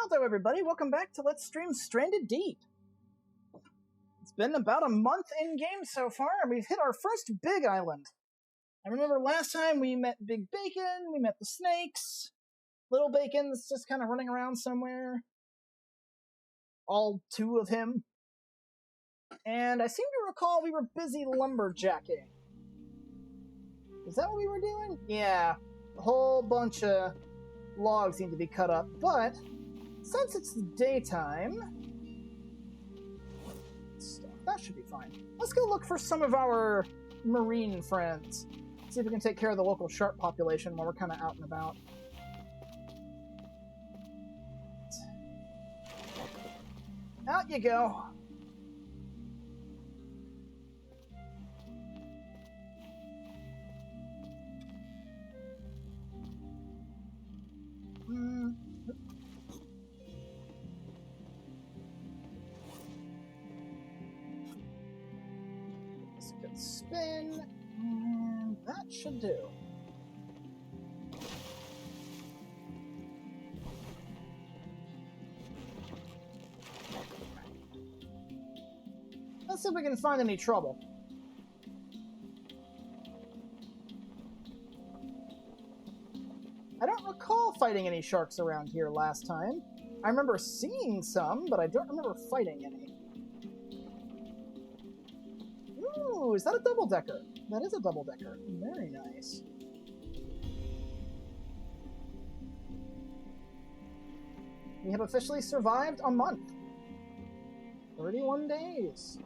Howdo, everybody. Welcome back to Let's Stream Stranded Deep. It's been about a month in-game so far, and we've hit our first big island. I remember last time we met Big Bacon, we met the snakes. Little Bacon's just kind of running around somewhere. All two of him. And I seem to recall we were busy lumberjacking. Is that what we were doing? Yeah. A whole bunch of logs need to be cut up, but since it's the daytime, that should be fine. Let's go look for some of our marine friends. See if we can take care of the local shark population while we're kind of out and about. Out you go. Let's get spin, and that should do. Let's see if we can find any trouble. I don't recall fighting any sharks around here last time. I remember seeing some, but I don't remember fighting any. Ooh, is that a double-decker? That is a double-decker. Very nice. We have officially survived a month. 31 days.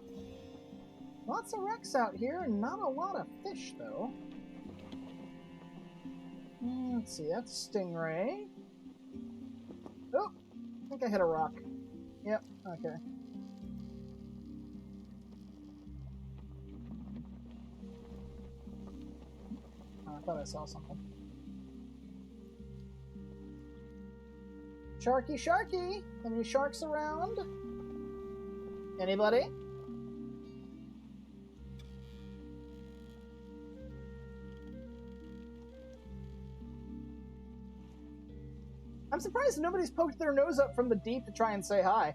Lots of wrecks out here, and not a lot of fish, though. Let's see, that's Stingray. Oh, I think I hit a rock. Yep, okay. Oh, I thought I saw something. Sharky, sharky! Any sharks around? Anybody? I'm surprised nobody's poked their nose up from the deep to try and say hi.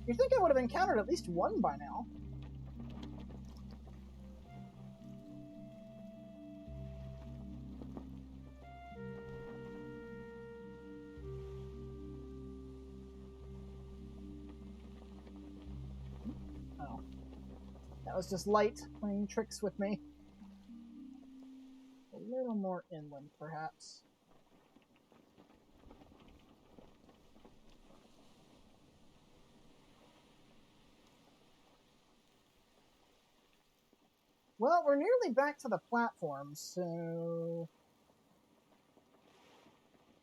You'd think I would have encountered at least one by now. Oh. That was just light playing tricks with me. A little more inland, perhaps. Well, we're nearly back to the platform, so...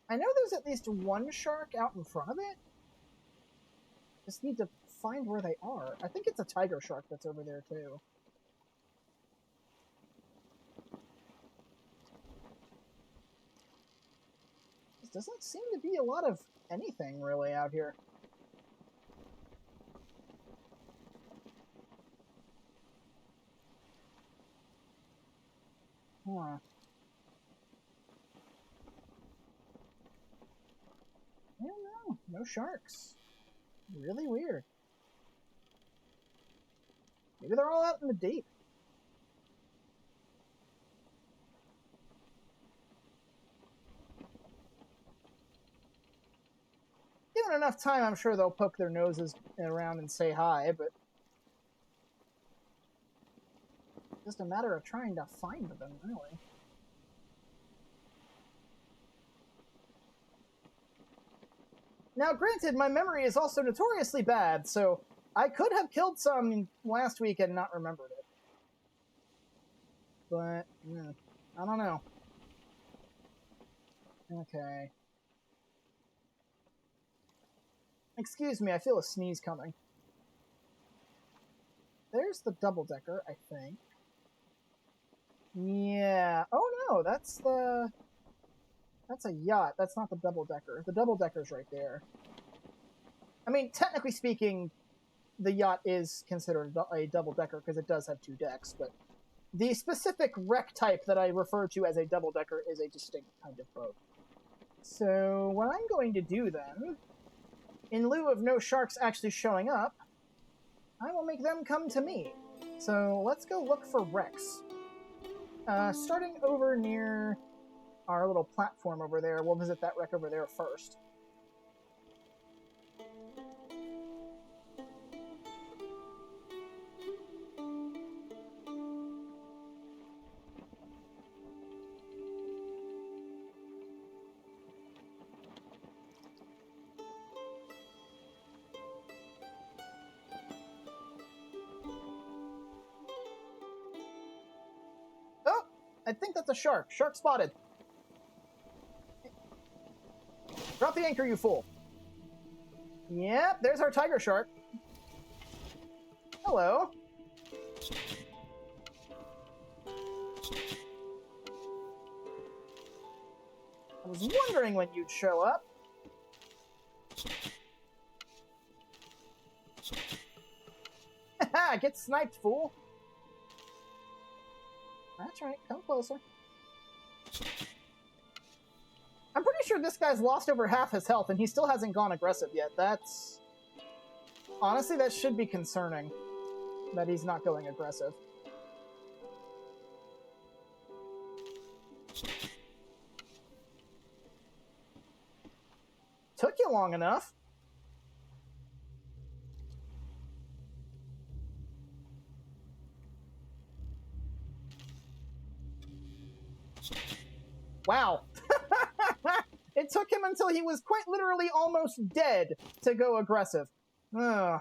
I know there's at least one shark out in front of it. Just need to find where they are. I think it's a tiger shark that's over there, too. Doesn't seem to be a lot of anything really out here. Huh. I don't know. No sharks. Really weird. Maybe they're all out in the deep. Given enough time, I'm sure they'll poke their noses around and say hi, but just a matter of trying to find them, really. Now, granted, my memory is also notoriously bad, so I could have killed some last week and not remembered it. But, I don't know. Okay. Excuse me, I feel a sneeze coming. There's the double-decker, I think. Yeah. Oh no, that's a yacht. That's not the double-decker. The double-decker's right there. I mean, technically speaking, the yacht is considered a double-decker because it does have two decks, but the specific wreck type that I refer to as a double-decker is a distinct kind of boat. So what I'm going to do then, in lieu of no sharks actually showing up, I will make them come to me. So let's go look for Rex. Starting over near our little platform over there, we'll visit that wreck over there first. Oh! I think that's a shark. Shark spotted. Drop the anchor, you fool. Yep, there's our tiger shark. Hello. I was wondering when you'd show up. Haha, get sniped, fool. That's right, come closer. I'm pretty sure this guy's lost over half his health and he still hasn't gone aggressive yet. That's... Honestly, that should be concerning. That he's not going aggressive. Took you long enough. Wow. It took him until he was quite literally almost dead to go aggressive. I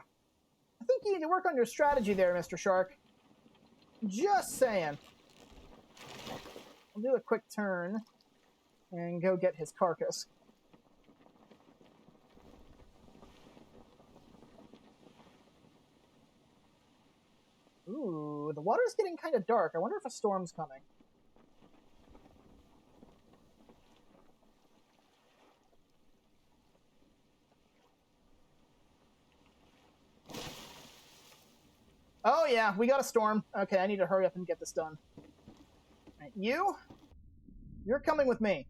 think you need to work on your strategy there, Mr. Shark. Just saying. I'll do a quick turn and go get his carcass. Ooh, the water's getting kind of dark. I wonder if a storm's coming. Oh yeah, we got a storm. Okay, I need to hurry up and get this done. Right, you're coming with me.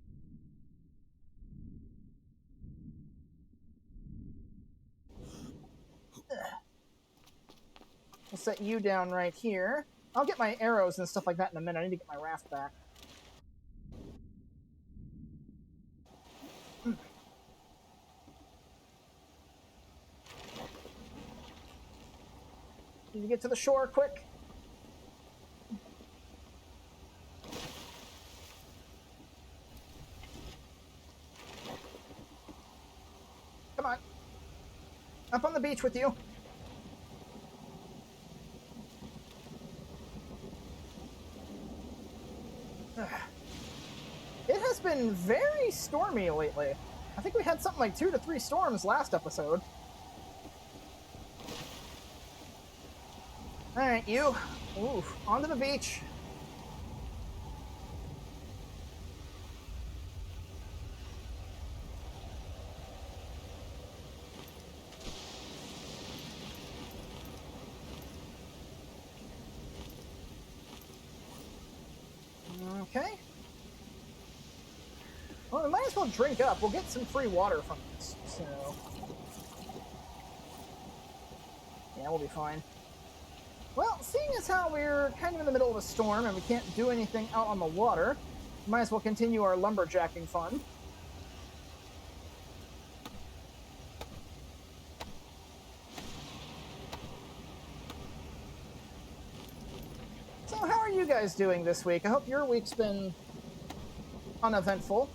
We'll set you down right here. I'll get my arrows and stuff like that in a minute. I need to get my raft back. Need to get to the shore quick. Come on. Up on the beach with you. It has been very stormy lately. I think we had something like 2 to 3 storms last episode. Alright, you. Ooh, onto the beach. Okay. Well, we might as well drink up. We'll get some free water from this, so... Yeah, we'll be fine. Well, seeing as how we're kind of in the middle of a storm and we can't do anything out on the water, we might as well continue our lumberjacking fun. So how are you guys doing this week? I hope your week's been uneventful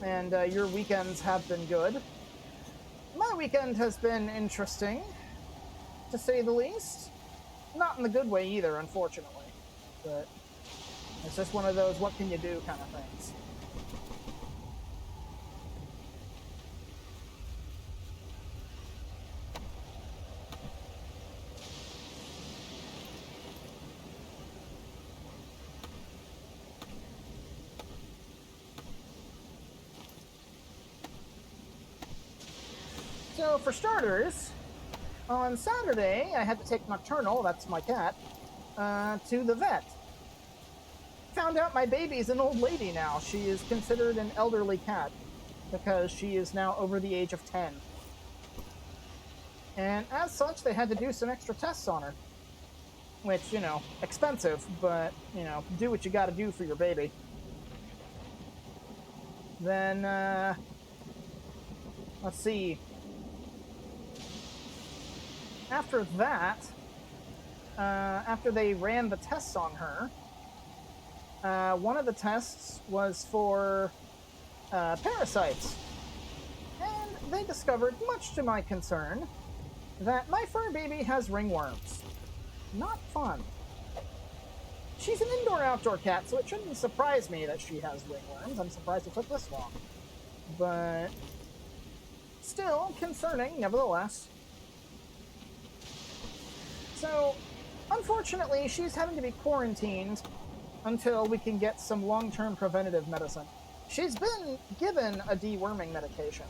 and your weekends have been good. My weekend has been interesting, to say the least. Not in the good way either, unfortunately. But it's just one of those what can you do kind of things. So for starters, on Saturday, I had to take Nocturnal, that's my cat, to the vet. Found out my baby's an old lady now. She is considered an elderly cat. because she is now over the age of 10. And as such, they had to do some extra tests on her. Which, you know, expensive, but, you know, do what you gotta do for your baby. Then, let's see. After that, after they ran the tests on her, one of the tests was for parasites. And they discovered, much to my concern, that my fur baby has ringworms. Not fun. She's an indoor-outdoor cat, so it shouldn't surprise me that she has ringworms. I'm surprised it took this long. But still concerning, nevertheless. So, unfortunately, she's having to be quarantined until we can get some long-term preventative medicine. She's been given a deworming medication.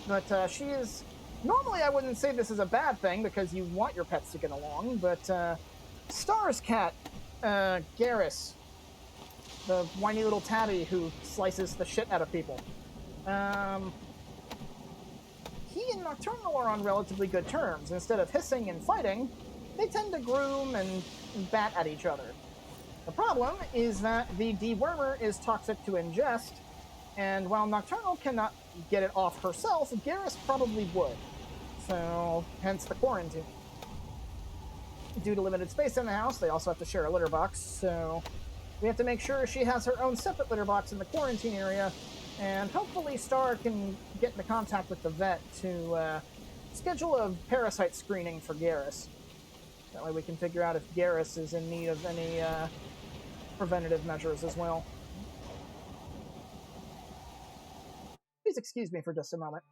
But she is... Normally, I wouldn't say this is a bad thing, because you want your pets to get along, but Star's cat, Garrus, the whiny little tabby who slices the shit out of people, he and Nocturnal are on relatively good terms. Instead of hissing and fighting, they tend to groom and bat at each other. The problem is that the dewormer is toxic to ingest, and while Nocturnal cannot get it off herself, Garrus probably would. So, hence the quarantine. Due to limited space in the house, they also have to share a litter box, so we have to make sure she has her own separate litter box in the quarantine area, and hopefully Star can get into contact with the vet to schedule a parasite screening for Garrus. That way we can figure out if Garrus is in need of any preventative measures as well. Please excuse me for just a moment.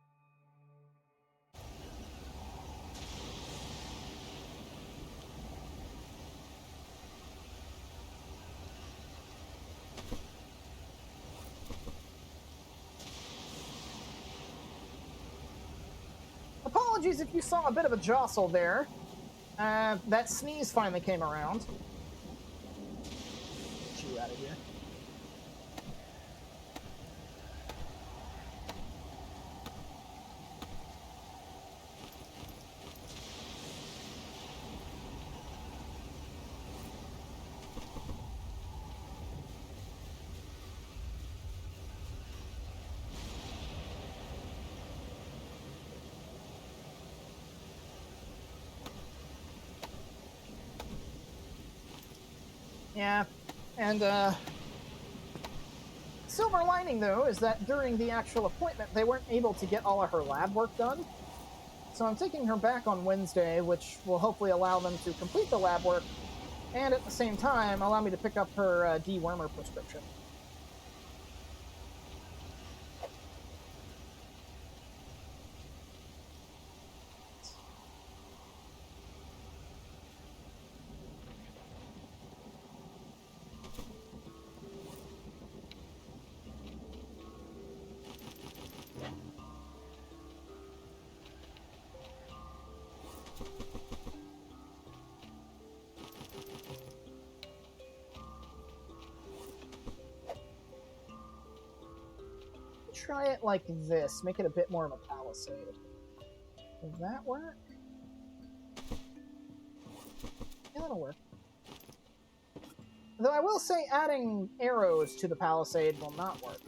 Apologies if you saw a bit of a jostle there. That sneeze finally came around. Get you out of here. Yeah, and silver lining, though, is that during the actual appointment, they weren't able to get all of her lab work done. So I'm taking her back on Wednesday, which will hopefully allow them to complete the lab work, and at the same time, allow me to pick up her dewormer prescription. Try it like this. Make it a bit more of a palisade. Does that work? Yeah, that'll work. Though I will say adding arrows to the palisade will not work.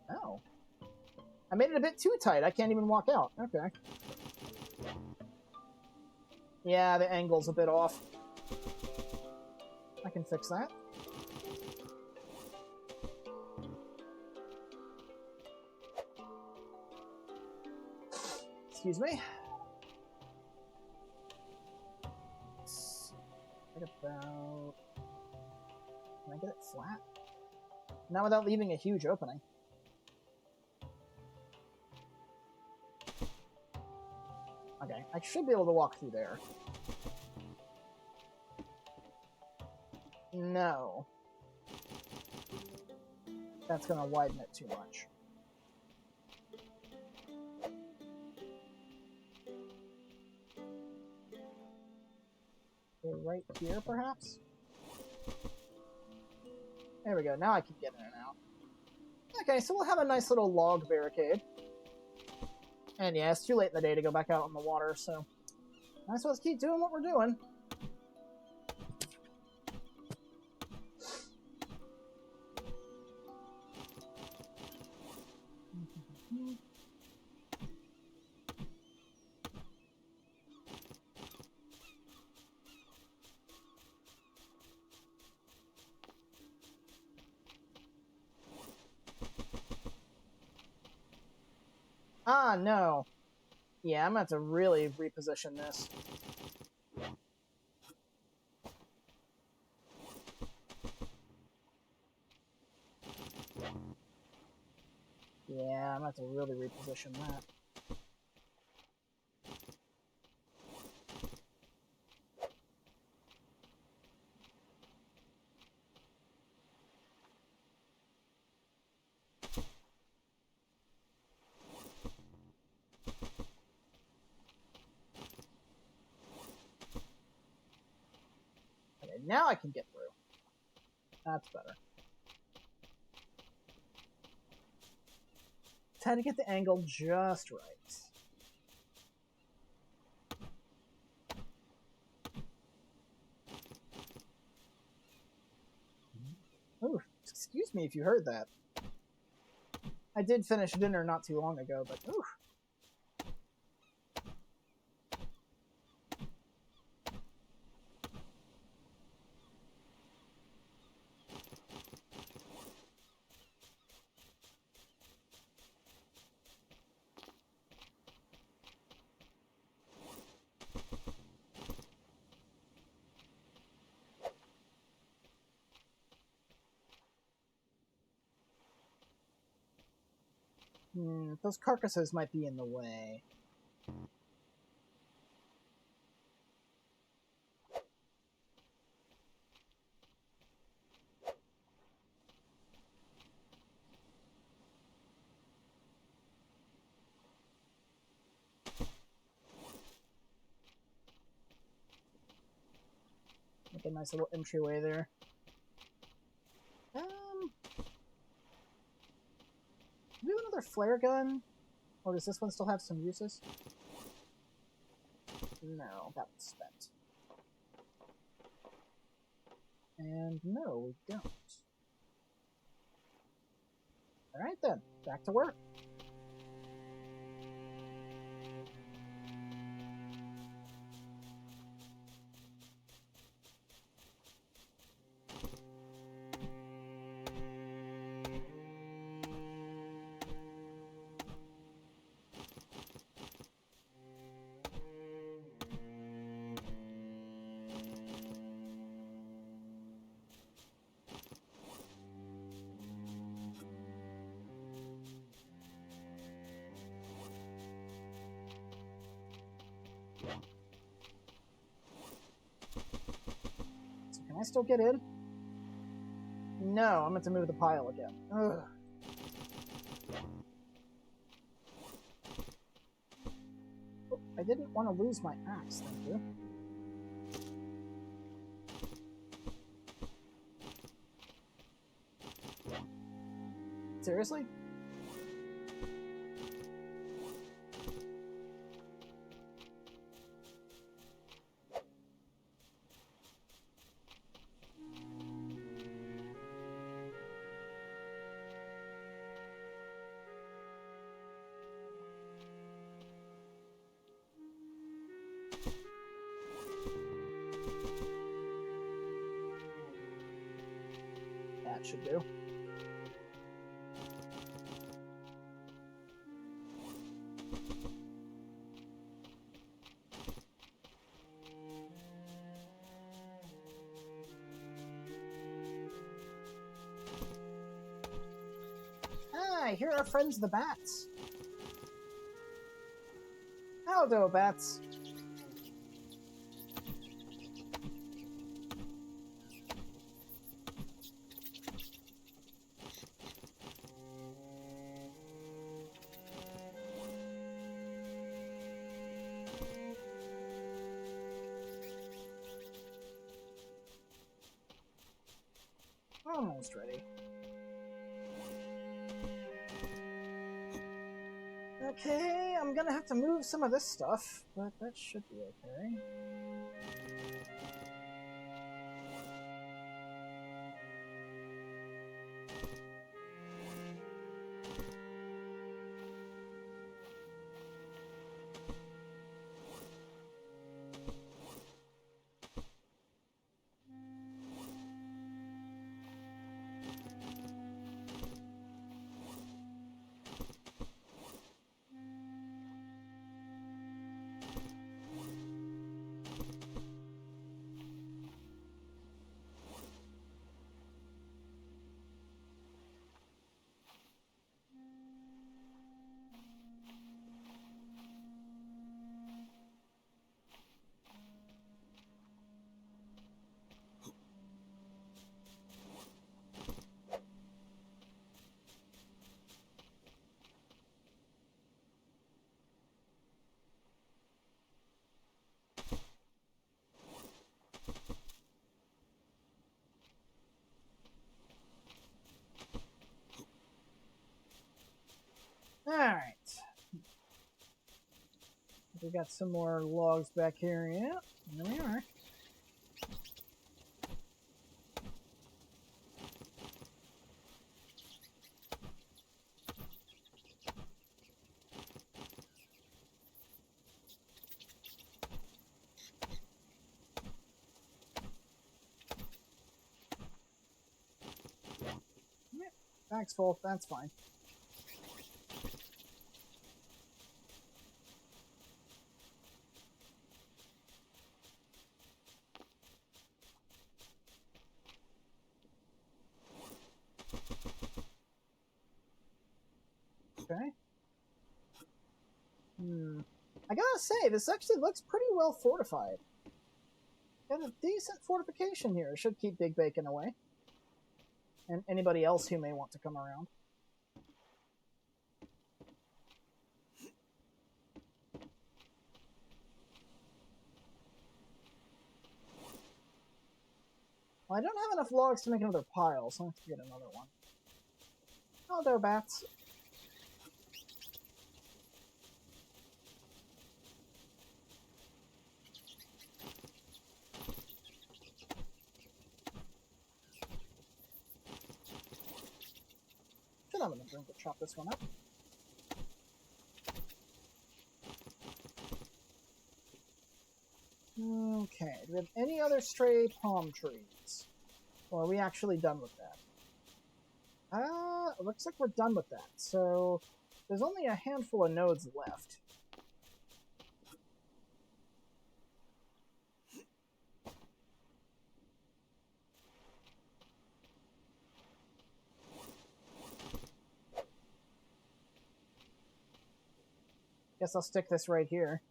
Oh. I made it a bit too tight. I can't even walk out. Okay. Yeah, the angle's a bit off. I can fix that. Excuse me. Right about... Can I get it flat? Not without leaving a huge opening. Okay, I should be able to walk through there. No. That's gonna widen it too much. Right here, perhaps? There we go. Now I can get in and out. Okay, so we'll have a nice little log barricade. And yeah, it's too late in the day to go back out on the water, so might as well keep doing what we're doing. Ah, no. Yeah, I'm going to have to really reposition this. Yeah, I'm going to have to really reposition that. Okay, now I can get through. That's better. Just had to get the angle just right. Ooh, excuse me if you heard that. I did finish dinner not too long ago, but ooh. Those carcasses might be in the way. Make a nice little entryway there. Do we have another flare gun? Or does this one still have some uses? No, that one's spent. And no, we don't. Alright then, back to work. So can I still get in? No, I'm meant to move the pile again. Ugh. Oh, I didn't want to lose my axe, thank you. Seriously? That should do. Hi, here are friends the bats. Hello, bats. Oh my almost ready. Okay, I'm gonna have to move some of this stuff, but that should be okay. Alright. We got some more logs back here. Yeah, there we are. Yep, bag's full. That's fine. Okay. I gotta say, this actually looks pretty well fortified. Got a decent fortification here. Should keep Big Bacon away. And anybody else who may want to come around. Well, I don't have enough logs to make another pile, so I have to get another one. Oh, there are bats. Should have enough room to chop this one up. Okay, do we have any other stray palm trees? Or are we actually done with that? It looks like we're done with that. So, there's only a handful of nodes left. Guess I'll stick this right here.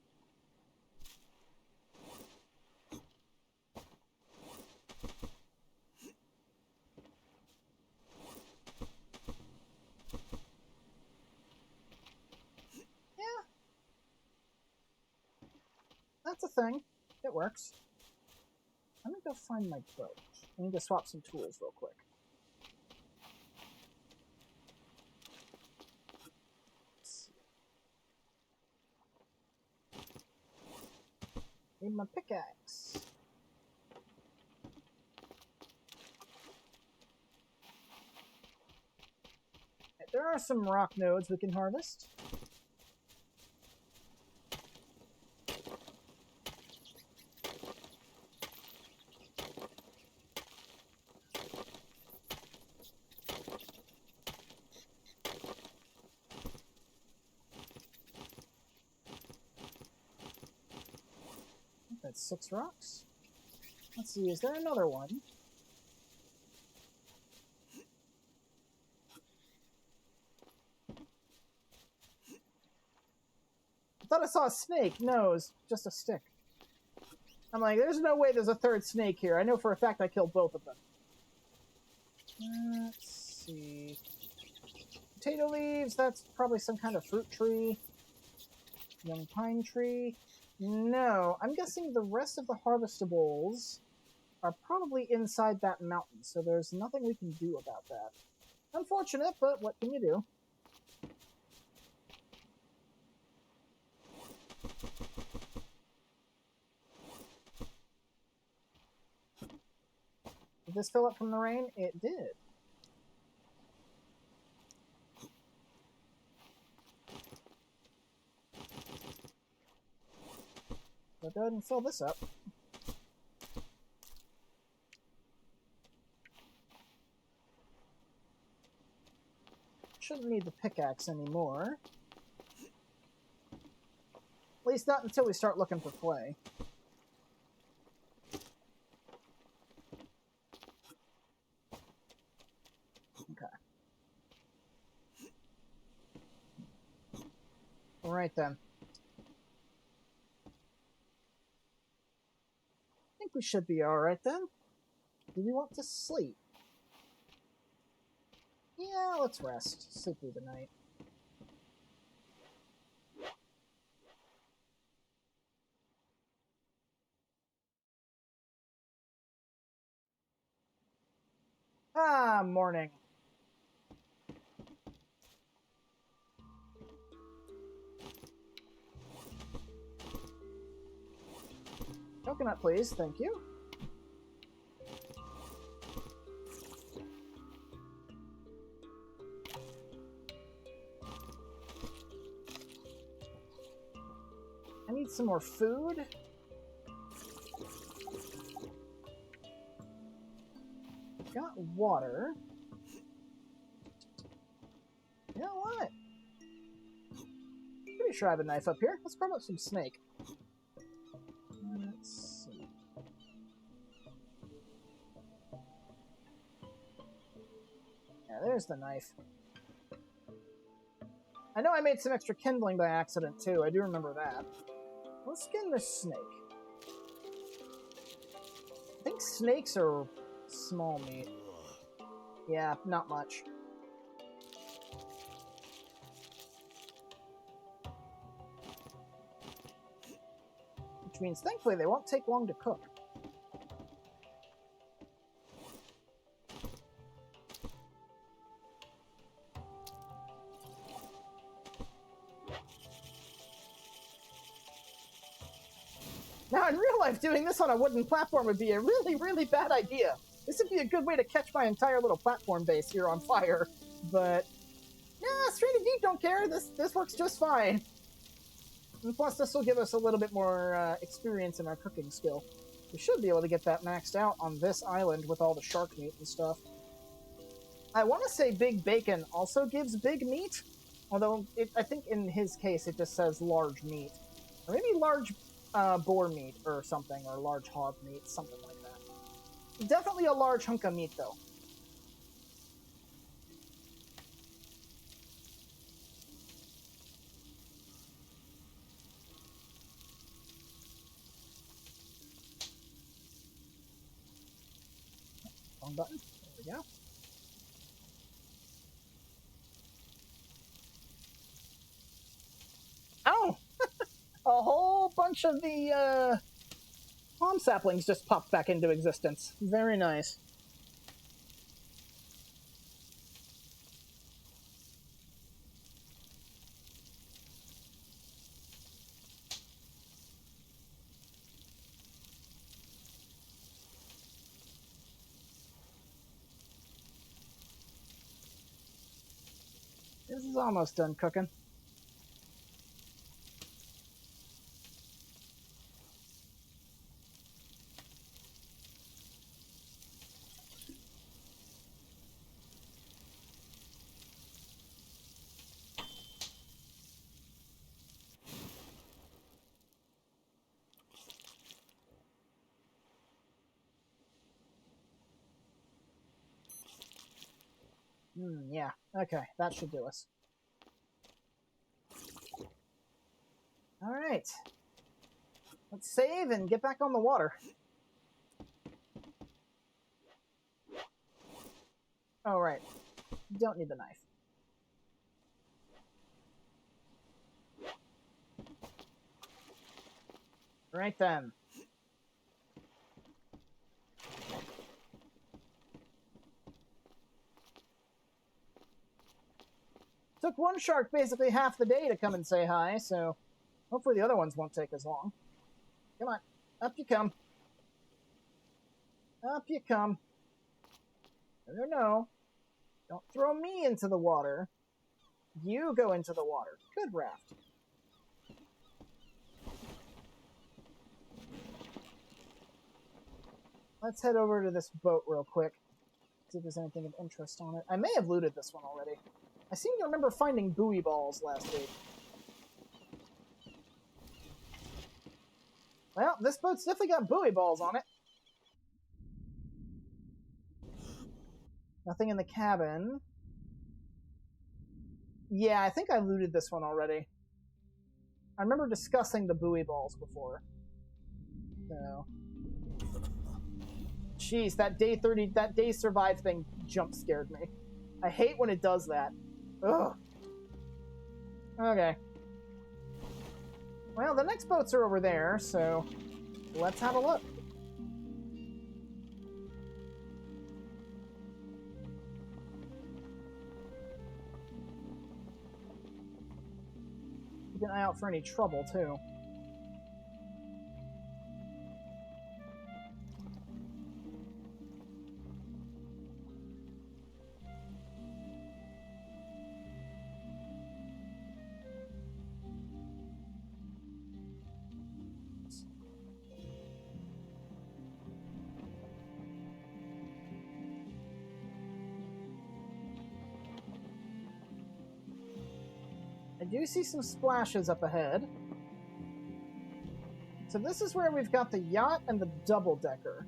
Yeah. That's a thing. It works. Let me go find my boat. I need to swap some tools real quick. Need my pickaxe. There are some rock nodes we can harvest. That's 6 rocks. Let's see, is there another one? I thought I saw a snake. No, it's just a stick. I'm like, there's no way there's a third snake here. I know for a fact I killed both of them. Let's see. Potato leaves, that's probably some kind of fruit tree. Young pine tree. No, I'm guessing the rest of the harvestables are probably inside that mountain, so there's nothing we can do about that. Unfortunate, but what can you do? Did this fill up from the rain? It did. So go ahead and fill this up. Shouldn't need the pickaxe anymore. At least not until we start looking for clay. Okay. Alright then. I think we should be alright then. Do we want to sleep? Yeah, let's rest. Sleep through the night. Ah, morning. Coconut, please. Thank you. I need some more food. Got water. You know what? Pretty sure I have a knife up here. Let's grab up some snake. Let's see. Yeah, there's the knife. I know I made some extra kindling by accident, too. I do remember that. Let's skin this snake. I think snakes are small meat. Yeah, not much. Which means, thankfully, they won't take long to cook. Now, in real life, doing this on a wooden platform would be a really, really bad idea. This would be a good way to catch my entire little platform base here on fire. But, nah, Stranded Deep don't care. This works just fine. And plus, this will give us a little bit more experience in our cooking skill. We should be able to get that maxed out on this island with all the shark meat and stuff. I want to say Big Bacon also gives big meat, although I think in his case it just says large meat. Or maybe large boar meat or something, or large hog meat, something like that. Definitely a large hunk of meat, though. Wrong button. There we go. Oh! A whole bunch of the palm saplings just popped back into existence. Very nice. This is almost done cooking. Yeah. Okay, that should do us. Alright. Let's save and get back on the water. Oh, right. Don't need the knife. Right then. Took one shark basically half the day to come and say hi, so hopefully the other ones won't take as long. Come on. Up you come. Up you come. No, no. Don't throw me into the water. You go into the water. Good raft. Let's head over to this boat real quick. See if there's anything of interest on it. I may have looted this one already. I seem to remember finding buoy balls last week. Well, this boat's definitely got buoy balls on it. Nothing in the cabin. Yeah, I think I looted this one already. I remember discussing the buoy balls before. So... Jeez, that day survived thing jump scared me. I hate when it does that. Ugh. Okay. Well, the next boats are over there, so let's have a look. Keep an eye out for any trouble, too. I do see some splashes up ahead. So this is where we've got the yacht and the double-decker.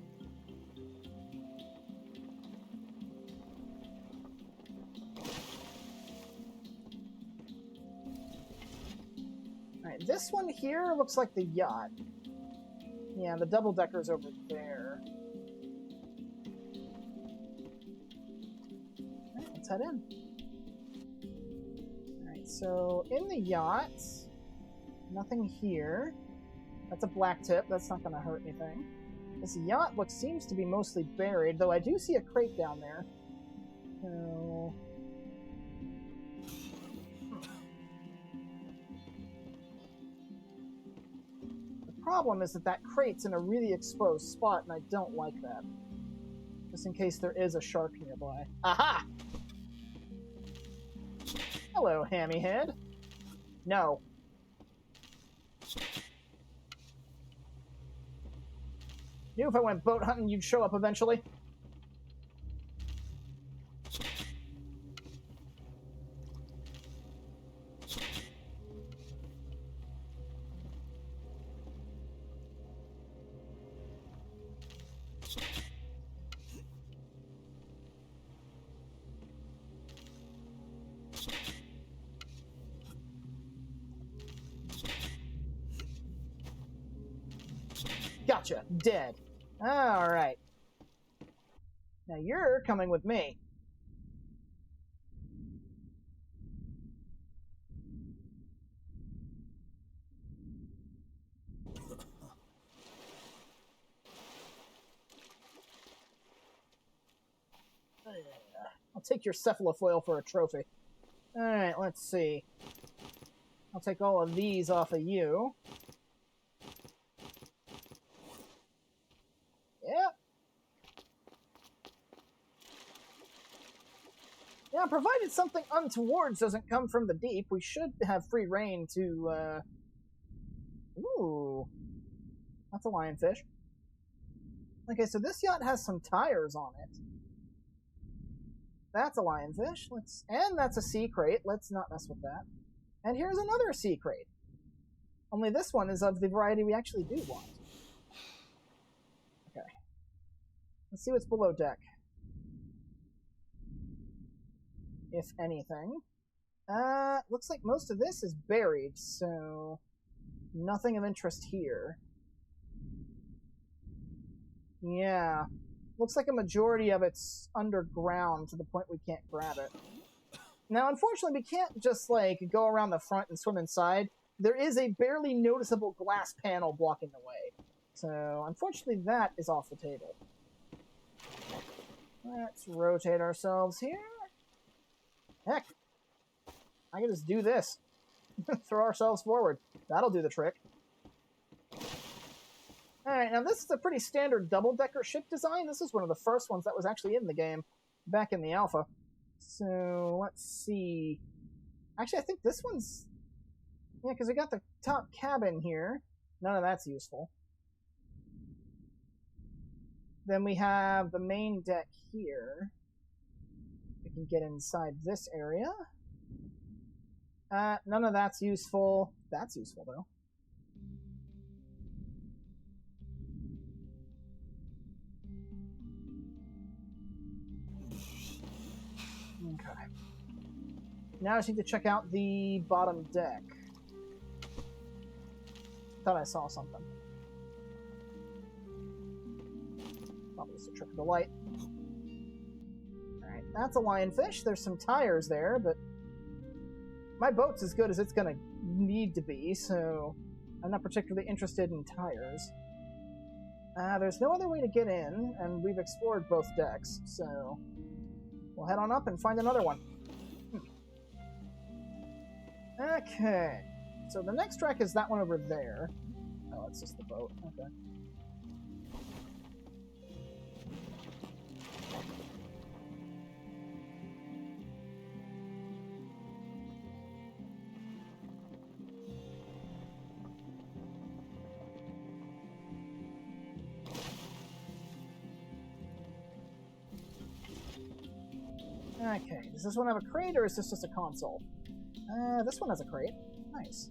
Alright, this one here looks like the yacht. Yeah, the double-decker's over there. Alright, let's head in. So, in the yacht, nothing here. That's a black tip. That's not going to hurt anything. This yacht seems to be mostly buried, though I do see a crate down there. So... The problem is that crate's in a really exposed spot, and I don't like that. Just in case there is a shark nearby. Aha! Hello, hammy head. No. Knew if I went boat hunting, you'd show up eventually. Gotcha. Dead. Alright. Now you're coming with me. I'll take your cephalofoil for a trophy. Alright, let's see. I'll take all of these off of you. Yep. Yeah, provided something untoward doesn't come from the deep, we should have free reign to, Ooh. That's a lionfish. Okay, so this yacht has some tires on it. That's a lionfish. And that's a sea crate. Let's not mess with that. And here's another sea crate. Only this one is of the variety we actually do want. Okay. Let's see what's below deck. If anything. Looks like most of this is buried, so nothing of interest here. Yeah. Looks like a majority of it's underground to the point we can't grab it. Now, unfortunately, we can't just, go around the front and swim inside. There is a barely noticeable glass panel blocking the way. So, unfortunately, that is off the table. Let's rotate ourselves here. Heck. I can just do this. Throw ourselves forward. That'll do the trick. Alright, now this is a pretty standard double-decker ship design. This is one of the first ones that was actually in the game back in the alpha. So, let's see. Actually, I think this one's... Yeah, because we got the top cabin here. None of that's useful. Then we have the main deck here. We can get inside this area. None of that's useful. That's useful, though. Okay. Now I just need to check out the bottom deck. Thought I saw something. Probably just a trick of the light. Alright, that's a lionfish. There's some tires there, but my boat's as good as it's gonna need to be, so I'm not particularly interested in tires. There's no other way to get in, and we've explored both decks, so we'll head on up and find another one. Okay, so the next track is that one over there. Oh, it's just the boat. Okay. Okay, does this one have a crate, or is this just a console? This one has a crate. Nice.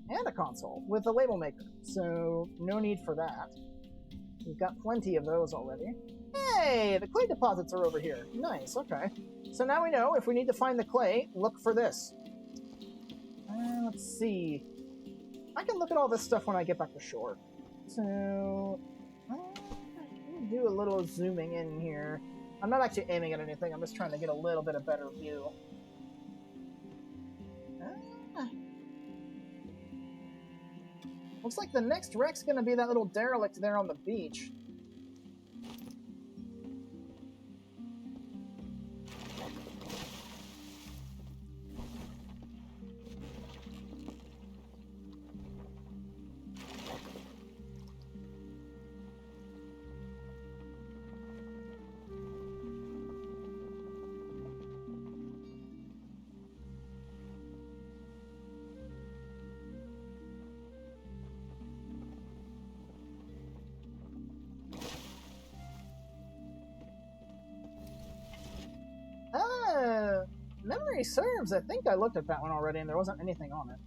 And a console, with a label maker, so no need for that. We've got plenty of those already. Hey, the clay deposits are over here. Nice, okay. So now we know, if we need to find the clay, look for this. Let's see. I can look at all this stuff when I get back to shore. So, let me do a little zooming in here. I'm not actually aiming at anything, I'm just trying to get a little bit of better view. Looks like the next wreck's gonna be that little derelict there on the beach. Memory serves, I think I looked at that one already and there wasn't anything on it.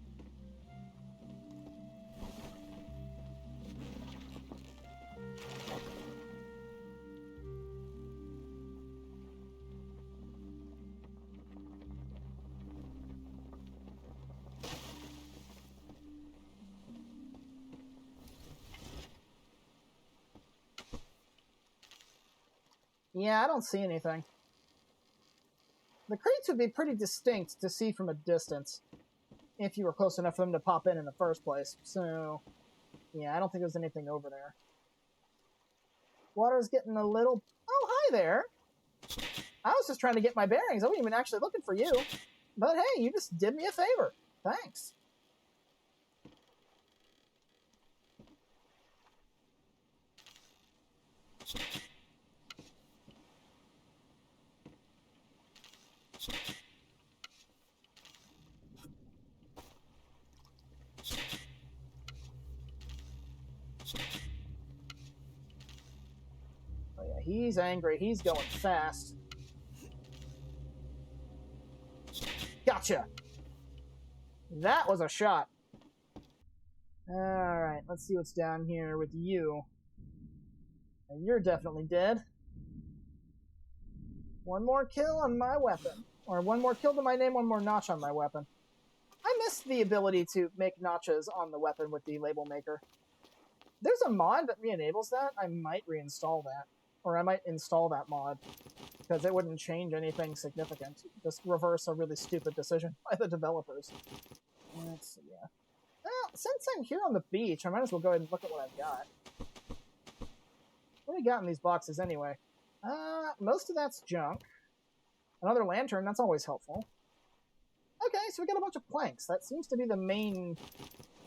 Yeah, I don't see anything. The crates would be pretty distinct to see from a distance, if you were close enough for them to pop in the first place. So, yeah, I don't think there's anything over there. Water's getting a little... Oh, hi there! I was just trying to get my bearings. I wasn't even actually looking for you. But hey, you just did me a favor. Thanks. Oh yeah, he's angry. He's going fast. Gotcha! That was a shot. Alright, let's see what's down here with you. And you're definitely dead. One more kill on my weapon. Or one more kill to my name, one more notch on my weapon. I missed the ability to make notches on the weapon with the label maker. There's a mod that re-enables that. I might reinstall that. Or I might install that mod. Because it wouldn't change anything significant. Just reverse a really stupid decision by the developers. Let's see, yeah. Well, since I'm here on the beach, I might as well go ahead and look at what I've got. What do we got in these boxes anyway? Most of that's junk. Another lantern, that's always helpful. Okay, so we got a bunch of planks. That seems to be the main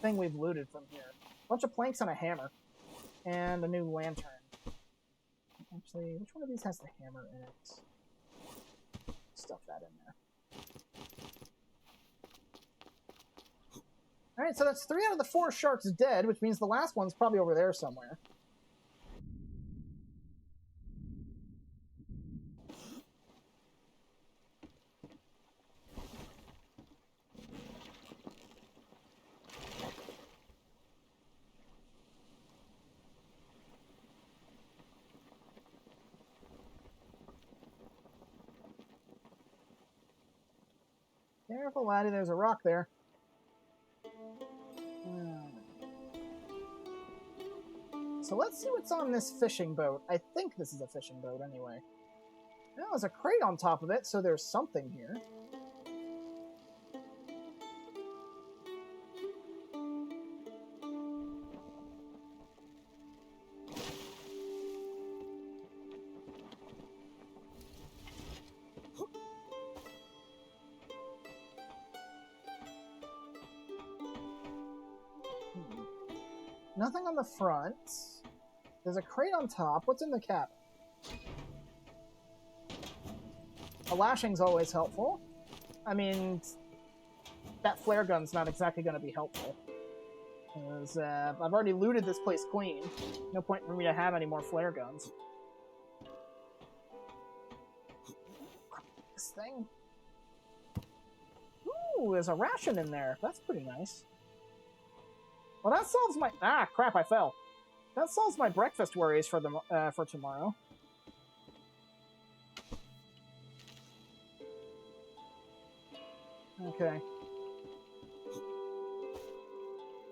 thing we've looted from here. A bunch of planks and a hammer. And a new lantern. Actually, which one of these has the hammer in it? Stuff that in there. Alright, so that's 3 out of the 4 sharks dead, which means the last one's probably over there somewhere. Careful, laddie, there's a rock there. So let's see what's on this fishing boat. I think this is a fishing boat anyway. Well, there's a crate on top of it, so there's something here. Nothing on the front. There's a crate on top. What's in the cabin? A lashing's always helpful. I mean, that flare gun's not exactly going to be helpful. Because I've already looted this place clean. No point for me to have any more flare guns. This thing. Ooh, there's a ration in there. That's pretty nice. Well, that solves my... Ah, crap, I fell. That solves my breakfast worries for tomorrow. Okay.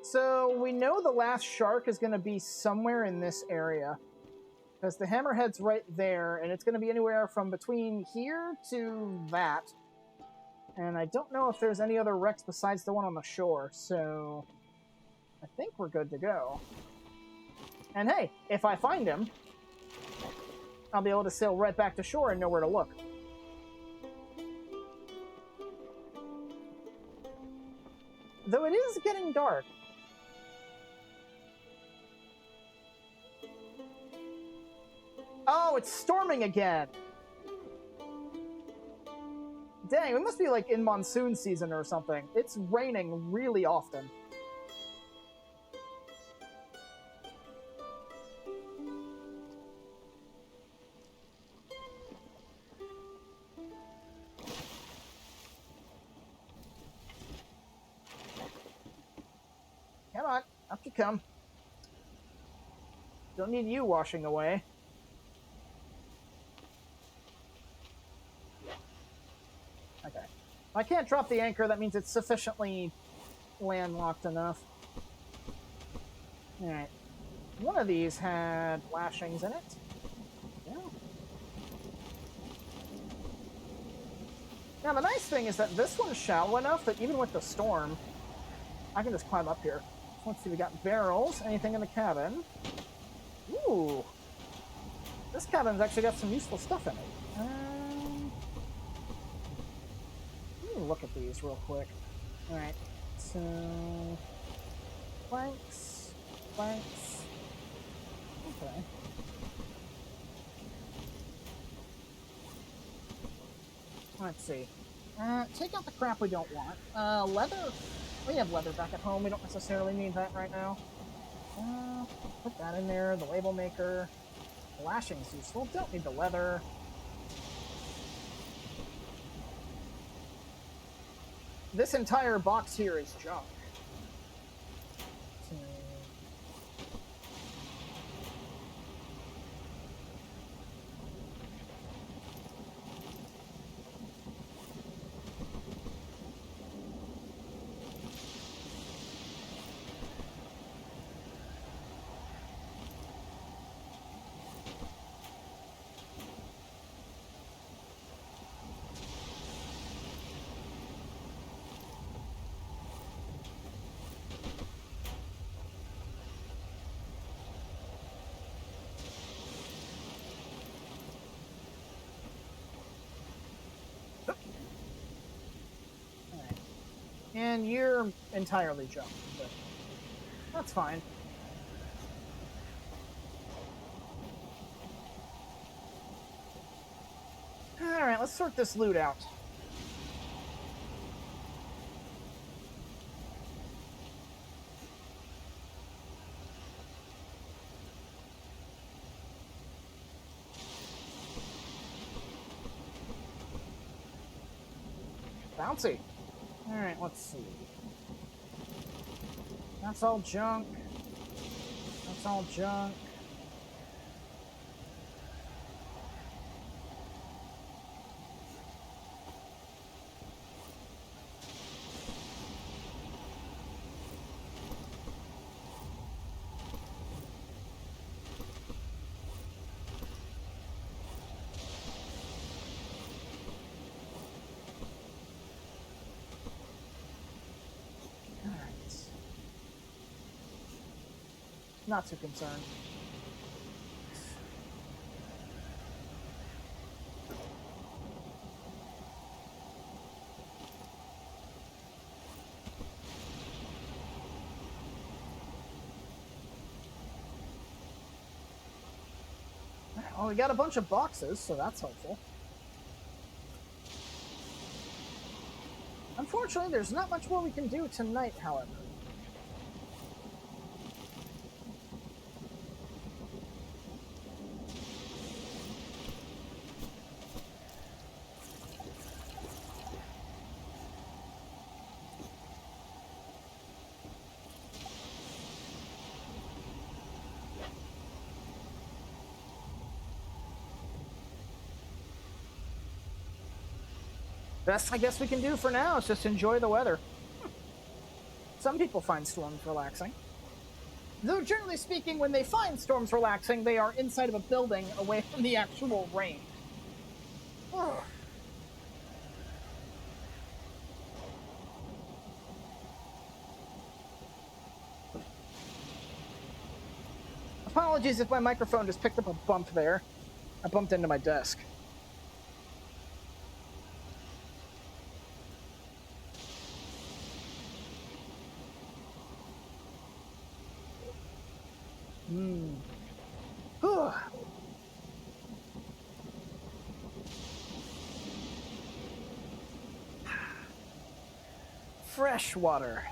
So, we know the last shark is going to be somewhere in this area. Because the hammerhead's right there, and it's going to be anywhere from between here to that. And I don't know if there's any other wrecks besides the one on the shore, so... I think we're good to go. And hey, if I find him, I'll be able to sail right back to shore and know where to look. Though it is getting dark. Oh, it's storming again! Dang, it must be like in monsoon season or something. It's raining really often. Come on, up you come. Don't need you washing away. Okay. If I can't drop the anchor, that means it's sufficiently landlocked enough. Alright. One of these had lashings in it. Yeah. Now, the nice thing is that this one's shallow enough that even with the storm, I can just climb up here. Let's see, we got barrels. Anything in the cabin? Ooh. This cabin's actually got some useful stuff in it. Let me look at these real quick. Alright, so... planks. Planks. Okay. Let's see. Take out the crap we don't want. Leather? We have leather back at home. We don't necessarily need that right now. Put that in there. The label maker. The lashing's useful. Don't need the leather. This entire box here is junk. So... And you're entirely jumped, but that's fine. Alright, let's sort this loot out. Bouncy. Alright, let's see. That's all junk. That's all junk. Not too concerned. Well, we got a bunch of boxes, so that's helpful. Unfortunately, there's not much more we can do tonight, however. Best I guess we can do for now is just enjoy the weather. Some people find storms relaxing. Though generally speaking, when they find storms relaxing, they are inside of a building away from the actual rain. Apologies if my microphone just picked up a bump there. I bumped into my desk. Fresh water.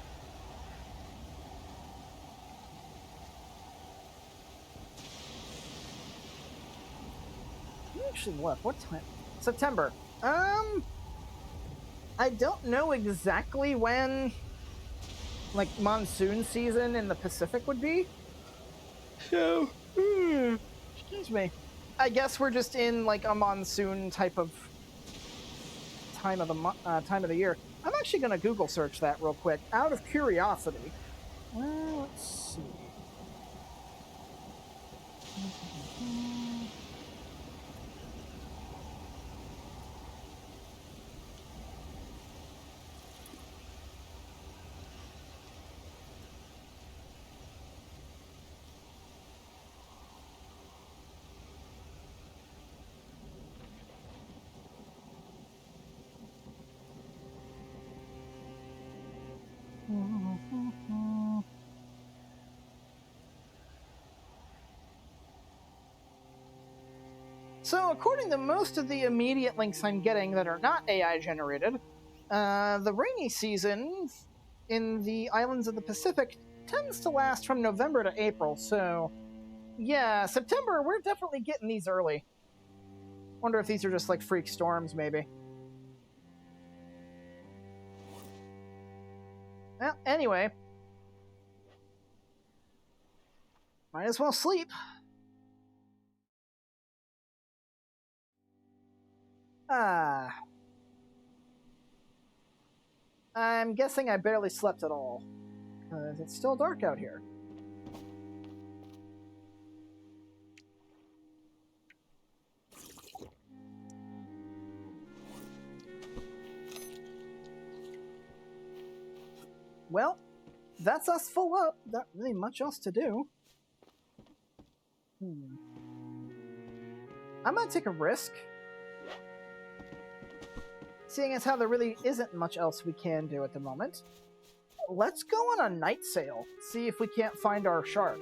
We actually left. What time? September. I don't know exactly when, like, monsoon season in the Pacific would be. So, excuse me. I guess we're just in, like, a monsoon type of time of the year. I'm actually going to Google search that real quick, out of curiosity. Let's see. So, according to most of the immediate links I'm getting that are not AI generated, the rainy season in the islands of the Pacific tends to last from November to April. So, yeah, September, we're definitely getting these early. Wonder if these are just like freak storms, maybe. Well, anyway, might as well sleep. I'm guessing I barely slept at all, because it's still dark out here. Well, that's us full up. Not really much else to do. I'm gonna take a risk. seeing as how there really isn't much else we can do at the moment, let's go on a night sail, see if we can't find our shark.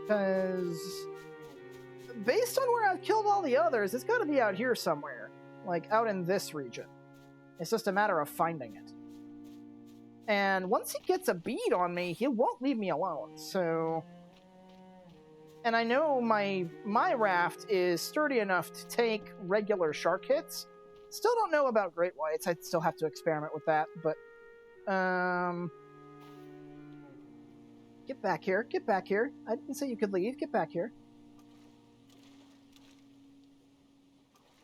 Because based on where I've killed all the others, it's got to be out here somewhere, like out in this region. It's just a matter of finding it. And once he gets a bead on me, he won't leave me alone, so... And I know my raft is sturdy enough to take regular shark hits. Still don't know about great whites. I'd still have to experiment with that, but... Get back here. Get back here. I didn't say you could leave. Get back here.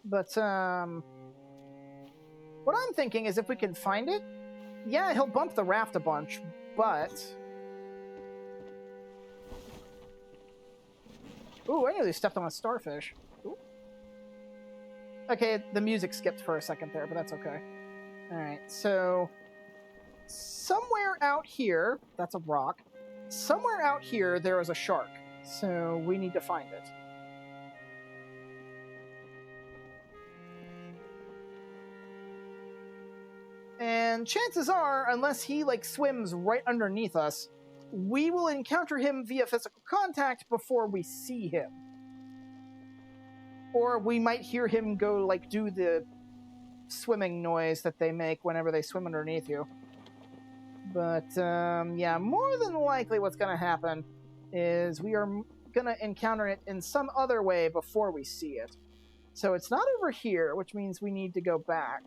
But, what I'm thinking is if we can find it, yeah, he'll bump the raft a bunch, but... Ooh, I nearly stepped on a starfish. Ooh. Okay, the music skipped for a second there, but that's okay. Alright, so... Somewhere out here... That's a rock. Somewhere out here, there is a shark. So, we need to find it. And chances are, unless he, like, swims right underneath us, we will encounter him via physical contact before we see him. Or we might hear him go, like, do the swimming noise that they make whenever they swim underneath you. But, yeah, more than likely what's going to happen is we are going to encounter it in some other way before we see it. So it's not over here, which means we need to go back.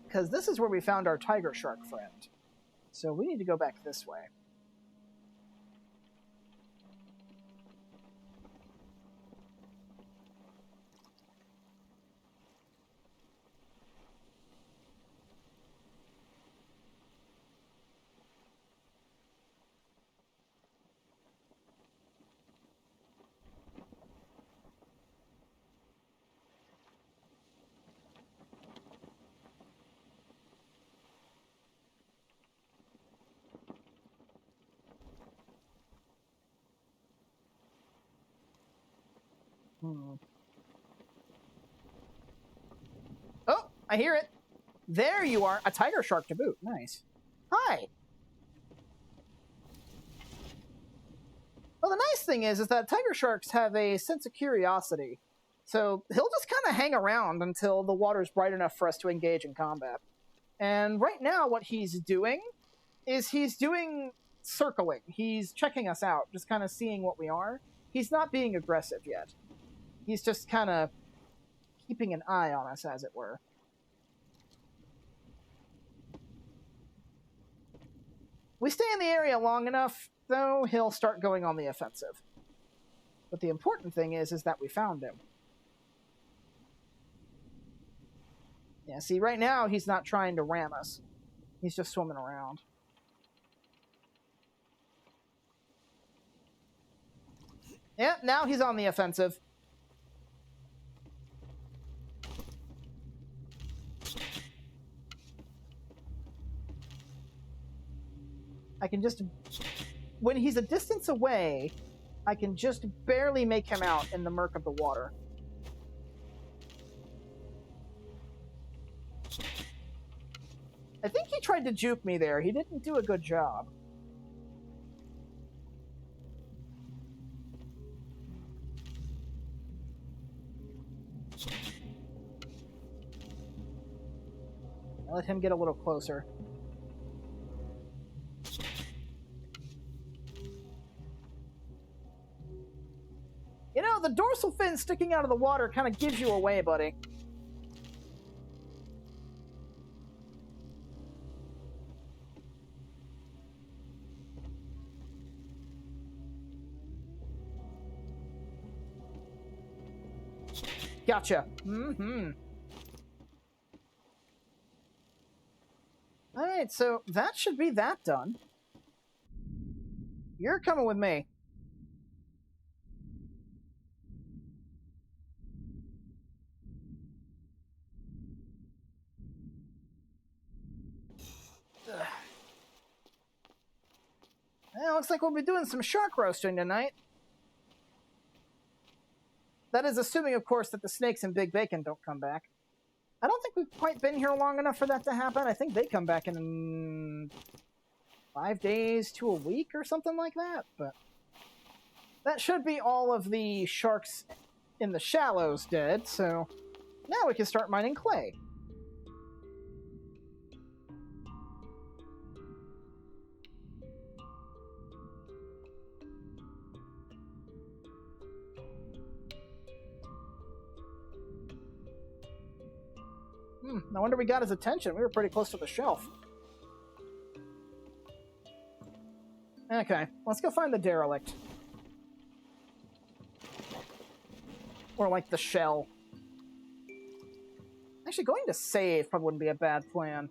Because this is where we found our tiger shark friend. So we need to go back this way. Oh, I hear it. There you are. A tiger shark to boot. Nice. Hi. Well, the nice thing is that tiger sharks have a sense of curiosity. So he'll just kind of hang around until the water's bright enough for us to engage in combat. And right now what he's doing is he's doing circling. He's checking us out, just kind of seeing what we are. He's not being aggressive yet. He's just kind of keeping an eye on us, as it were. We stay in the area long enough, though, he'll start going on the offensive. But the important thing is that we found him. Yeah, see, right now, he's not trying to ram us. He's just swimming around. Yeah, now he's on the offensive. I can just... When he's a distance away, I can just barely make him out in the murk of the water. I think he tried to juke me there. He didn't do a good job. I'll let him get a little closer. You know, the dorsal fin sticking out of the water kind of gives you away, buddy. Gotcha. Mm-hmm. Alright, so that should be that done. You're coming with me. Well, looks like we'll be doing some shark roasting tonight. That is assuming, of course, that the snakes and Big Bacon don't come back. I don't think we've quite been here long enough for that to happen. I think they come back in 5 days to a week or something like that, but that should be all of the sharks in the shallows dead, so now we can start mining clay. No wonder we got his attention. We were pretty close to the shelf. Okay, let's go find the derelict. Or, like, the shell. Actually, going to save probably wouldn't be a bad plan.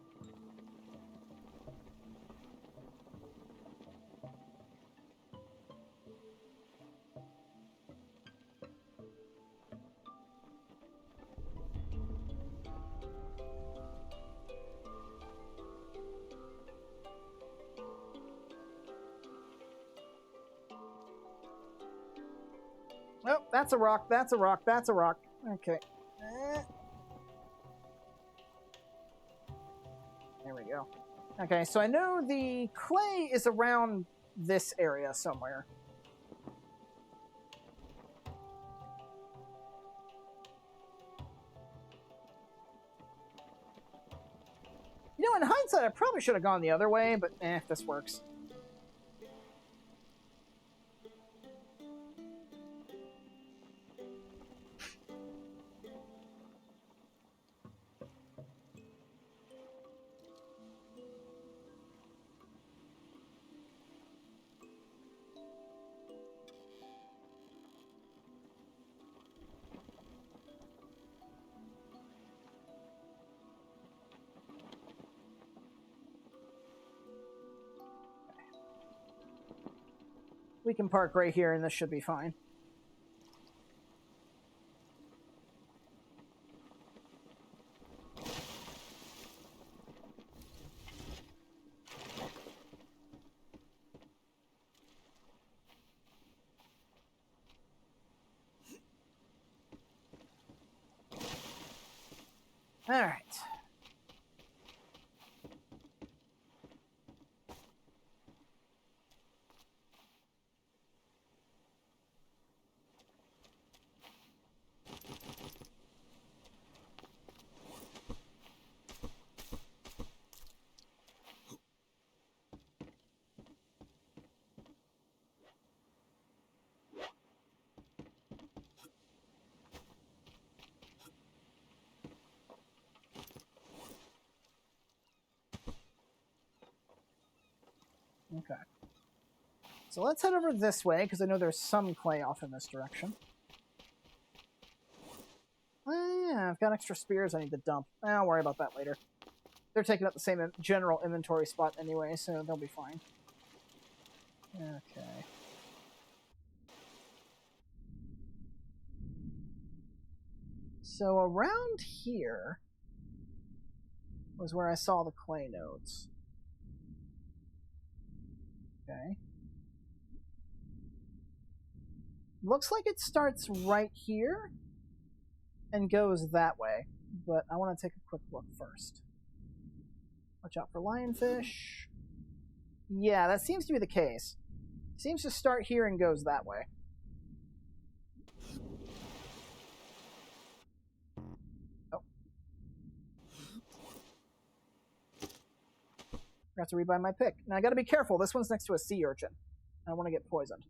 Oh, that's a rock, that's a rock, that's a rock. Okay. There we go. Okay, so I know the clay is around this area somewhere. You know, in hindsight, I probably should have gone the other way, but this works. We can park right here, and this should be fine. All right. Okay. So let's head over this way, because I know there's some clay off in this direction. Yeah, I've got extra spears I need to dump. I'll worry about that later. They're taking up the same general inventory spot anyway, so they'll be fine. Okay. So around here was where I saw the clay nodes. Okay. Looks like it starts right here and goes that way, but I want to take a quick look first. Watch out for lionfish. Yeah, that seems to be the case. Seems to start here and goes that way. Oh. Forgot to rebuy my pick. Now I gotta be careful. This one's next to a sea urchin. I don't want to get poisoned.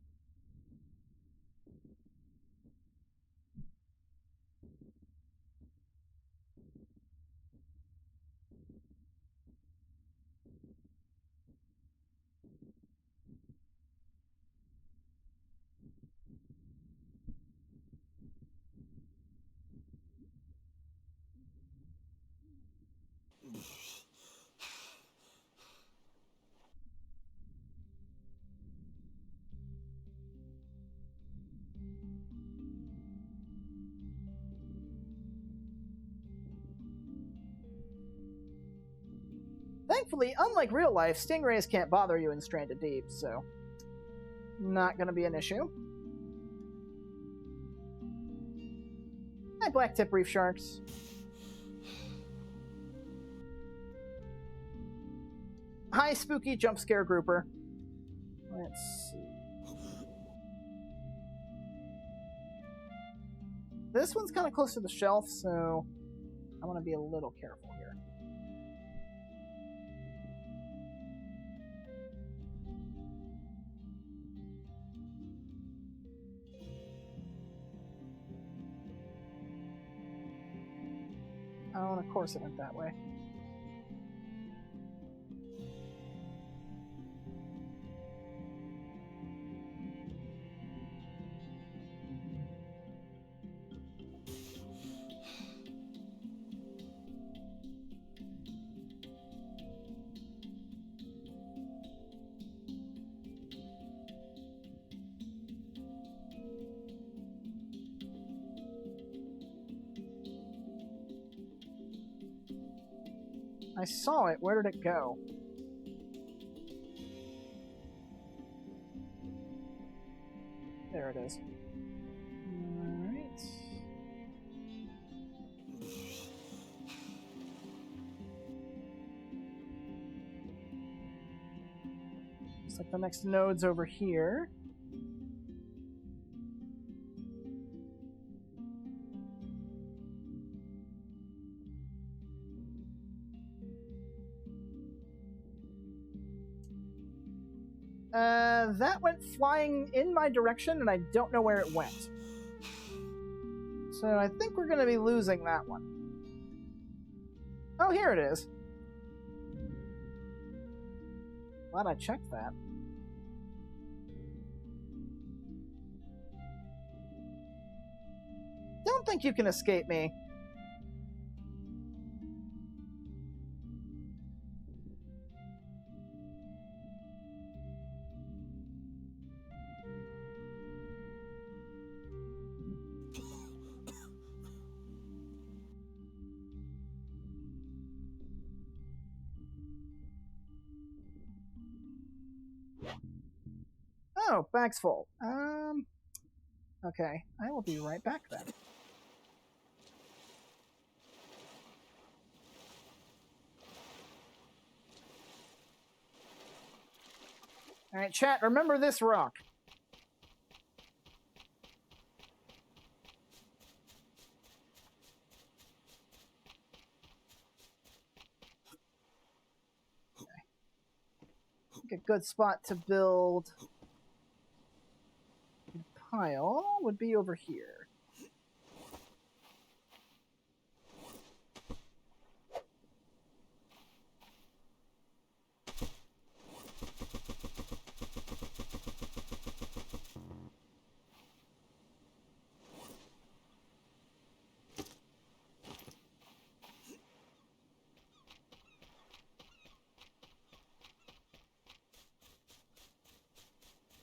Thankfully, unlike real life, stingrays can't bother you in Stranded Deep, so not going to be an issue. Hi, black tip reef sharks. Hi, spooky jump scare grouper. Let's see. This one's kind of close to the shelf, so I want to be a little careful here. Oh, and of course it went that way. I saw it. Where did it go? There it is. Alright. Looks like the next node's over here. That went flying in my direction, and I don't know where it went. So I think we're going to be losing that one. Oh, here it is. Glad I checked that. Don't think you can escape me. Oh, bag's full. Okay, I will be right back then. Alright, chat, remember this rock. Okay. A good spot to build a pile would be over here.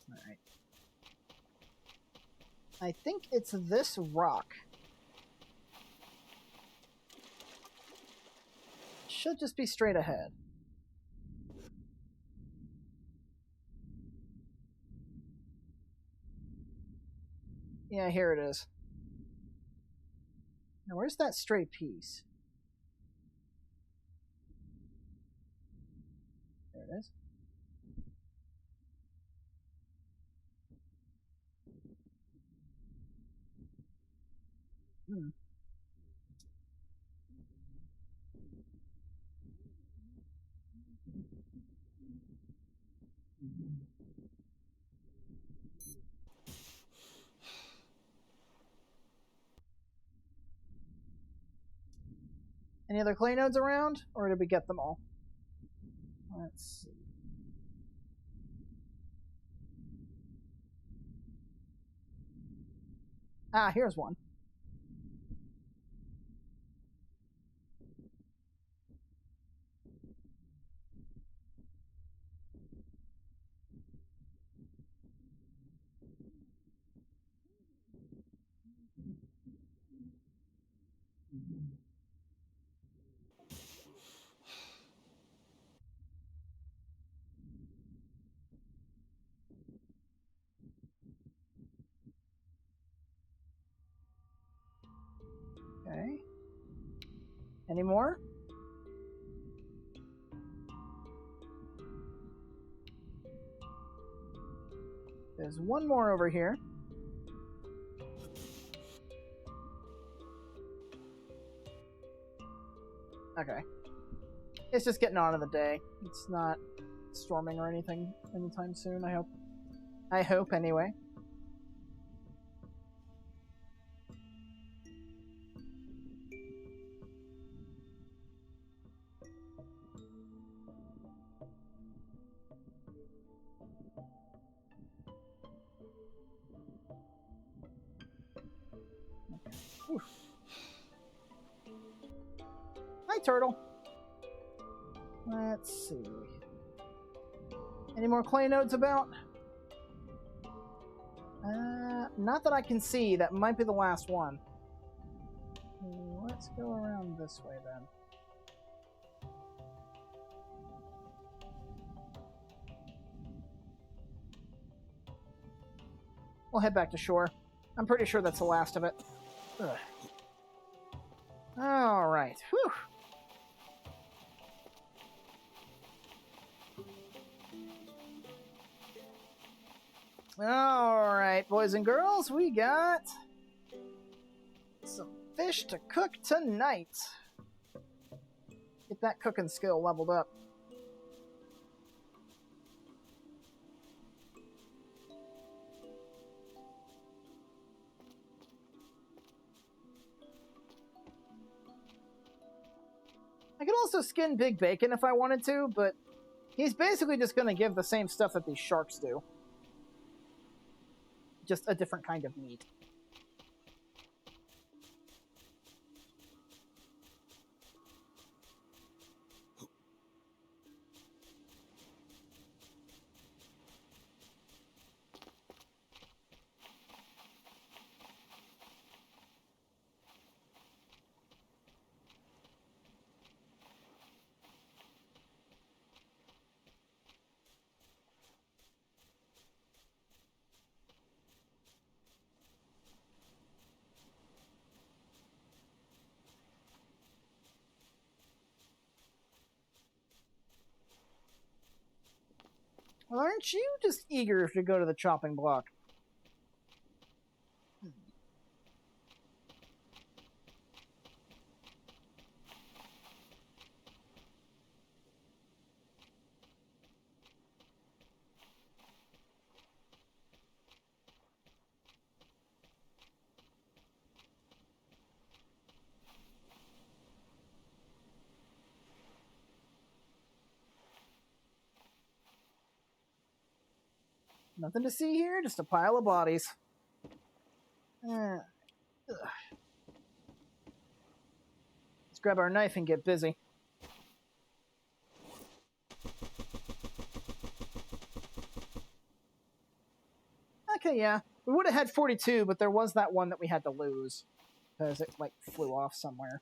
Alright. I think it's this rock. Should just be straight ahead. Yeah, here it is. Now, where's that stray piece? There it is. Hmm. Any other clay nodes around, or did we get them all? Let's see. Ah, here's one. Okay. Any more? There's one more over here. Okay. It's just getting on in the day. It's not storming or anything anytime soon, I hope. I hope, anyway. Okay. Hi, turtle. Let's see. Any more clay nodes about? Not that I can see. That might be the last one. Let's go around this way then. We'll head back to shore. I'm pretty sure that's the last of it. Ugh. All right. Whew. Alright, boys and girls, we got some fish to cook tonight. Get that cooking skill leveled up. I could also skin Big Bacon if I wanted to, but he's basically just going to give the same stuff that these sharks do. Just a different kind of meat. Well, aren't you just eager to go to the chopping block? Nothing to see here, just a pile of bodies. Let's grab our knife and get busy. Okay, yeah. We would have had 42, but there was that one that we had to lose. Because it, like, flew off somewhere.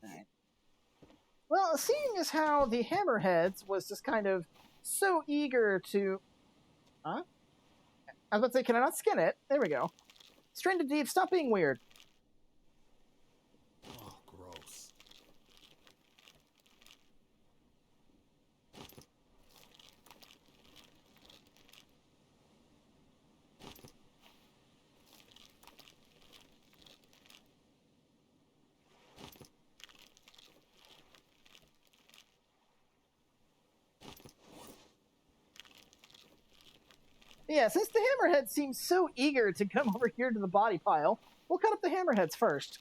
Alright. Well, seeing as how the Hammerheads was just kind of so eager to... Huh? I was about to say, can I not skin it? There we go. Stranded Deep, stop being weird. Oh, gross. Yeah, since the Hammerhead seems so eager to come over here to the body pile, we'll cut up the Hammerheads first.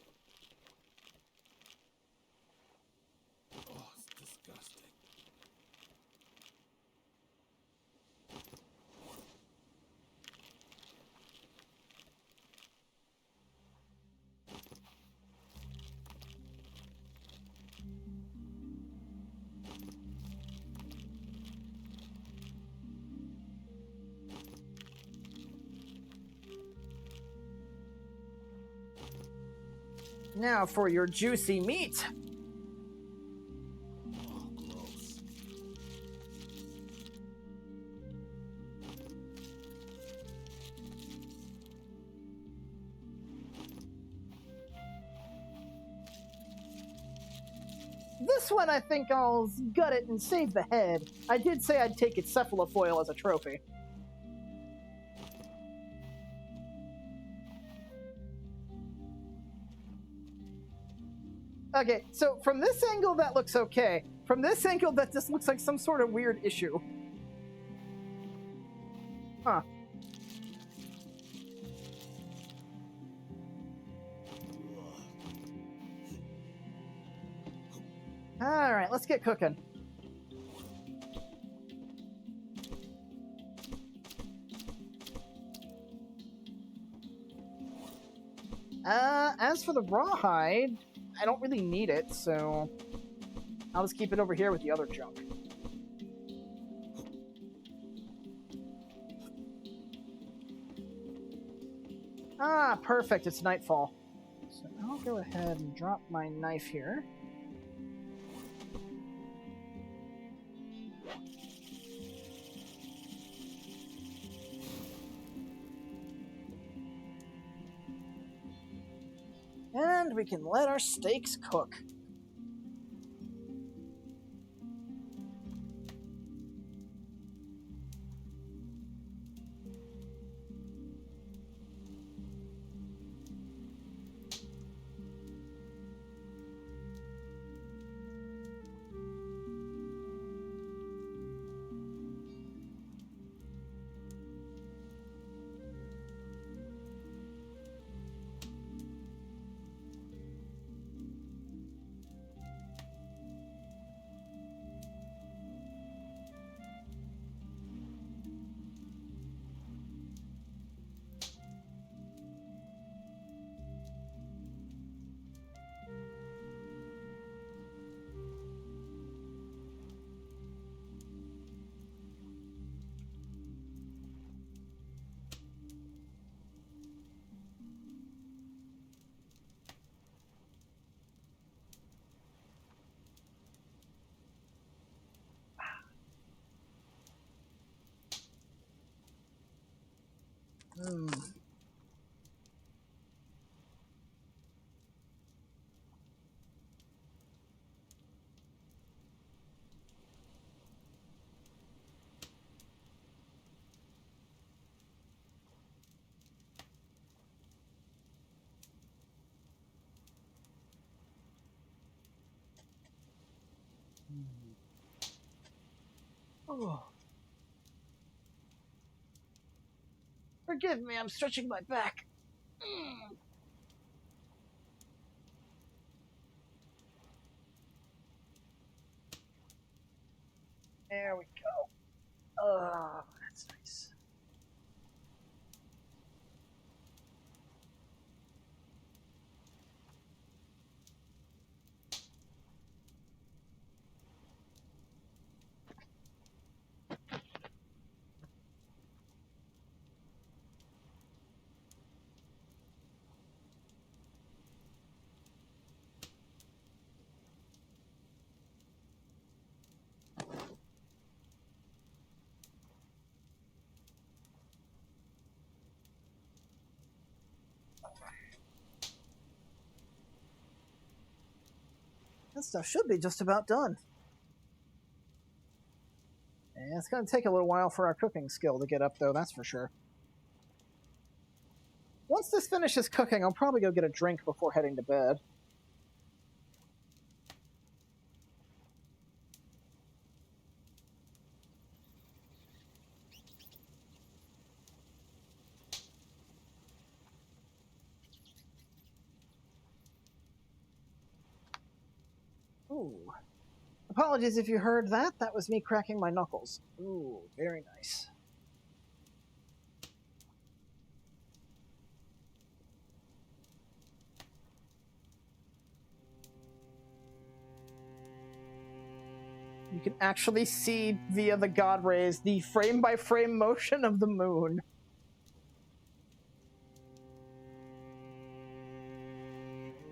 Oh, it's disgusting. Now for your juicy meat. Oh, gross. This one I think I'll gut it and save the head. I did say I'd take its cephalofoil as a trophy. Okay, so from this angle, that looks okay. From this angle, that just looks like some sort of weird issue. Huh. All right, let's get cooking. As for the rawhide, I don't really need it, so I'll just keep it over here with the other junk. Ah, perfect, it's nightfall. So I'll go ahead and drop my knife here. And we can let our steaks cook. Oh. Forgive me, I'm stretching my back. There we go. Oh, that's nice. That stuff should be just about done. And it's going to take a little while for our cooking skill to get up, though, that's for sure. Once this finishes cooking, I'll probably go get a drink before heading to bed. Ooh. Apologies if you heard that. That was me cracking my knuckles. Ooh, very nice. You can actually see via the god rays the frame-by-frame motion of the moon.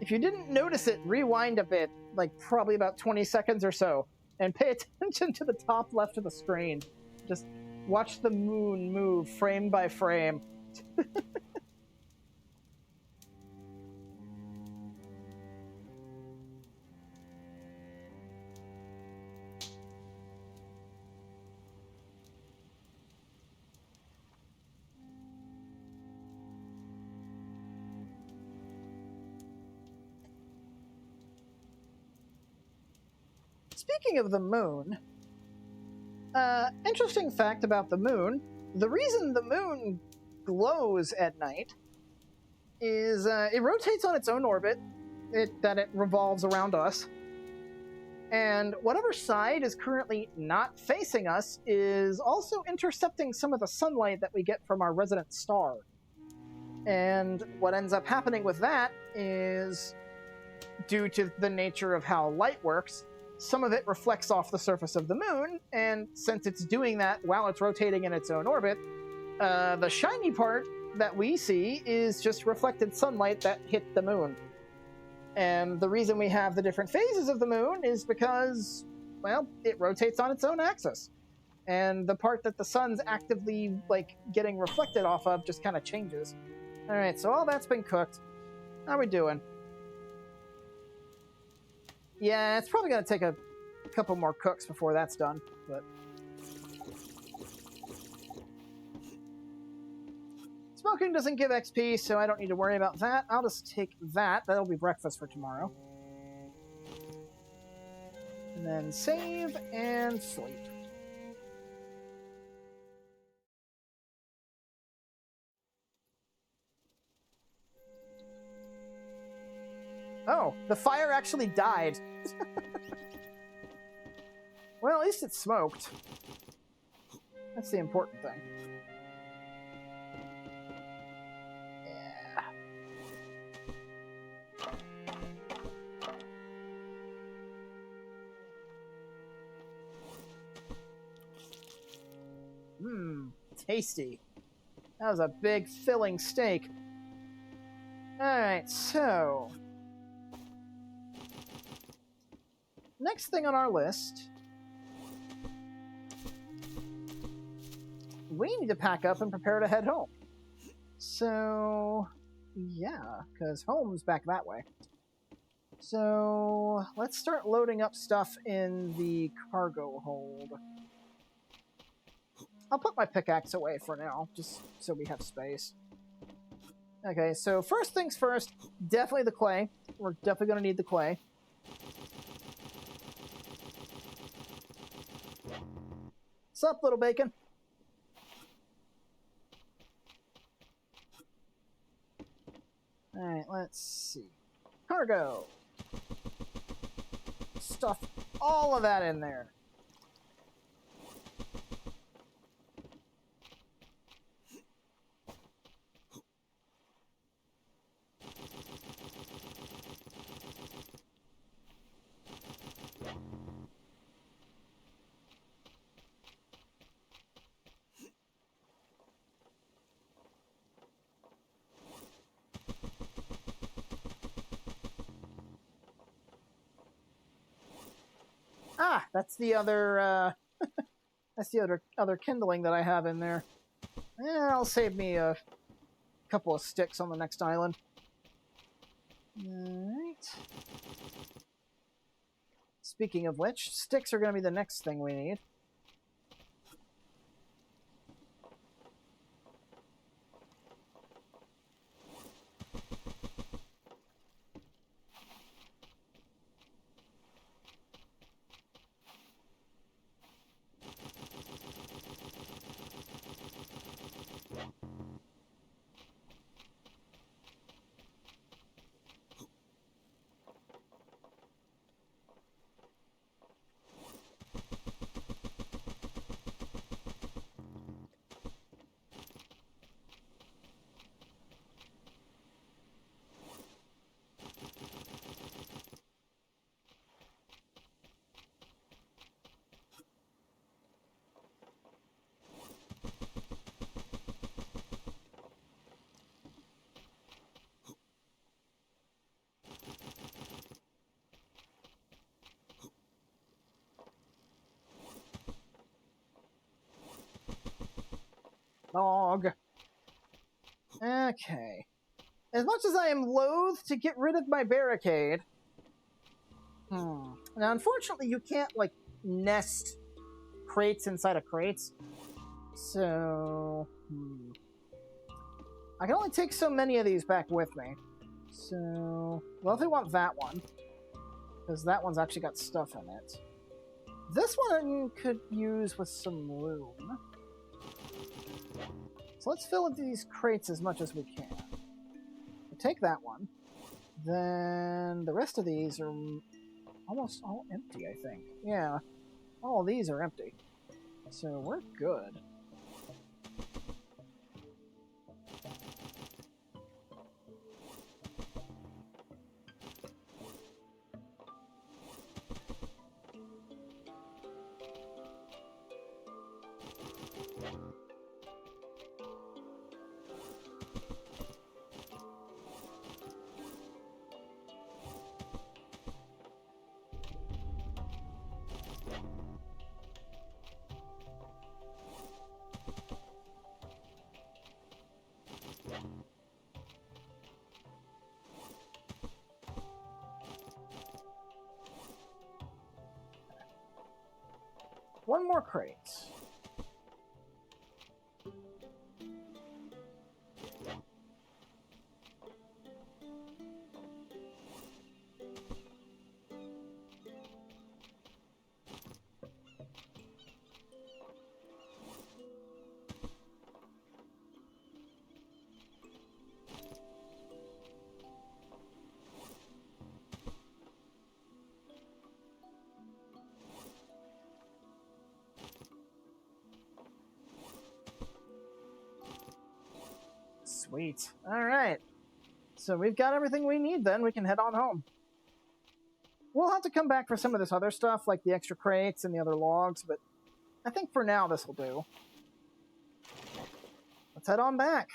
If you didn't notice it, rewind a bit, like probably about 20 seconds or so, and pay attention to the top left of the screen. Just watch the moon move frame by frame. speaking of the moon, interesting fact about the moon, the reason the moon glows at night is it rotates on its own orbit, that it revolves around us, and whatever side is currently not facing us is also intercepting some of the sunlight that we get from our resident star. And what ends up happening with that is, due to the nature of how light works, some of it reflects off the surface of the moon, and since it's doing that while it's rotating in its own orbit, the shiny part that we see is just reflected sunlight that hit the moon. And the reason we have the different phases of the moon is because, well, it rotates on its own axis. And the part that the sun's actively, getting reflected off of just kind of changes. Alright, so all that's been cooked. How are we doing? Yeah, it's probably going to take a couple more cooks before that's done, but... Smoking doesn't give XP, so I don't need to worry about that. I'll just take that. That'll be breakfast for tomorrow. And then save and sleep. Oh, the fire actually died. Well, at least it smoked. That's the important thing. Tasty. That was a big, filling steak. Alright, so... next thing on our list... we need to pack up and prepare to head home. So... yeah, because home's back that way. So... let's start loading up stuff in the cargo hold. I'll put my pickaxe away for now, just so we have space. Okay, so first things first, definitely the clay. We're definitely going to need the clay. What's up, little bacon? Alright, let's see. Cargo. Stuff all of that in there. Ah, that's the other, that's the other kindling that I have in there. I'll save me a couple of sticks on the next island. Alright. Speaking of which, sticks are going to be the next thing we need. Dog. Okay. As much as I am loath to get rid of my barricade... Now, unfortunately, you can't, nest crates inside of crates. So... I can only take so many of these back with me. So... well, if we want that one, because that one's actually got stuff in it. This one could use with some room. So let's fill these crates as much as we can. We'll take that one. Then the rest of these are almost all empty, I think. Yeah, all these are empty. So we're good. One more crate. Sweet. Alright. So we've got everything we need then. We can head on home. We'll have to come back for some of this other stuff, like the extra crates and the other logs, but I think for now this will do. Let's head on back.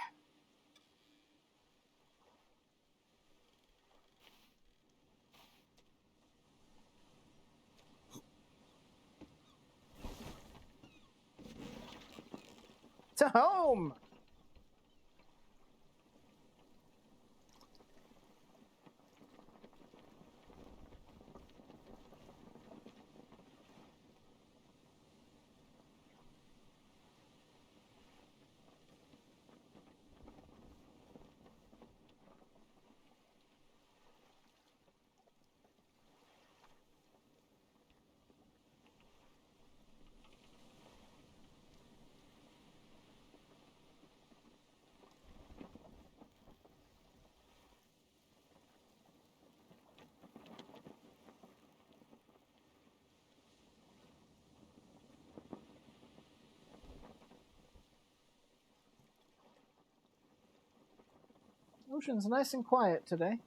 To home! Ocean's nice and quiet today.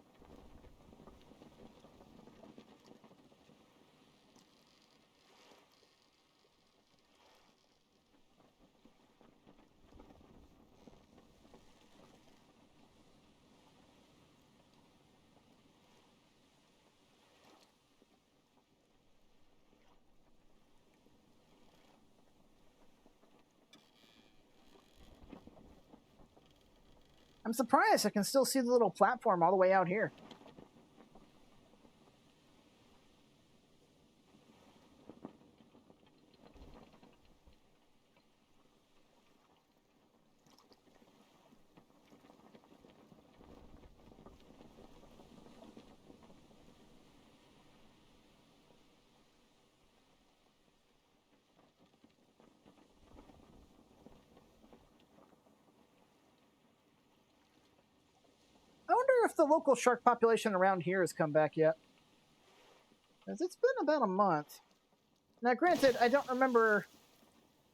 I'm surprised I can still see the little platform all the way out here. I wonder if the local shark population around here has come back yet. Because it's been about a month. Now, granted, I don't remember,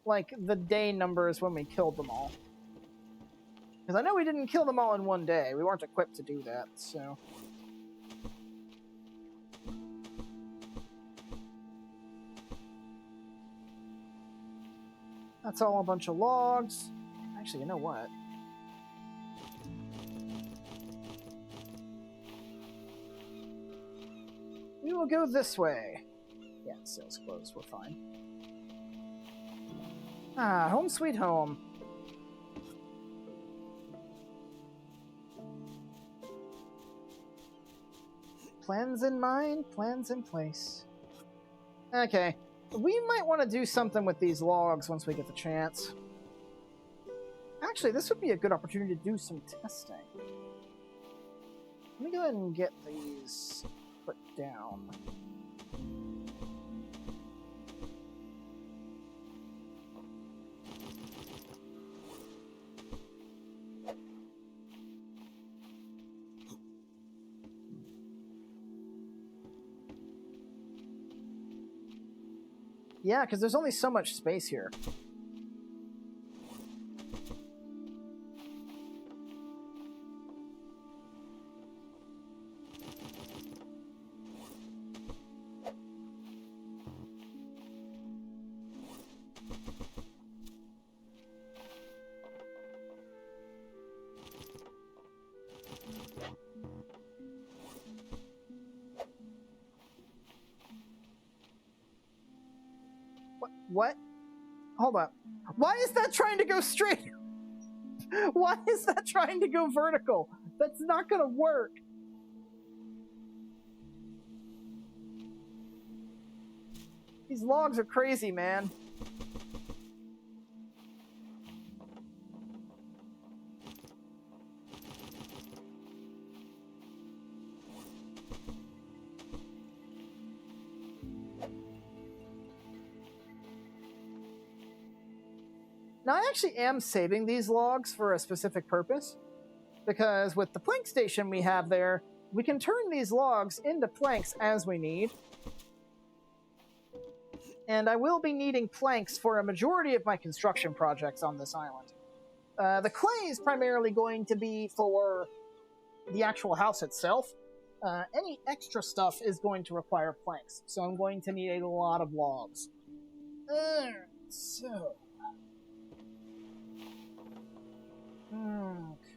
like, the day numbers when we killed them all. Because I know we didn't kill them all in one day. We weren't equipped to do that, so... That's all a bunch of logs. Actually, you know what? We will go this way. Yeah, sales closed. We're fine. Ah, home sweet home. Plans in mind, plans in place. Okay. We might want to do something with these logs once we get the chance. Actually, this would be a good opportunity to do some testing. Let me go ahead and get these put down. Yeah, because there's only so much space here. What? Hold up. Why is that trying to go straight? Why is that trying to go vertical? That's not gonna work. These logs are crazy, man. Now, I actually am saving these logs for a specific purpose, because with the plank station we have there, we can turn these logs into planks as we need. And I will be needing planks for a majority of my construction projects on this island. The clay is primarily going to be for the actual house itself. Any extra stuff is going to require planks, so I'm going to need a lot of logs. So... Okay.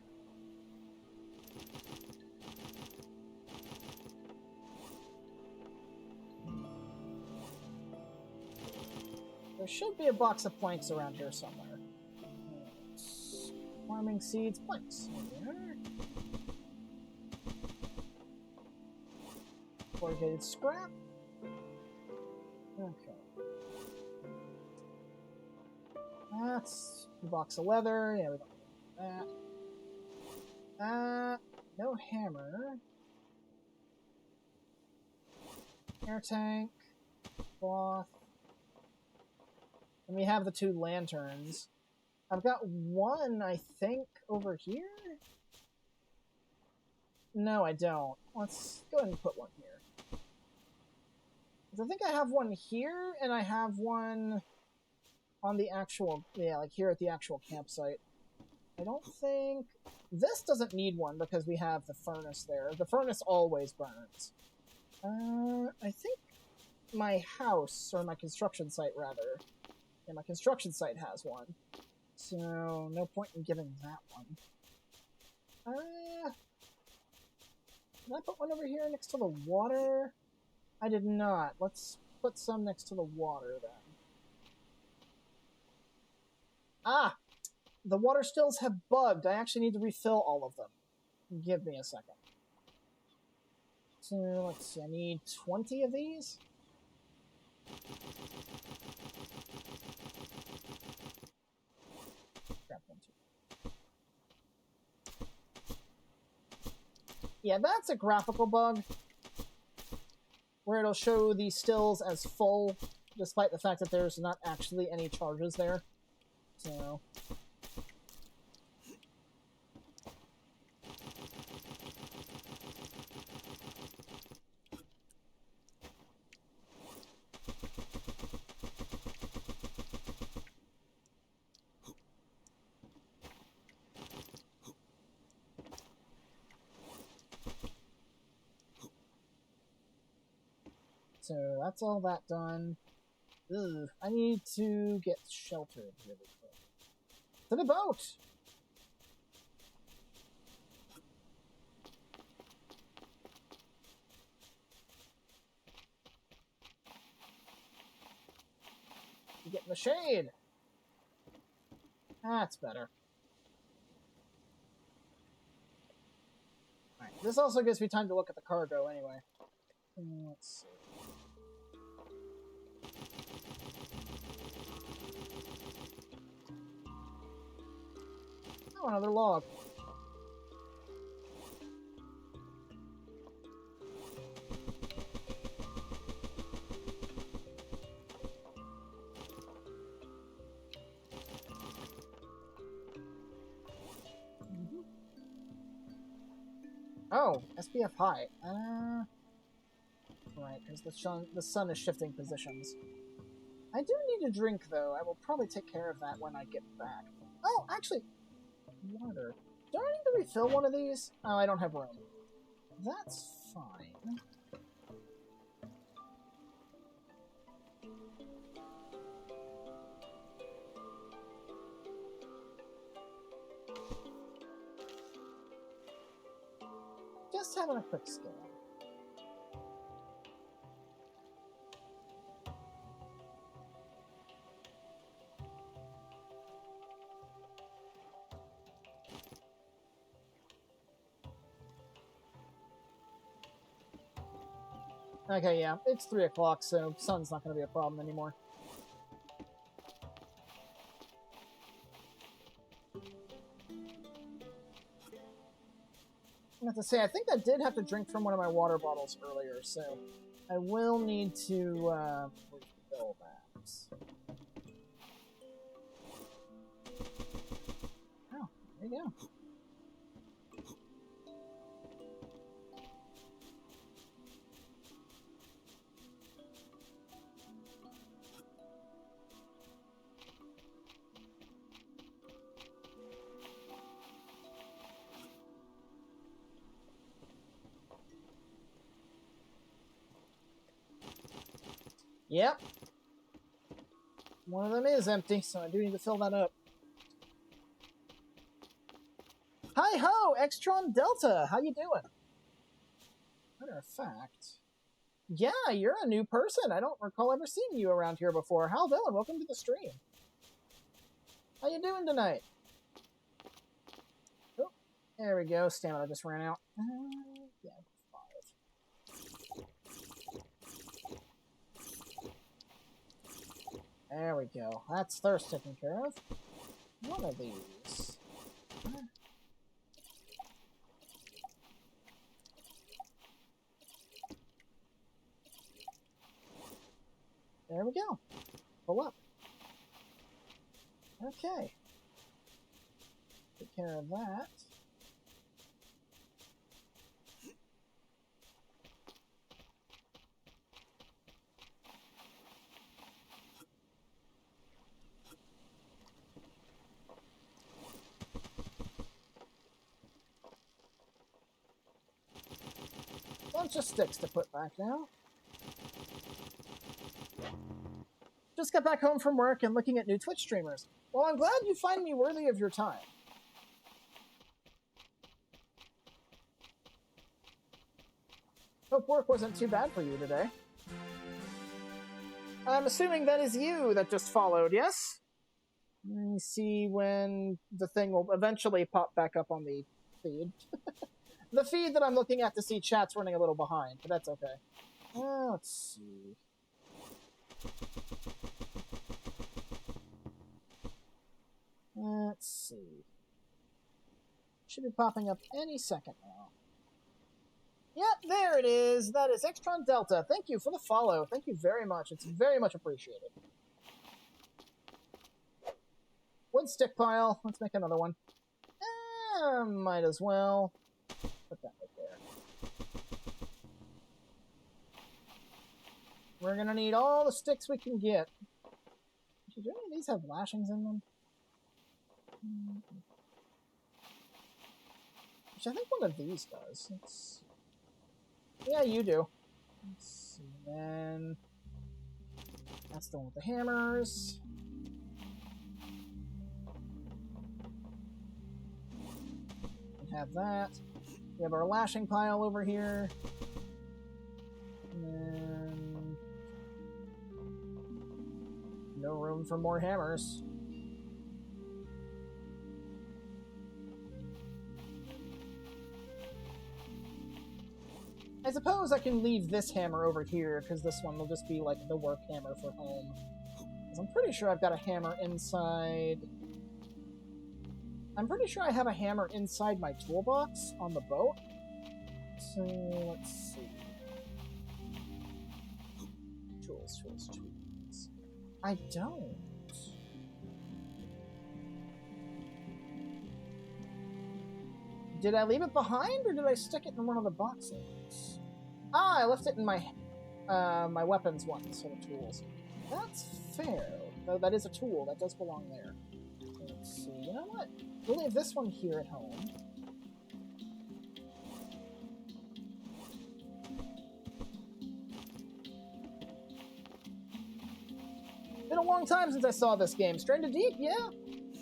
There should be a box of planks around here somewhere. Farming seeds, planks. Here. Corrugated scrap. Okay. That's a box of leather. Yeah, we don't need that. No hammer. Air tank. Cloth. And we have the 2 lanterns. I've got one, I think, over here? No, I don't. Let's go ahead and put one here. I think I have one here, and I have one on the actual... Yeah, like here at the actual campsite. I don't think... This doesn't need one because we have the furnace there. The furnace always burns. I think my house, or my construction site, rather... Yeah, my construction site has one. So, no point in giving that one. Did I put one over here next to the water? I did not. Let's put some next to the water, then. Ah! The water stills have bugged. I actually need to refill all of them. Give me a second. So, let's see. I need 20 of these. Grab one, too. Yeah, that's a graphical bug, where it'll show the stills as full, despite the fact that there's not actually any charges there. So... So that's all that done. Ugh, I need to get sheltered really quick. To the boat! You get in the shade! That's better. Alright, this also gives me time to look at the cargo anyway. Let's see. Oh, another log. Oh, SPF high. Right, because the sun is shifting positions. I do need a drink, though. I will probably take care of that when I get back. Oh, actually, water. Do I need to refill one of these? Oh, I don't have room. That's fine. Just having a quick scan. Okay, yeah, it's 3 o'clock, so sun's not going to be a problem anymore. I have to say, I think I did have to drink from one of my water bottles earlier, so I will need to refill that. Oh, there you go. Yep. One of them is empty, so I do need to fill that up. Hi ho, Extron Delta, how you doing? Matter of fact, yeah, you're a new person. I don't recall ever seeing you around here before. How doing? Welcome to the stream. How you doing tonight? Oh, there we go. Stamina just ran out. Yeah, 5. There we go. That's thirst taken care of. One of these. There we go. Pull up. Okay. Take care of that. Bunch of sticks to put back now. Just got back home from work and looking at new Twitch streamers. Well, I'm glad you find me worthy of your time. Hope work wasn't too bad for you today. I'm assuming that is you that just followed, yes? Let me see when the thing will eventually pop back up on the feed. The feed that I'm looking at to see chat's running a little behind, but that's okay. Let's see. Let's see. Should be popping up any second now. Yep, there it is. That is Extron Delta. Thank you for the follow. Thank you very much. It's very much appreciated. Wood stick pile. Let's make another one. Might as well. Put that right there. We're gonna need all the sticks we can get. Do any of these have lashings in them? Which I think one of these does. Yeah, you do. Let's see, then that's the one with the hammers. We have that. We have our lashing pile over here. And then no room for more hammers. I suppose I can leave this hammer over here, because this one will just be like the work hammer for home. Because I'm pretty sure I've got a hammer inside... I'm pretty sure I have a hammer inside my toolbox on the boat. So, let's see. Tools. I don't. Did I leave it behind, or did I stick it in one of the boxes? Ah, I left it in my my weapons one, so the tools. That's fair. Though that is a tool. That does belong there. Let's see. You know what? We'll leave this one here at home. Been a long time since I saw this game. Stranded Deep, yeah.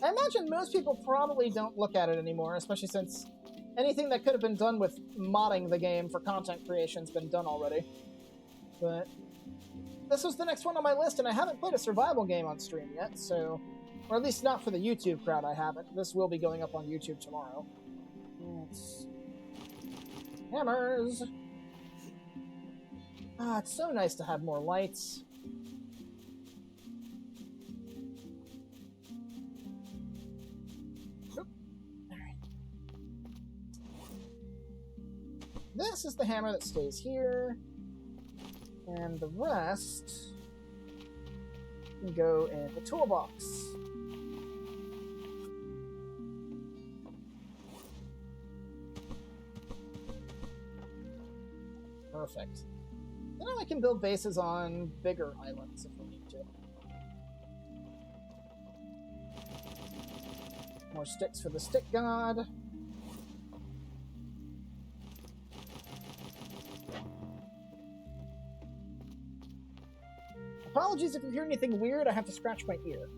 I imagine most people probably don't look at it anymore, especially since anything that could have been done with modding the game for content creation's been done already. But this was the next one on my list, and I haven't played a survival game on stream yet, so... Or at least not for the YouTube crowd, I haven't. This will be going up on YouTube tomorrow. Let's... Hammers! Ah, it's so nice to have more lights. This is the hammer that stays here, and the rest can go in the toolbox. Perfect. Now I can build bases on bigger islands if we need to. More sticks for the stick god. Apologies if you hear anything weird, I have to scratch my ear.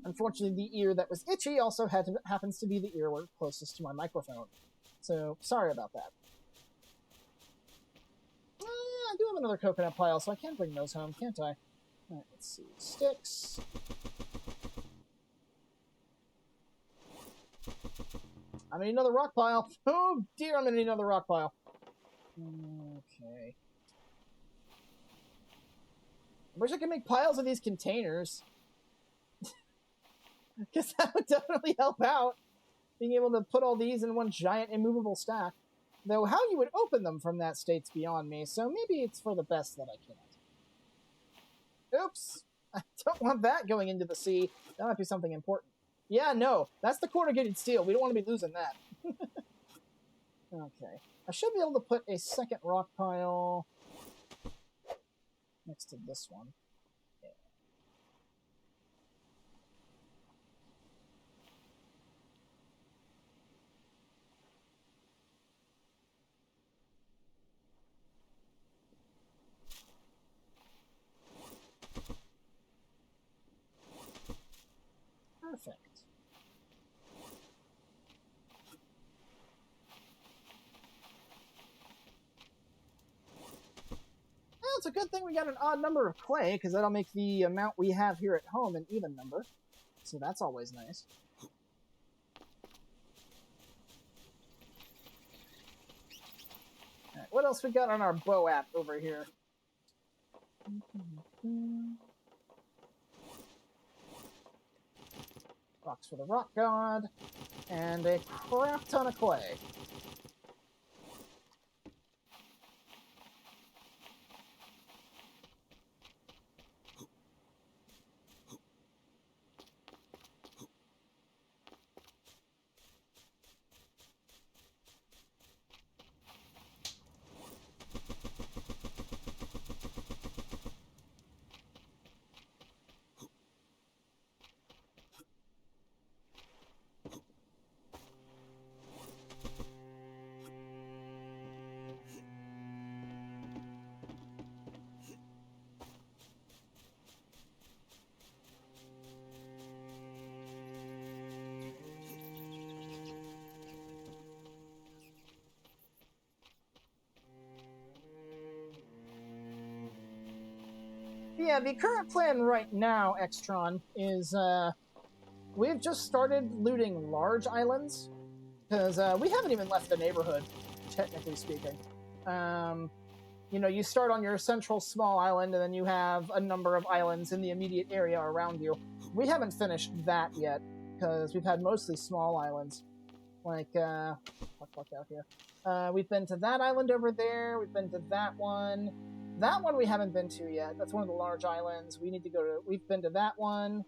Unfortunately, the ear that was itchy also happens to be the ear closest to my microphone. So, sorry about that. I do have another coconut pile, so I can bring those home, can't I? Alright, let's see. Sticks. I'm gonna need another rock pile. Oh dear, I'm gonna need another rock pile. Okay. I wish I could make piles of these containers. Because that would definitely help out. Being able to put all these in one giant immovable stack. Though how you would open them from that state's beyond me, so maybe it's for the best that I can't. Oops! I don't want that going into the sea. That might be something important. Yeah, no. That's the corrugated steel. We don't want to be losing that. Okay. I should be able to put a second rock pile next to this one. Yeah. Perfect. Well, it's a good thing we got an odd number of clay, because that'll make the amount we have here at home an even number. So that's always nice. Alright, what else we got on our bow app over here? Rocks for the rock god, and a crap ton of clay. Yeah, the current plan right now, Extron, is we've just started looting large islands, because we haven't even left the neighborhood, technically speaking. You know, you start on your central small island, and then you have a number of islands in the immediate area around you. We haven't finished that yet, because we've had mostly small islands. Like, fuck out here. We've been to that island over there, we've been to that one. That one we haven't been to yet. That's one of the large islands. We need to go to... We've been to that one.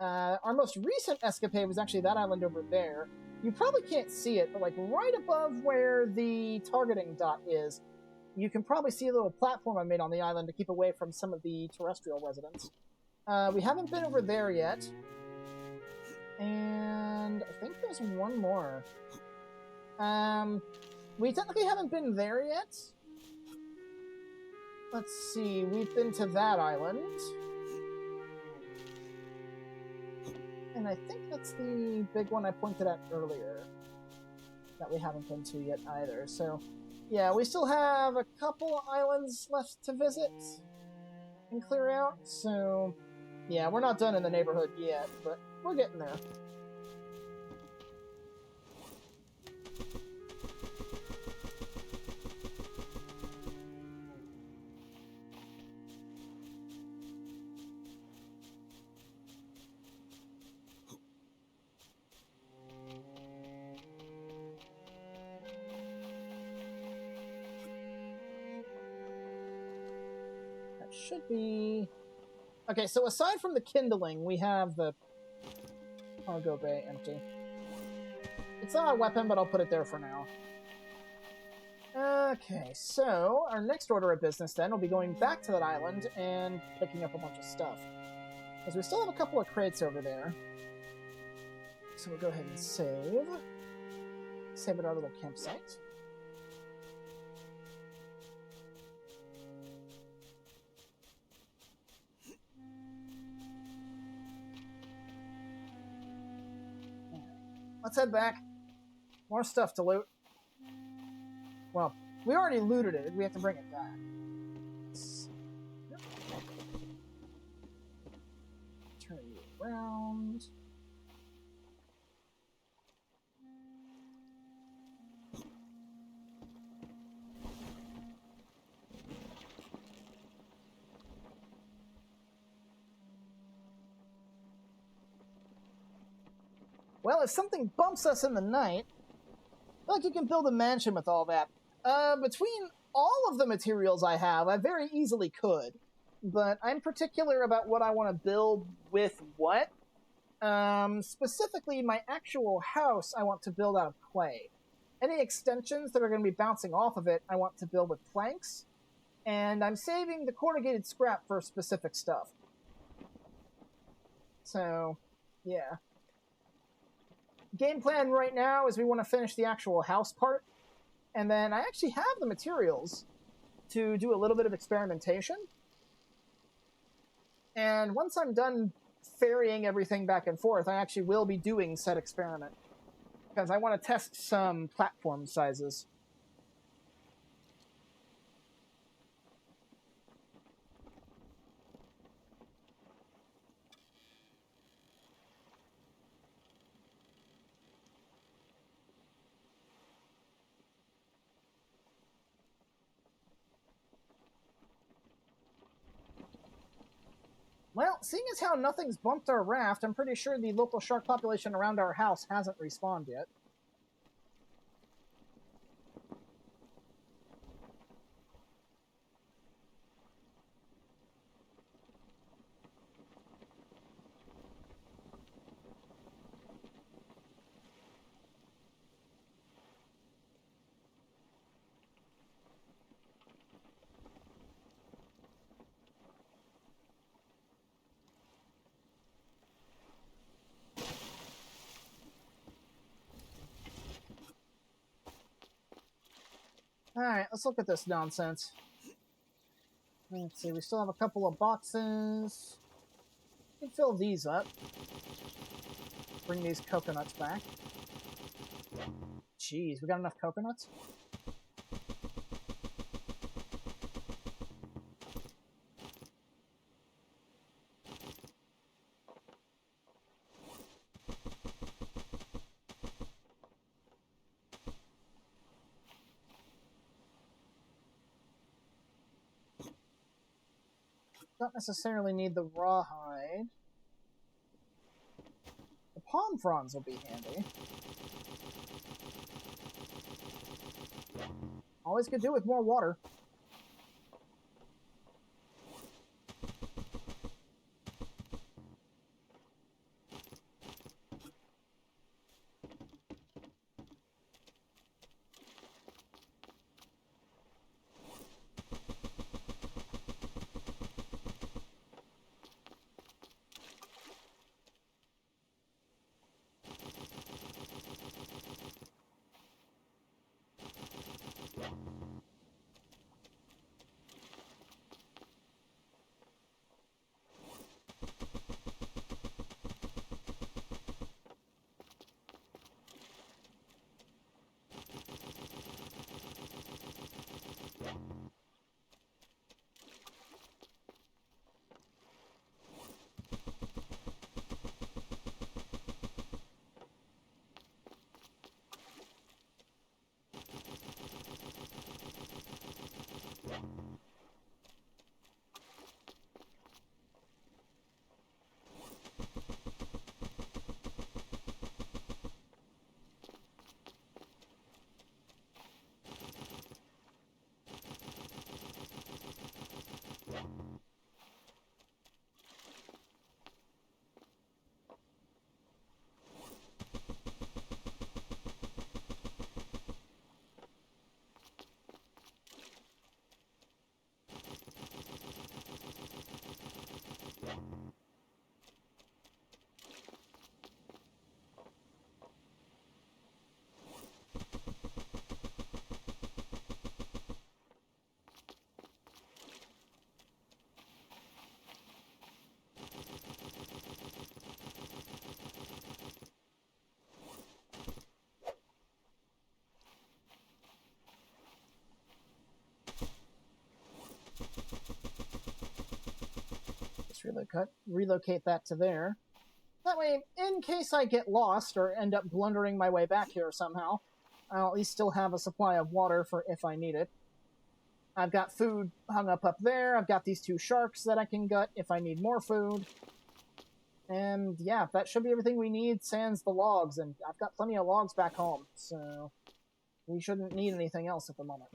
Our most recent escapade was actually that island over there. You probably can't see it, but like right above where the targeting dot is, you can probably see a little platform I made on the island to keep away from some of the terrestrial residents. We haven't been over there yet. And I think there's one more. We technically haven't been there yet. Let's see, we've been to that island. And I think that's the big one I pointed at earlier that we haven't been to yet either. So, yeah, we still have a couple islands left to visit and clear out. So, yeah, we're not done in the neighborhood yet, but we're getting there. Should be... Okay, so aside from the kindling, we have the cargo bay empty. It's not a weapon, but I'll put it there for now. Okay, so our next order of business then will be going back to that island and picking up a bunch of stuff. Because we still have a couple of crates over there. So we'll go ahead and save. Save at our little campsite. Let's head back. More stuff to loot. Well, we already looted it. We have to bring it back. Turn you around. Well, if something bumps us in the night, I feel like you can build a mansion with all that. Between all of the materials I have, I very easily could. But I'm particular about what I want to build with what. Specifically, my actual house I want to build out of clay. Any extensions that are going to be bouncing off of it, I want to build with planks. And I'm saving the corrugated scrap for specific stuff. So, yeah. Game plan right now is we want to finish the actual house part, and then I actually have the materials to do a little bit of experimentation. And once I'm done ferrying everything back and forth, I actually will be doing said experiment, because I want to test some platform sizes. Well, seeing as how nothing's bumped our raft, I'm pretty sure the local shark population around our house hasn't respawned yet. Alright, let's look at this nonsense. Let's see, we still have a couple of boxes. We can fill these up. Bring these coconuts back. Jeez, we got enough coconuts? Don't necessarily need the rawhide. The palm fronds will be handy. Always could do with more water. Let's relocate that to there. That way, in case I get lost or end up blundering my way back here somehow, I'll at least still have a supply of water for if I need it. I've got food hung up there. I've got these 2 sharks that I can gut if I need more food. And yeah, that should be everything we need, sans the logs. And I've got plenty of logs back home, so we shouldn't need anything else at the moment.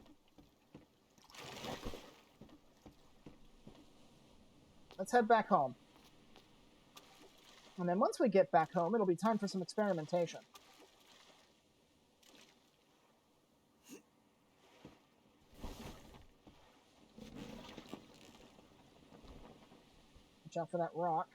Let's head back home. And then once we get back home, it'll be time for some experimentation. Watch out for that rock.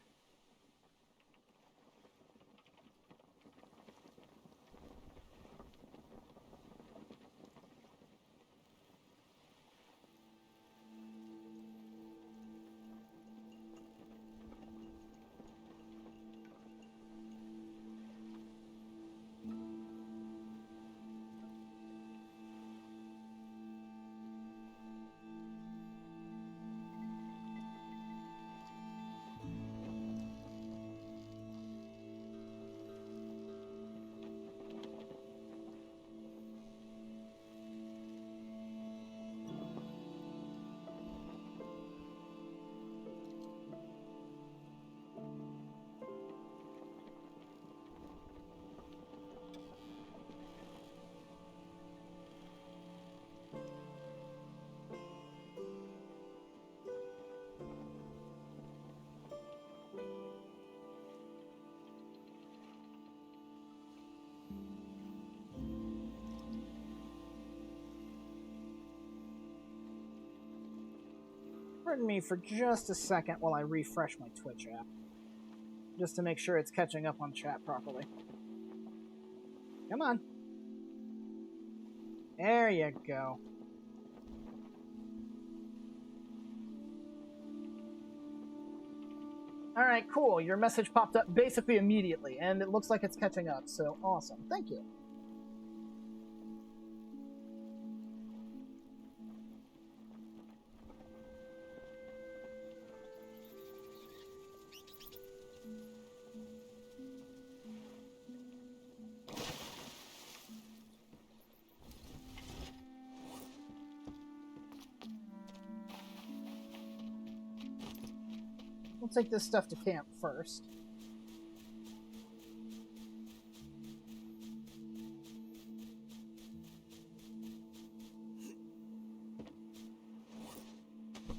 Pardon me for just a second while I refresh my Twitch app. Just to make sure it's catching up on chat properly. Come on. There you go. Alright, cool. Your message popped up basically immediately, and it looks like it's catching up, so awesome. Thank you. We'll take this stuff to camp first.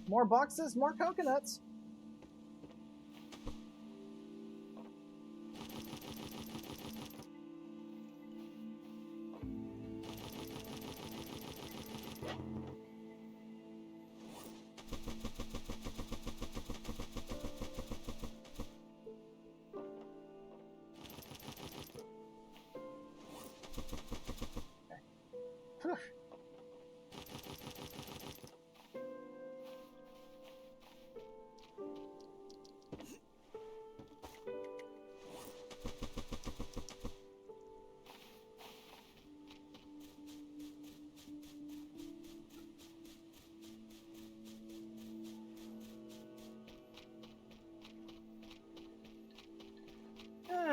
More boxes, more coconuts.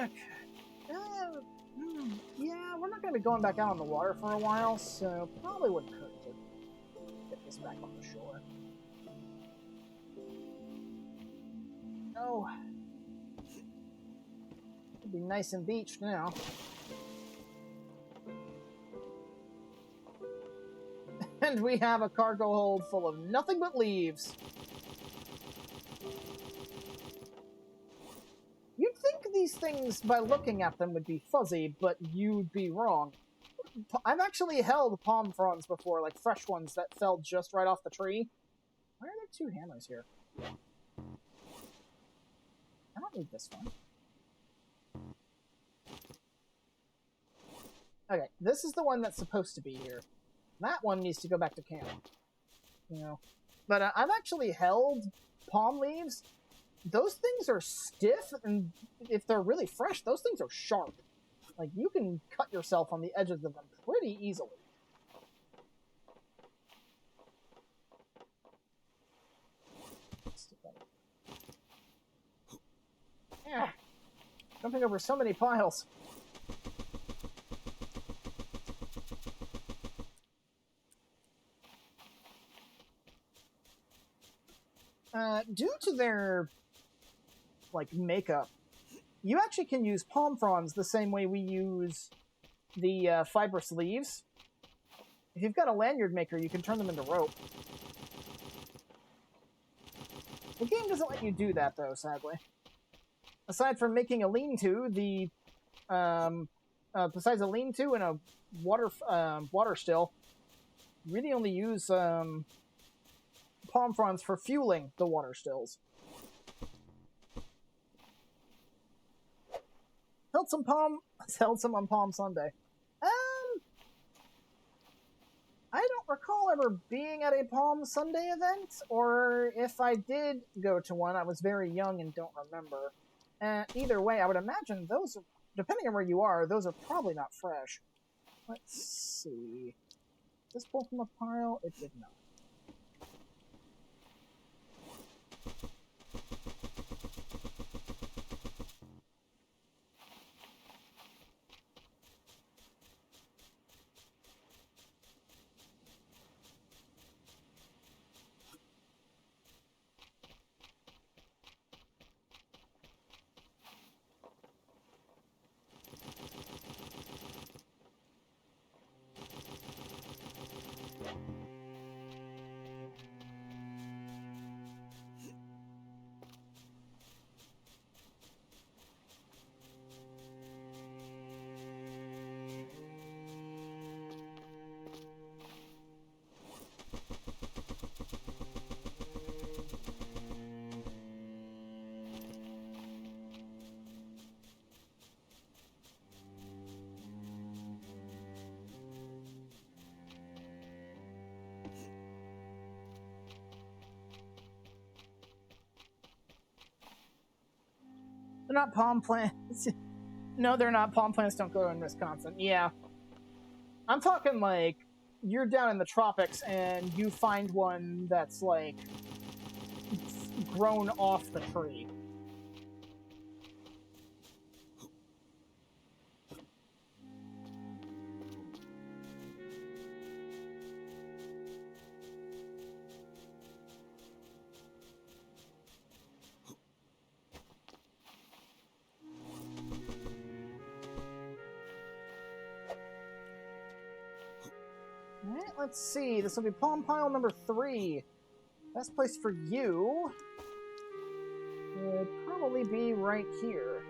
Okay. Yeah, we're not going to be going back out on the water for a while, so probably wouldn't hurt to get this back on the shore. Oh. It'd be nice and beached now. And we have a cargo hold full of nothing but leaves. You'd think these things, by looking at them, would be fuzzy, but you'd be wrong. I've actually held palm fronds before, like fresh ones that fell just right off the tree. Why are there 2 hammers here? I don't need this one. Okay, this is the one that's supposed to be here. That one needs to go back to camp. You know. But I've actually held palm leaves. Those things are stiff, and if they're really fresh, those things are sharp. Like, you can cut yourself on the edges of them pretty easily. Ah, jumping over so many piles. Due to their, like, makeup, you actually can use palm fronds the same way we use the fibrous leaves. If you've got a lanyard maker, you can turn them into rope. The game doesn't let you do that, though, sadly. Aside from making a lean-to, besides a lean-to and a water still, you really only use palm fronds for fueling the water stills. Held some on Palm Sunday. I don't recall ever being at a Palm Sunday event, or if I did go to one, I was very young and don't remember. Either way, I would imagine those, depending on where you are, those are probably not fresh. Let's see. Did this pull from a pile? It did not. They're not palm plants. No, they're not. Palm plants don't grow in Wisconsin. Yeah. I'm talking like you're down in the tropics and you find one that's like grown off the tree. Alright, let's see. This will be palm pile number 3. Best place for you would probably be right here.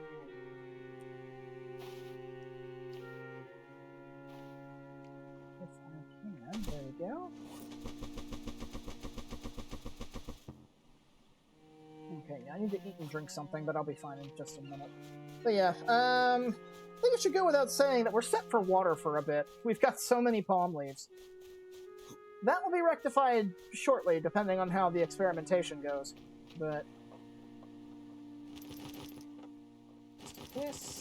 If I can. There we go. Okay, I need to eat and drink something, but I'll be fine in just a minute. But yeah, I think it should go without saying that we're set for water for a bit. We've got so many palm leaves. That will be rectified shortly, depending on how the experimentation goes. But this.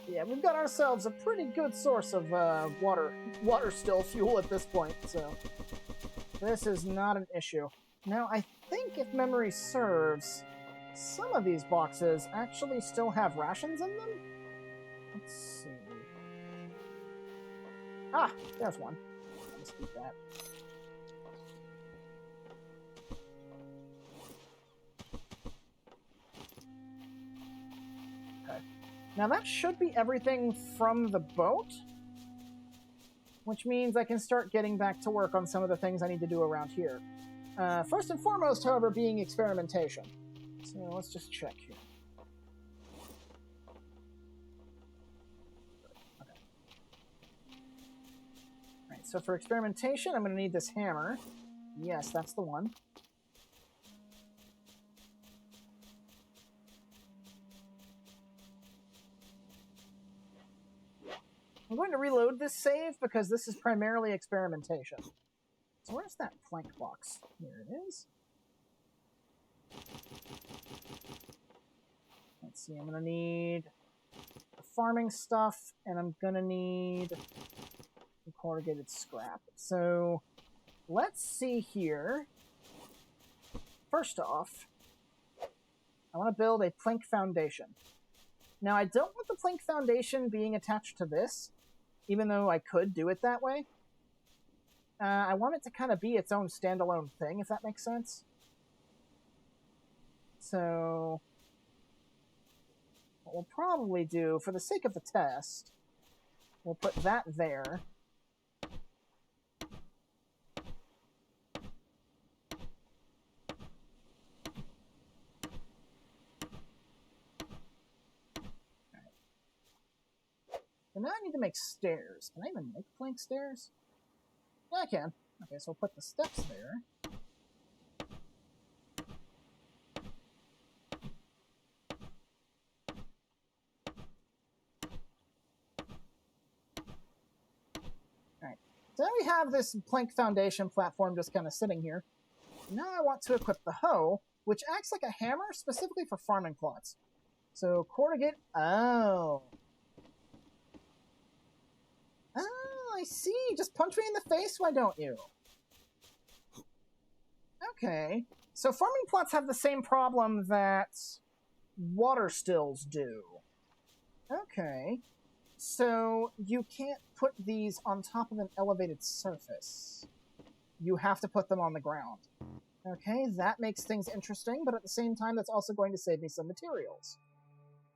Yeah, we've got ourselves a pretty good source of water still fuel at this point, so this is not an issue. Now, I think if memory serves, some of these boxes actually still have rations in them? Let's see. Ah, there's one. Let's keep that. Now that should be everything from the boat, which means I can start getting back to work on some of the things I need to do around here. First and foremost, however, being experimentation. So let's just check here. Okay. Alright, so for experimentation, I'm going to need this hammer. Yes, that's the one. I'm going to reload this save because this is primarily experimentation. So where's that plank box? Here it is. Let's see, I'm going to need the farming stuff, and I'm going to need some corrugated scrap. So let's see here. First off, I want to build a plank foundation. Now, I don't want the plank foundation being attached to this, even though I could do it that way. I want it to kind of be its own standalone thing, if that makes sense. So what we'll probably do, for the sake of the test, we'll put that there. So now I need to make stairs. Can I even make plank stairs? Yeah, I can. Okay, so we'll put the steps there. Alright, so now we have this plank foundation platform just kind of sitting here. Now I want to equip the hoe, which acts like a hammer specifically for farming plots. So corrugate. Oh, I see. Just punch me in the face, why don't you? Okay. So farming plots have the same problem that water stills do. Okay. So you can't put these on top of an elevated surface. You have to put them on the ground. Okay, that makes things interesting, but at the same time, that's also going to save me some materials.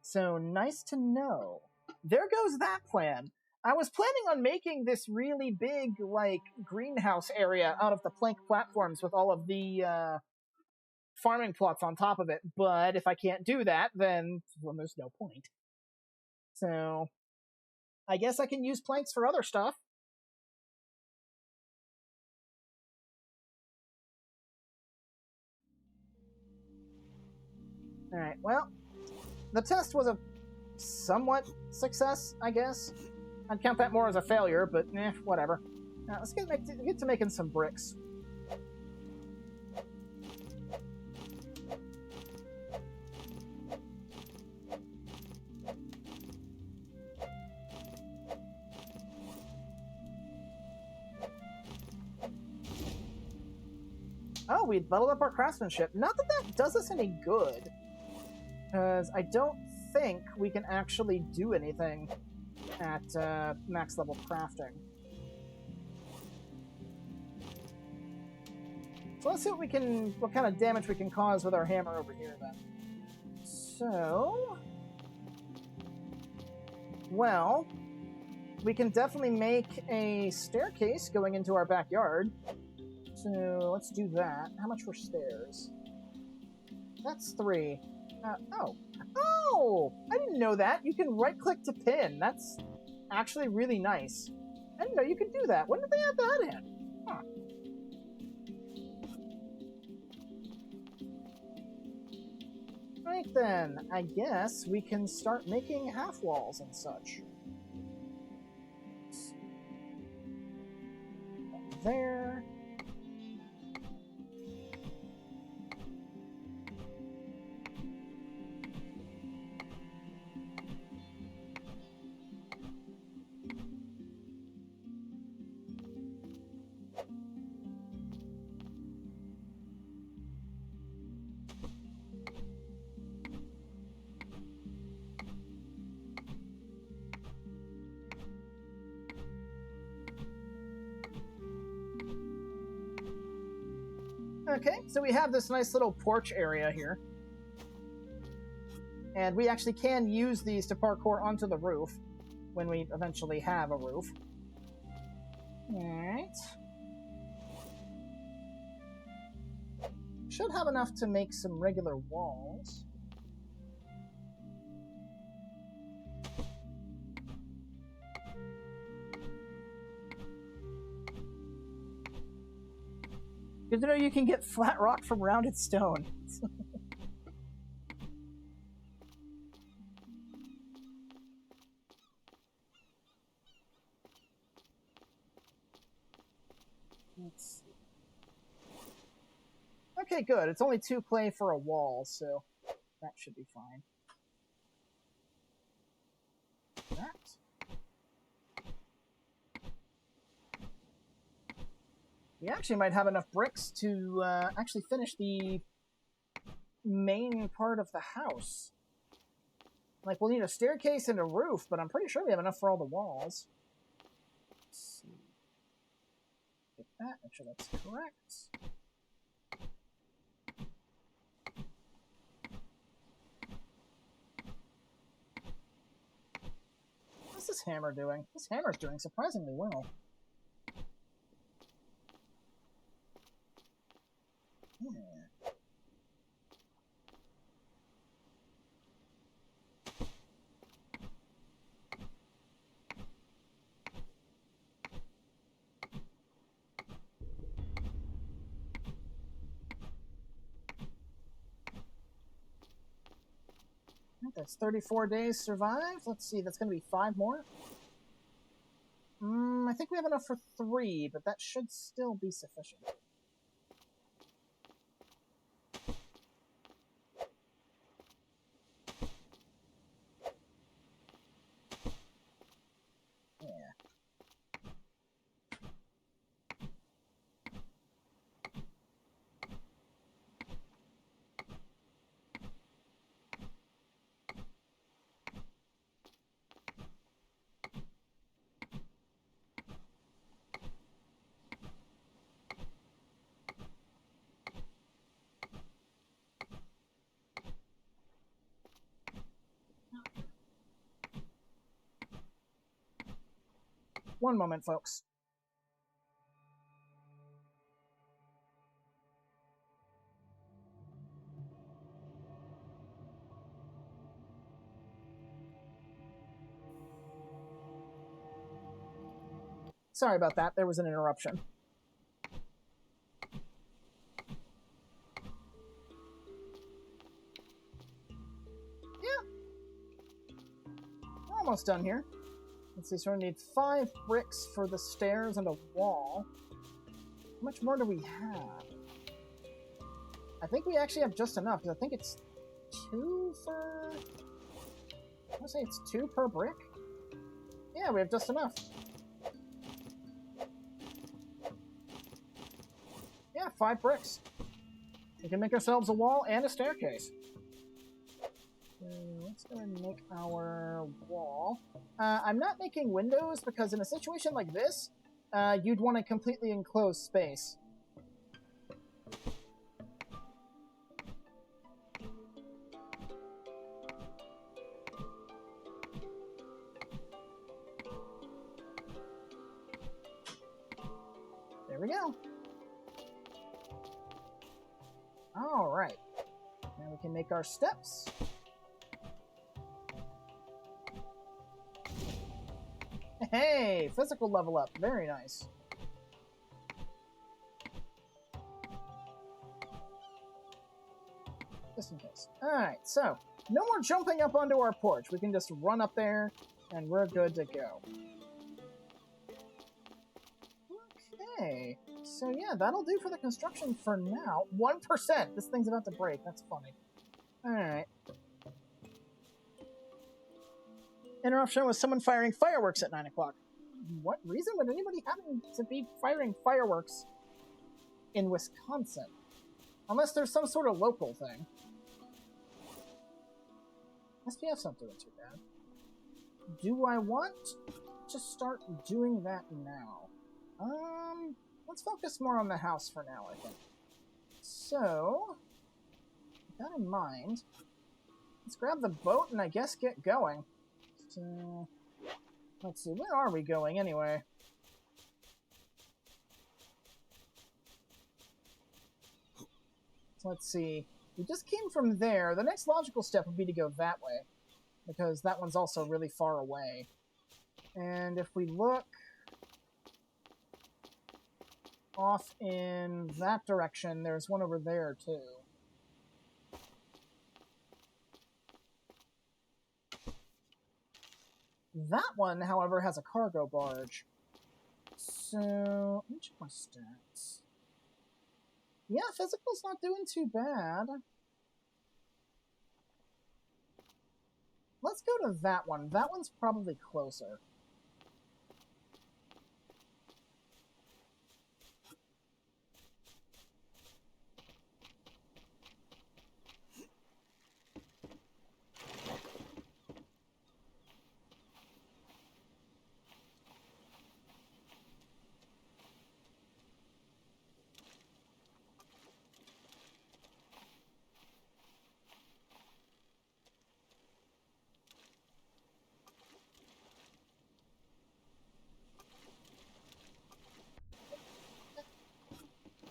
So, nice to know. There goes that plan. I was planning on making this really big, like, greenhouse area out of the plank platforms with all of the, farming plots on top of it, but if I can't do that, then, well, there's no point. So, I guess I can use planks for other stuff. Alright, well, the test was a somewhat success, I guess. I'd count that more as a failure, but whatever. Now, let's get to making some bricks. Oh, we leveled up our craftsmanship. Not that that does us any good, because I don't think we can actually do anything at max level crafting. So let's see what kind of damage we can cause with our hammer over here then. So, well, we can definitely make a staircase going into our backyard. So let's do that. How much for stairs? That's 3. Oh! I didn't know that. You can right-click to pin. That's actually really nice. I didn't know you could do that. When did they add that in? Huh. Right then, I guess we can start making half walls and such. There. Okay, so we have this nice little porch area here. And we actually can use these to parkour onto the roof when we eventually have a roof. Alright. Should have enough to make some regular walls. Good to know you can get flat rock from rounded stone. Let's see. Okay, good. It's only 2 clay for a wall, so that should be fine. We actually might have enough bricks to actually finish the main part of the house. Like, we'll need a staircase and a roof, but I'm pretty sure we have enough for all the walls. Let's see. Get that, make sure that's correct. What's this hammer doing? This hammer's doing surprisingly well. Yeah. That's 34 days survived. Let's see, that's going to be 5 more. I think we have enough for 3, but that should still be sufficient. Yeah. One moment, folks. Sorry about that. There was an interruption. Yeah. We're almost done here. Let's see, so we need 5 bricks for the stairs and a wall. How much more do we have? I think we actually have just enough, because I think it's 2 for... I want to say it's 2 per brick? Yeah, we have just enough. Yeah, 5 bricks. We can make ourselves a wall and a staircase. So let's go and make our wall. I'm not making windows because in a situation like this, you'd want a completely enclosed space. There we go. All right. Now we can make our steps. Hey, physical level up. Very nice. Just in case. Alright, so, no more jumping up onto our porch. We can just run up there, and we're good to go. Okay. So yeah, that'll do for the construction for now. 1%! This thing's about to break. That's funny. Alright. Interruption was someone firing fireworks at 9 o'clock. What reason would anybody happen to be firing fireworks in Wisconsin? Unless there's some sort of local thing. SPF's not doing too bad. Do I want to start doing that now? Let's focus more on the house for now, I think. So, with that in mind, let's grab the boat and I guess get going. So, let's see, where are we going anyway? So let's see, we just came from there. The next logical step would be to go that way, because that one's also really far away. And if we look off in that direction, there's one over there too. That one, however, has a cargo barge. So, let me check my stats. Yeah, physical's not doing too bad. Let's go to that one. That one's probably closer.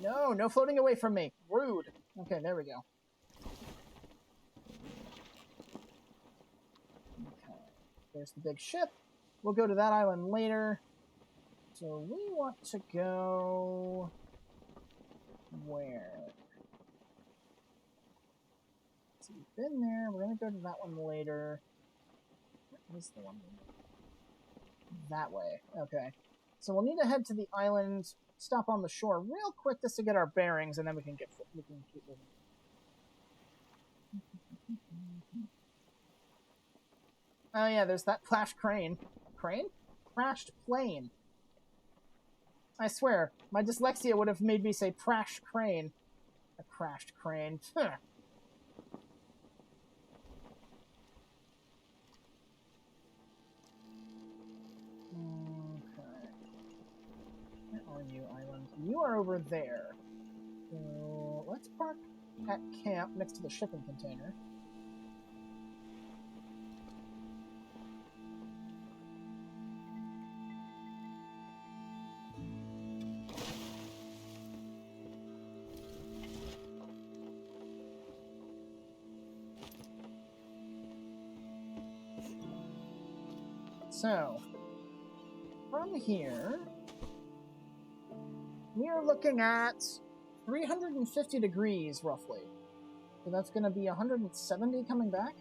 No, no floating away from me. Rude. Okay, there we go. Okay, there's the big ship. We'll go to that island later. So we want to go... where? So we've been there. We're going to go to that one later. What is the one? That way. Okay. So we'll need to head to the island, stop on the shore real quick just to get our bearings, and then we can keep moving. Oh yeah, there's that crashed crane. Crane? Crashed plane. I swear, my dyslexia would have made me say crash crane. A crashed crane. Huh. Okay. Where are you, island? You are over there. So let's park at camp next to the shipping container. So, from here, we are looking at 350 degrees, roughly. So that's going to be 170 coming back.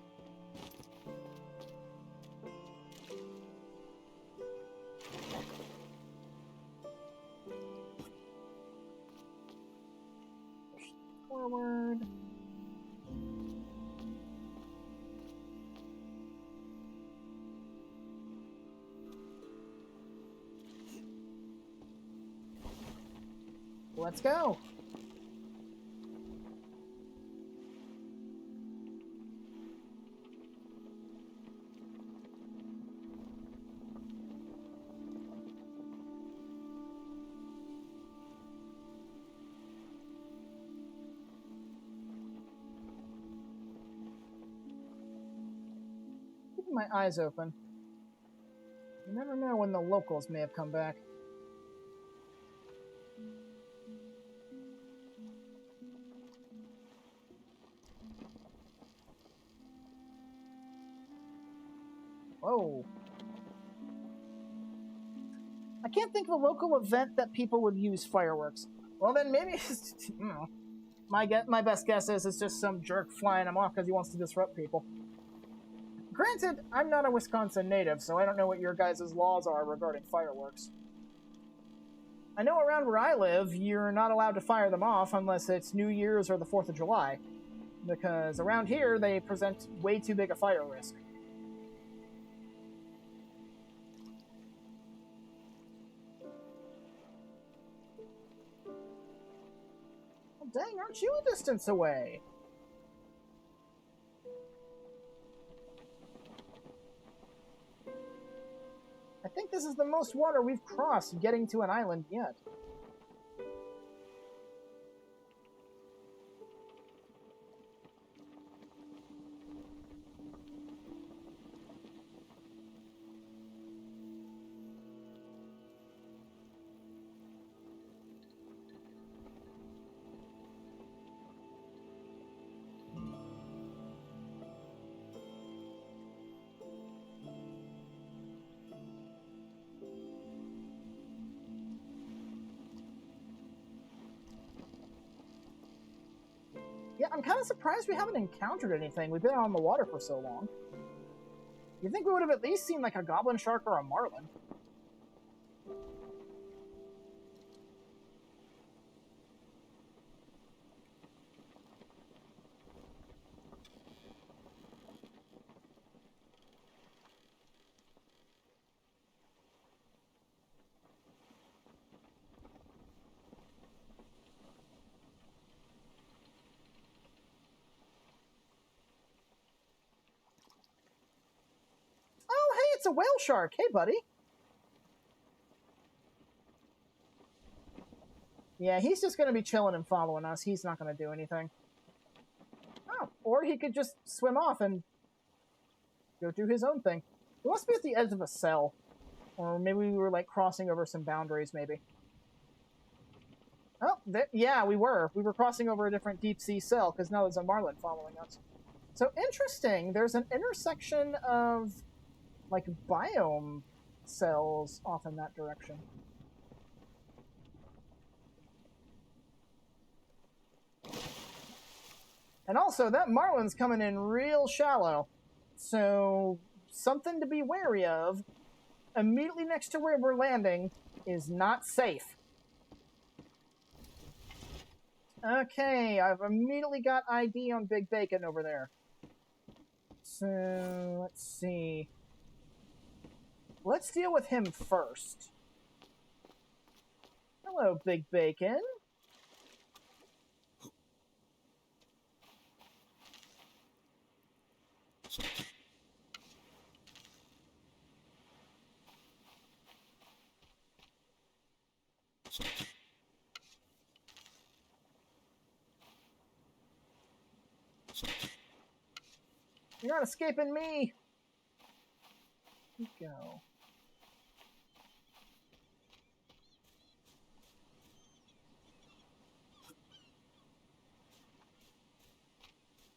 Push forward. Let's go. Keeping my eyes open. You never know when the locals may have come back. Whoa. I can't think of a local event that people would use fireworks. Well, then maybe it's, you know, my best guess is it's just some jerk flying them off because he wants to disrupt people. Granted, I'm not a Wisconsin native, so I don't know what your guys' laws are regarding fireworks. I know around where I live, you're not allowed to fire them off unless it's New Year's or the 4th of July. Because around here, they present way too big a fire risk. Well, dang, aren't you a distance away? I think this is the most water we've crossed getting to an island yet. Yeah, I'm kind of surprised we haven't encountered anything. We've been on the water for so long. You'd think we would have at least seen like a goblin shark or a marlin. Oh, hey, it's a whale shark. Hey, buddy. Yeah, he's just going to be chilling and following us. He's not going to do anything. Oh, or he could just swim off and go do his own thing. He must be at the edge of a cell. Or maybe we were, like, crossing over some boundaries, maybe. Oh, yeah, we were. We were crossing over a different deep sea cell because now there's a marlin following us. So interesting. There's an intersection of like biome cells off in that direction. And also, that marlin's coming in real shallow. So something to be wary of. Immediately next to where we're landing is not safe. Okay, I've immediately got ID on Big Bacon over there. So, let's see. Let's deal with him first. Hello, Big Bacon. You're not escaping me. Here we go.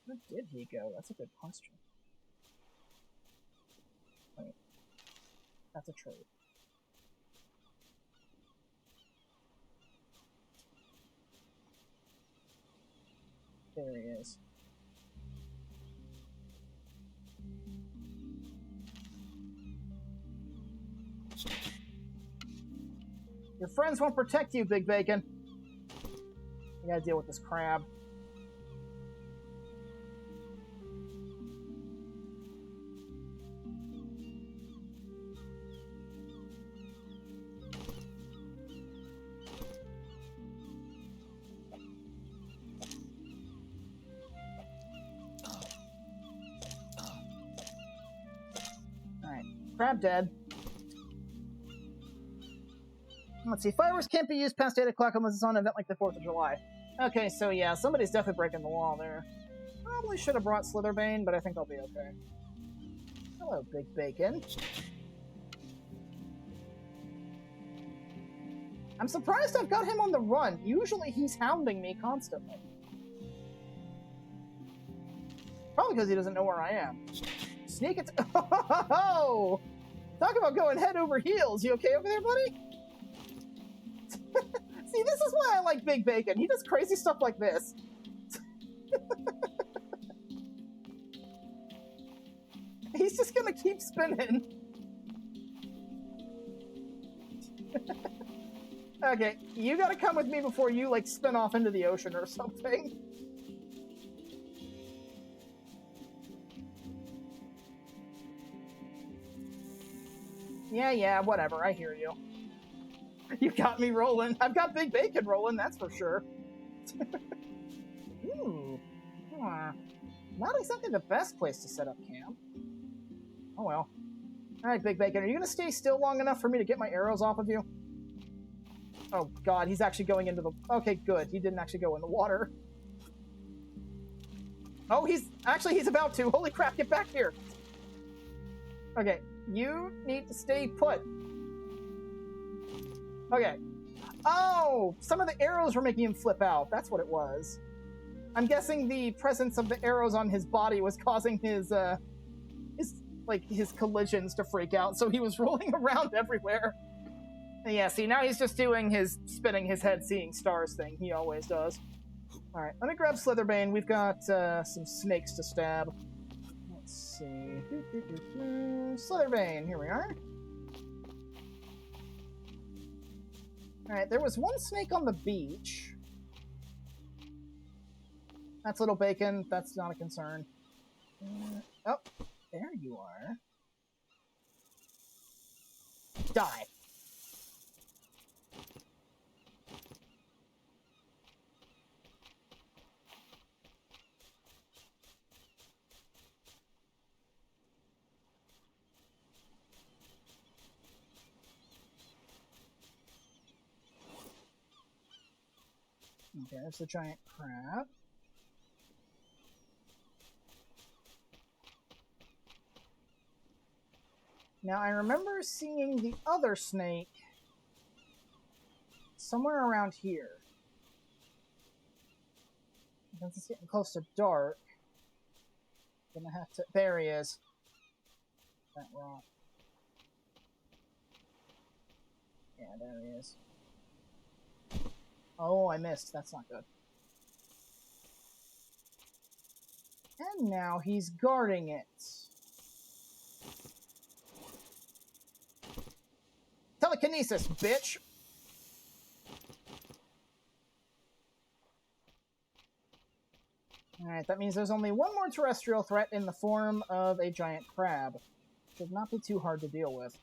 Where did he go? That's a good question. Wait. That's a trade. There he is. Your friends won't protect you, Big Bacon. You gotta deal with this crab. Alright, crab dead. Let's see, fireworks can't be used past 8 o'clock unless it's on an event like the 4th of July. Okay, so yeah, somebody's definitely breaking the law there. Probably should have brought Slitherbane, but I think I'll be okay. Hello, Big Bacon. I'm surprised I've got him on the run. Usually he's hounding me constantly. Probably because he doesn't know where I am. Sneak it. Oh! Talk about going head over heels. You okay over there, buddy? See, this is why I like Big Bacon. He does crazy stuff like this. He's just gonna keep spinning. Okay, you gotta come with me before you, like, spin off into the ocean or something. Yeah, whatever, I hear you. You got me rolling. I've got Big Bacon rolling, that's for sure. Ooh. Not exactly the best place to set up camp. Oh well. Alright, Big Bacon, are you gonna stay still long enough for me to get my arrows off of you? Oh god, he's actually going into the... Okay, good. He didn't actually go in the water. Oh, he's about to. Holy crap, get back here. Okay, you need to stay put. Okay. Oh, some of the arrows were making him flip out. That's what it was. I'm guessing the presence of the arrows on his body was causing his collisions to freak out, so he was rolling around everywhere. Yeah, see, now he's just doing his spinning his head, seeing stars thing. He always does. Alright, let me grab Slitherbane. We've got some snakes to stab. Let's see. Slitherbane, here we are. Alright, there was one snake on the beach. That's Little Bacon. That's not a concern. Oh, there you are. Die. Okay, there's the giant crab. Now, I remember seeing the other snake somewhere around here. Since it's getting close to dark, I'm gonna have to. There he is. That rock. Yeah, there he is. Oh, I missed. That's not good. And now he's guarding it. Telekinesis, bitch! Alright, that means there's only one more terrestrial threat in the form of a giant crab. Should not be too hard to deal with.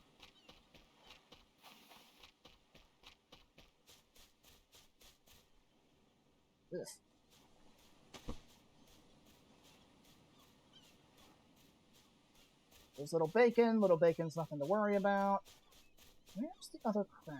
Ugh. There's little bacon. Little bacon's nothing to worry about. Where's the other crab?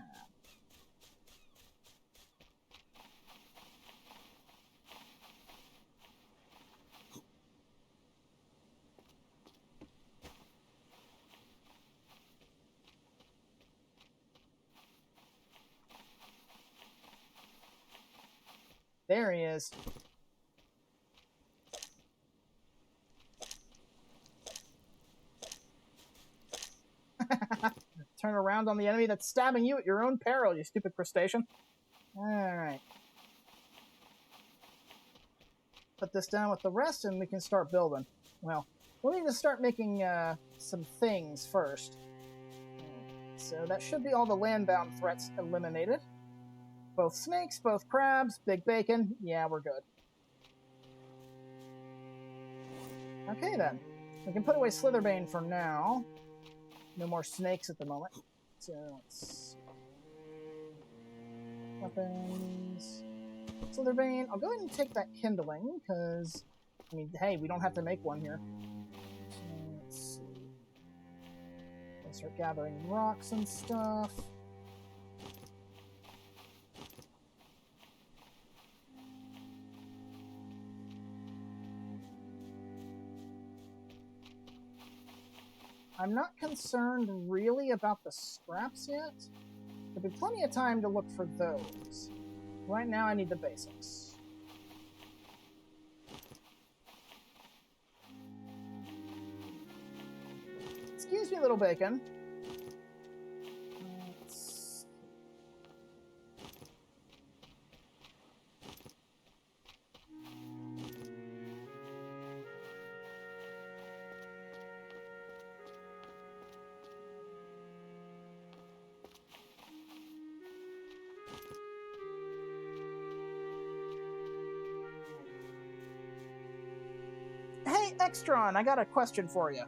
There he is. Turn around on the enemy that's stabbing you at your own peril, you stupid crustacean. Alright. Put this down with the rest and we can start building. Well, we'll need to start making some things first. So that should be all the land-bound threats eliminated. Both snakes, both crabs, big bacon. Yeah, we're good. Okay then. We can put away Slitherbane for now. No more snakes at the moment. So let's see. Weapons. Slitherbane. I'll go ahead and take that kindling, because, I mean, hey, we don't have to make one here. So let's see. I'll start gathering rocks and stuff. I'm not concerned really about the scraps yet. There'll be plenty of time to look for those. Right now I need the basics. Excuse me, little bacon. Hey, Extron, I got a question for you.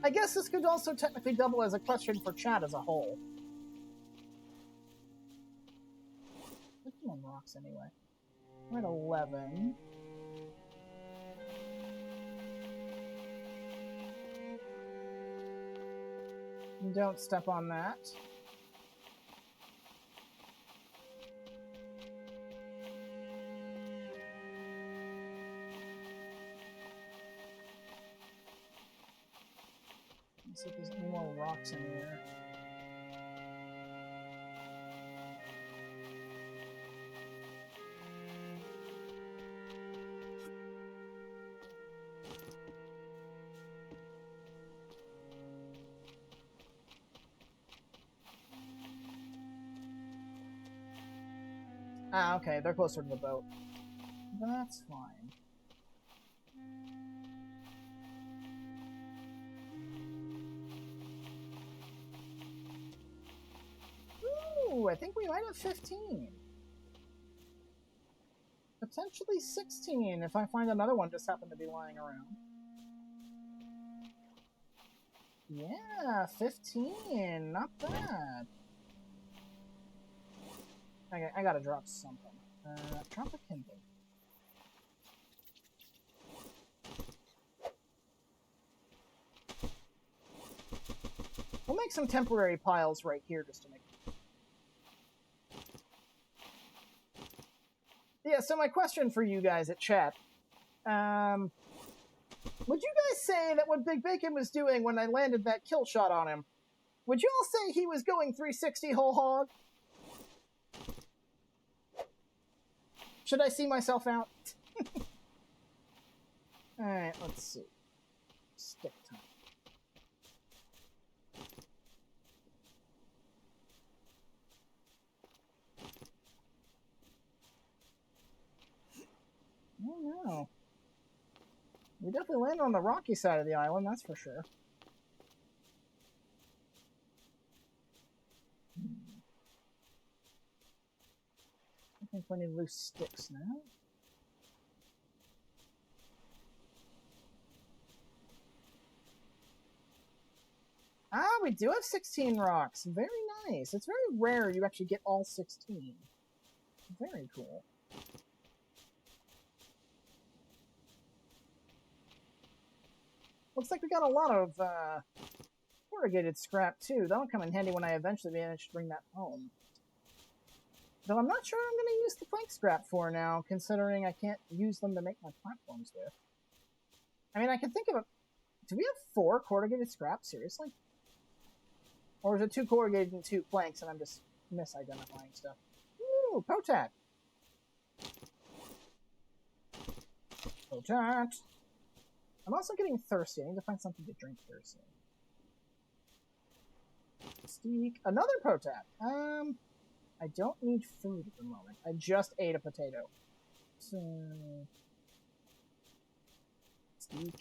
I guess this could also technically double as a question for chat as a whole. On rocks anyway. We're at 11. Don't step on that. Let's see if there's any more rocks in here. Ah, okay, they're closer to the boat. That's fine. Ooh, I think we might have 15. Potentially 16 if I find another one just happened to be lying around. Yeah, 15. Not bad. Okay, I gotta drop something. Drop a kindle. We'll make some temporary piles right here just to make so my question for you guys at chat. Would you guys say that what Big Bacon was doing when I landed that kill shot on him, would you all say he was going 360 whole hog? Should I see myself out? Alright, let's see. Stick time. I don't know. We definitely landed on the rocky side of the island, that's for sure. I think we need loose sticks now. Ah, we do have 16 rocks. Very nice. It's very rare you actually get all 16. Very cool. Looks like we got a lot of corrugated scrap too. That'll come in handy when I eventually manage to bring that home. Though I'm not sure I'm going to use the plank scrap for now, considering I can't use them to make my platforms with. I mean, I can think of a... Do we have 4 corrugated scrap? Seriously? Or is it 2 corrugated and 2 planks and I'm just misidentifying stuff? Ooh, potat! Potat! I'm also getting thirsty. I need to find something to drink here soon. Steak. Another potat! I don't need food at the moment. I just ate a potato. So... Steak.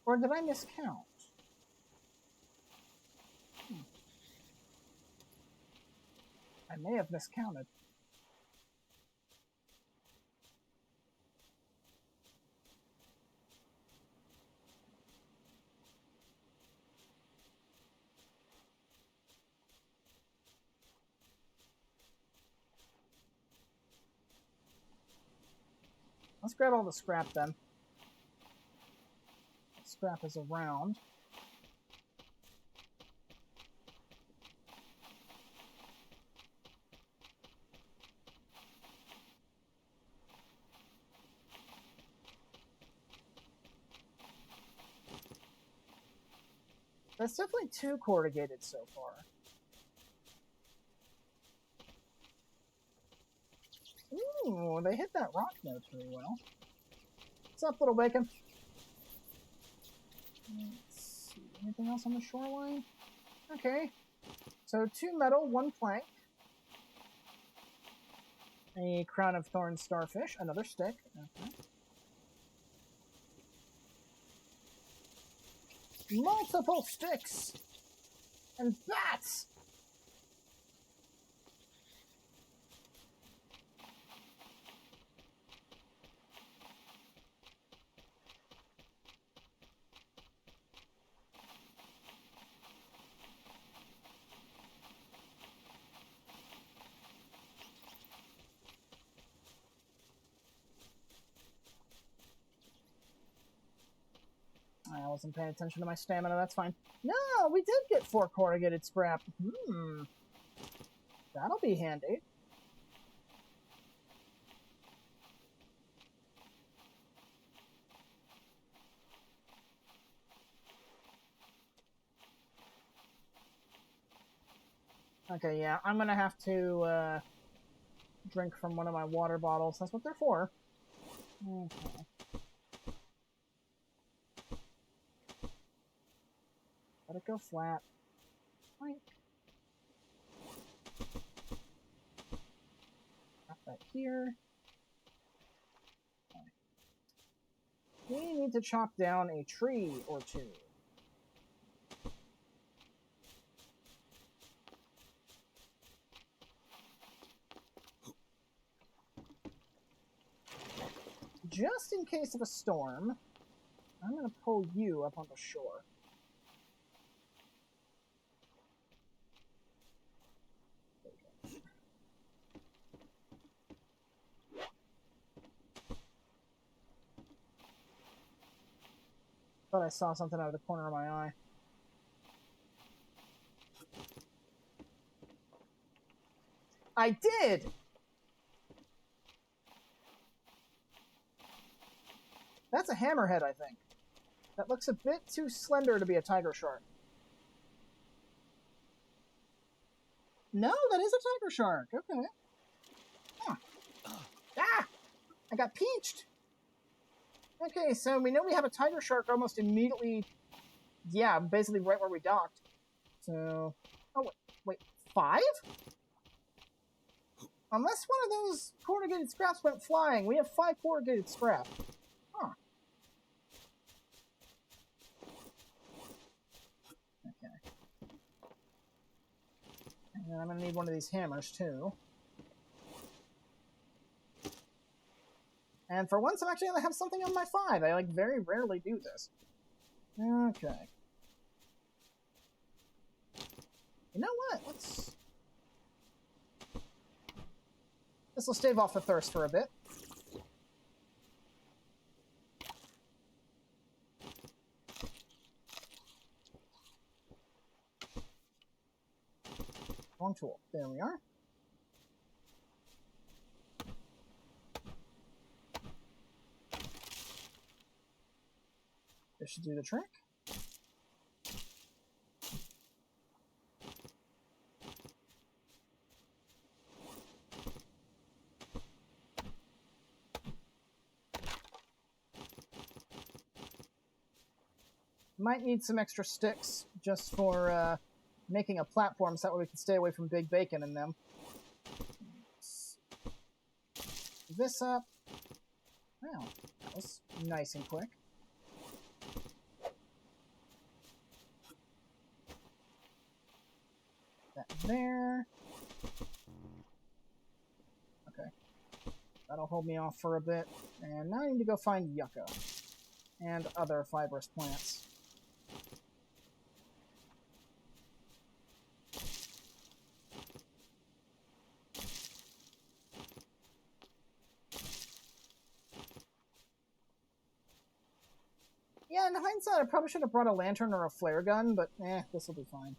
Or did I miscount? I may have miscounted. Let's grab all the scrap then. Scrap is around. That's definitely 2 corrugated so far. Ooh, they hit that rock note pretty well. What's up, little bacon? Let's see. Anything else on the shoreline? Okay. So 2 metal, 1 plank. A crown of thorn starfish. Another stick. Okay. Multiple sticks! And bats! I wasn't paying attention to my stamina, that's fine. No, we did get 4 corrugated scrap. That'll be handy. Okay, yeah, I'm gonna have to drink from one of my water bottles. That's what they're for. Okay. Let it go flat. Plank. Drop that here. Okay. We need to chop down a tree or 2. Just in case of a storm, I'm going to pull you up on the shore. Thought I saw something out of the corner of my eye. I did! That's a hammerhead, I think. That looks a bit too slender to be a tiger shark. No, that is a tiger shark. Okay. Huh. Ah! I got peached! Okay, so we know we have a tiger shark almost immediately... Yeah, basically right where we docked. So... Oh, wait. 5? Unless one of those corrugated scraps went flying, we have 5 corrugated scrap. Huh. Okay. And I'm gonna need one of these hammers, too. And for once, I'm actually gonna have something on my 5. I, like, very rarely do this. Okay. You know what? This will stave off the thirst for a bit. Wrong tool. There we are. This should do the trick. Might need some extra sticks just for making a platform so that way we can stay away from Big Bacon in them. This up. Wow, that was nice and quick. That there. Okay. That'll hold me off for a bit. And now I need to go find yucca. And other fibrous plants. Yeah, in hindsight, I probably should have brought a lantern or a flare gun, but this will be fine.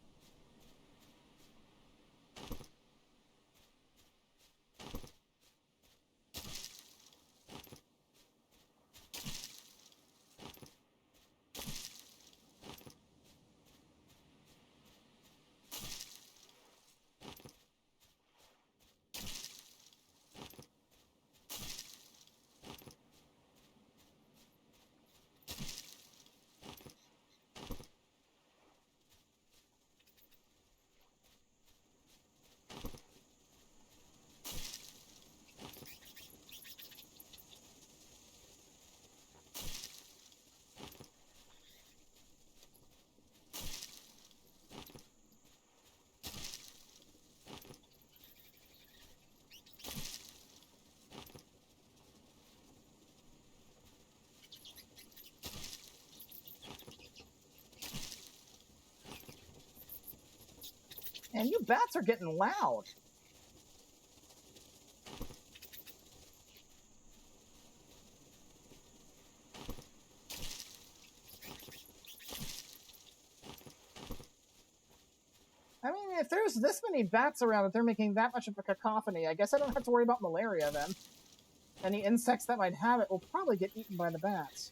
And you bats are getting loud. I mean, if there's this many bats around that they're making that much of a cacophony, I guess I don't have to worry about malaria then. Any insects that might have it will probably get eaten by the bats.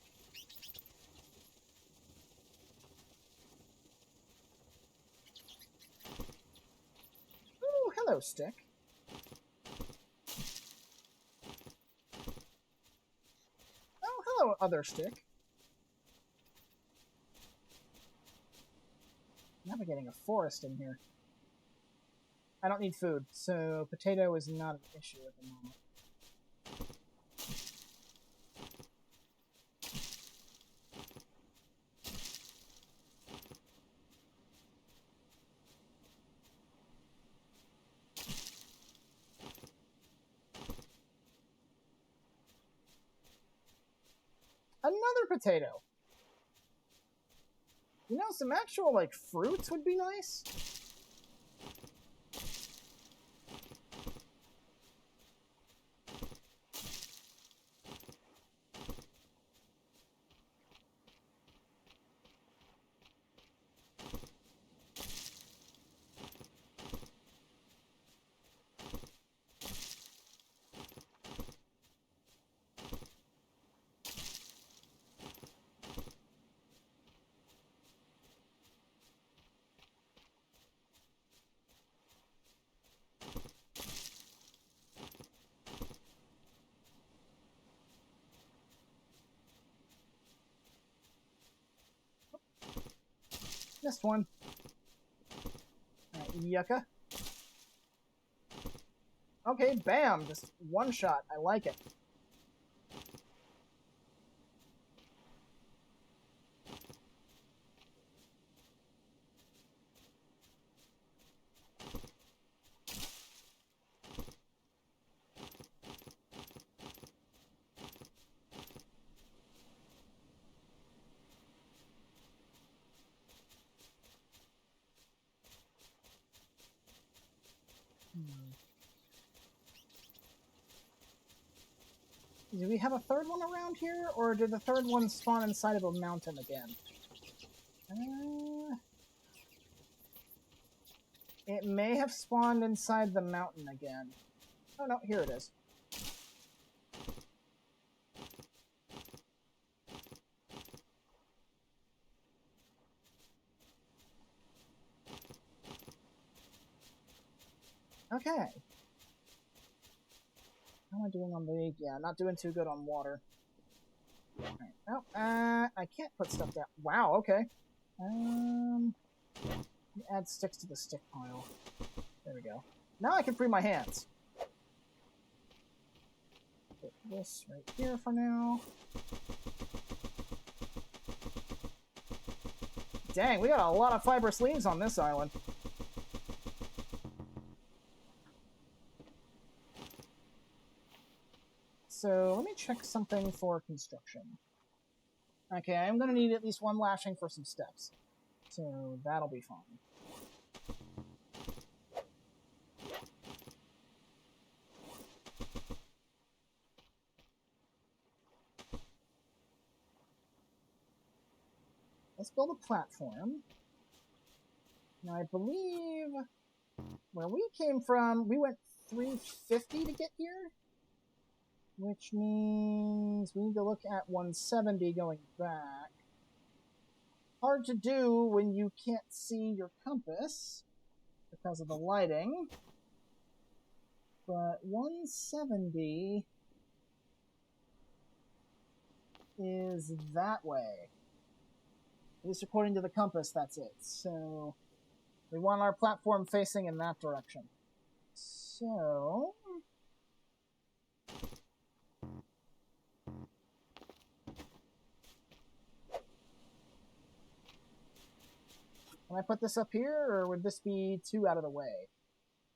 Ooh, hello, stick. Oh, hello, other stick. Navigating a forest in here. I don't need food, so potato is not an issue at the moment. Another potato! You know, some actual, like, fruits would be nice. Missed one. Yucca. Okay, bam! Just one shot. I like it. Do we have a third one around here, or did the third one spawn inside of a mountain again? It may have spawned inside the mountain again. Oh no, here it is. Okay. How am I doing on the... Yeah, not doing too good on water. Alright. Oh, I can't put stuff down. Wow, okay. Add sticks to the stick pile. There we go. Now I can free my hands. Put this right here for now. Dang, we got a lot of fibrous leaves on this island. So let me check something for construction. Okay, I'm going to need at least one lashing for some steps. So that'll be fine. Let's build a platform. Now I believe where we came from, we went 350 to get here. Which means we need to look at 170 going back. Hard to do when you can't see your compass because of the lighting. But 170 is that way. At least according to the compass, that's it. So we want our platform facing in that direction. So... Can I put this up here, or would this be too out of the way?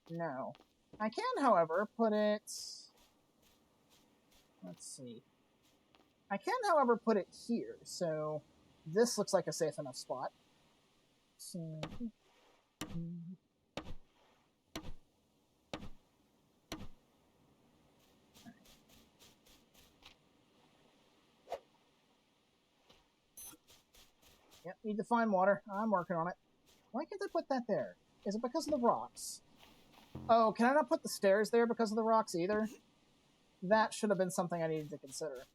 No. I can, however, put it... Let's see. I can, however, put it here, so this looks like a safe enough spot. So... Yep, need to find water. I'm working on it. Why can't I put that there? Is it because of the rocks? Oh, can I not put the stairs there because of the rocks either? That should have been something I needed to consider.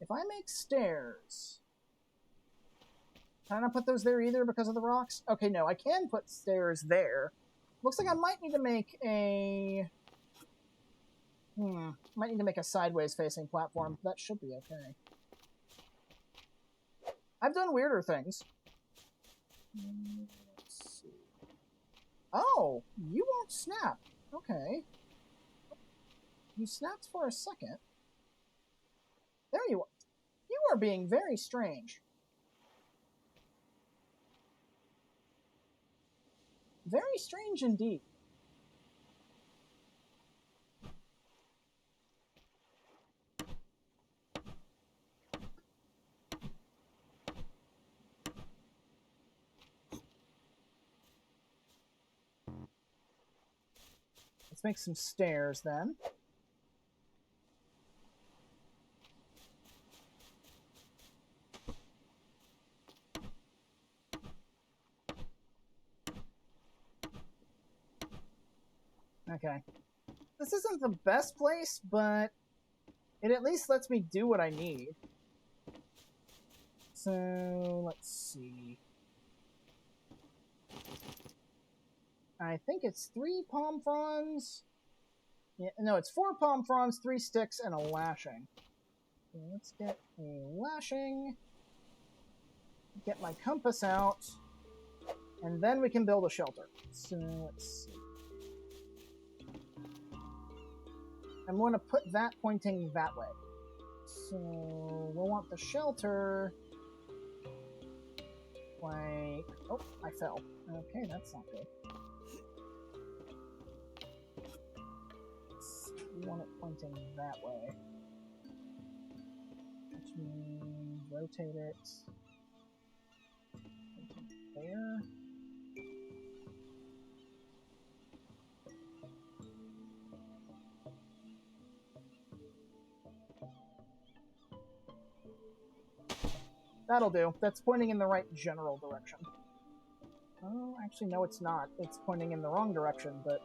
If I make stairs... Can I not put those there either because of the rocks? Okay, no, I can put stairs there. Looks like I might need to make a... Might need to make a sideways facing platform. That should be okay. I've done weirder things. Let's see. Oh, you won't snap. Okay. You snapped for a second. There you are. You are being very strange. Very strange indeed. Let's make some stairs then. Okay. This isn't the best place, but it at least lets me do what I need. So, let's see. I think it's 3 palm fronds. Yeah, no, it's 4 palm fronds, 3 sticks, and a lashing. So let's get a lashing. get my compass out, and then we can build a shelter. So let's see. I'm going to put that pointing that way. So we'll want the shelter like... Oh, I fell. Okay, that's not good. We want it pointing that way. Which means rotate it there. That'll do. That's pointing in the right general direction. Oh, actually, no, it's not. It's pointing in the wrong direction, but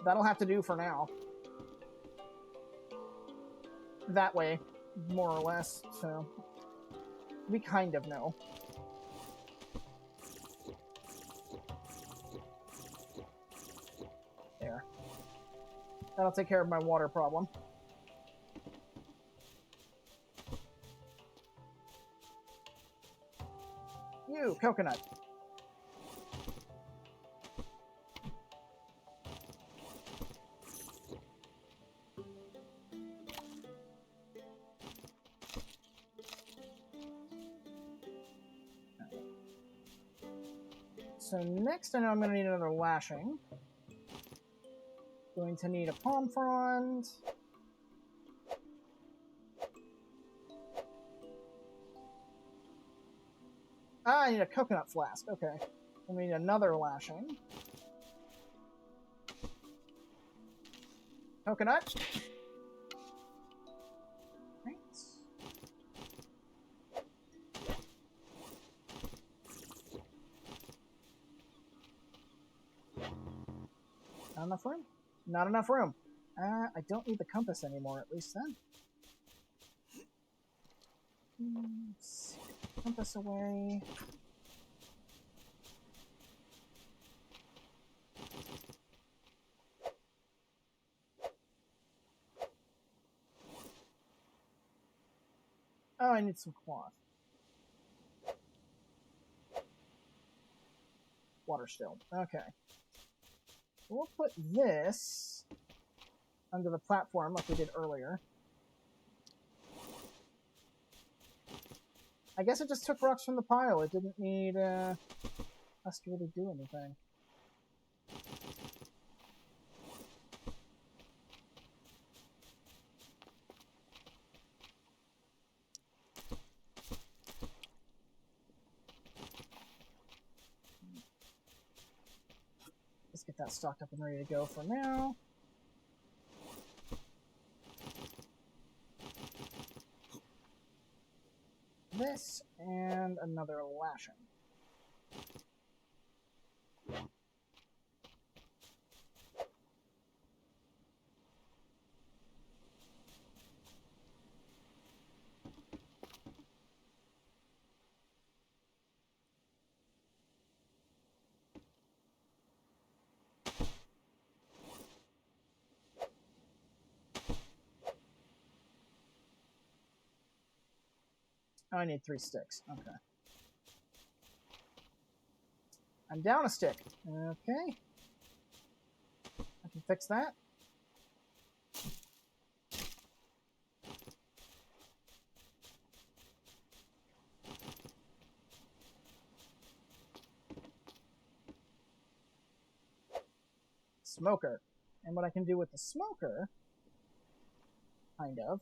that'll have to do for now. That way, more or less, so we kind of know. There. That'll take care of my water problem. You, coconut. So next I know I'm going to need another lashing. Going to need a palm frond. Ah, I need a coconut flask. Okay. I need another lashing. Coconut. Right. Not enough room? Not enough room. I don't need the compass anymore, at least then. Compass away. Oh, I need some cloth. Water still. Okay. We'll put this under the platform like we did earlier. I guess it just took rocks from the pile. It didn't need us to really do anything. Let's get that stocked up and ready to go for now. This and another lashing. Oh, I need 3 sticks. Okay. I'm down a stick. Okay. I can fix that. Smoker. And what I can do with the smoker, kind of,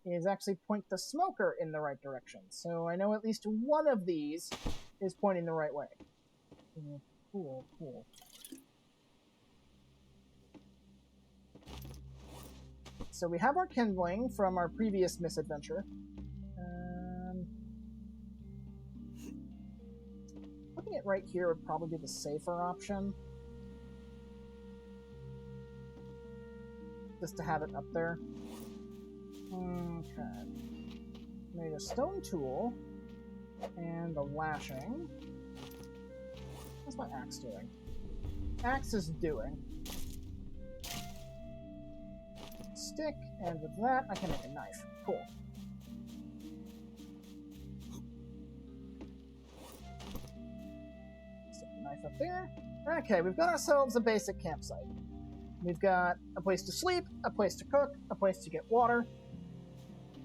is actually point the smoker in the right direction. So I know at least one of these is pointing the right way. Cool, cool. So we have our kindling from our previous misadventure. Putting it right here would probably be the safer option. Just to have it up there. Okay. Made a stone tool and a lashing. What's my axe doing? Axe is doing. Stick, and with that, I can make a knife. Cool. Life up there. Okay, we've got ourselves a basic campsite. We've got a place to sleep, a place to cook, a place to get water.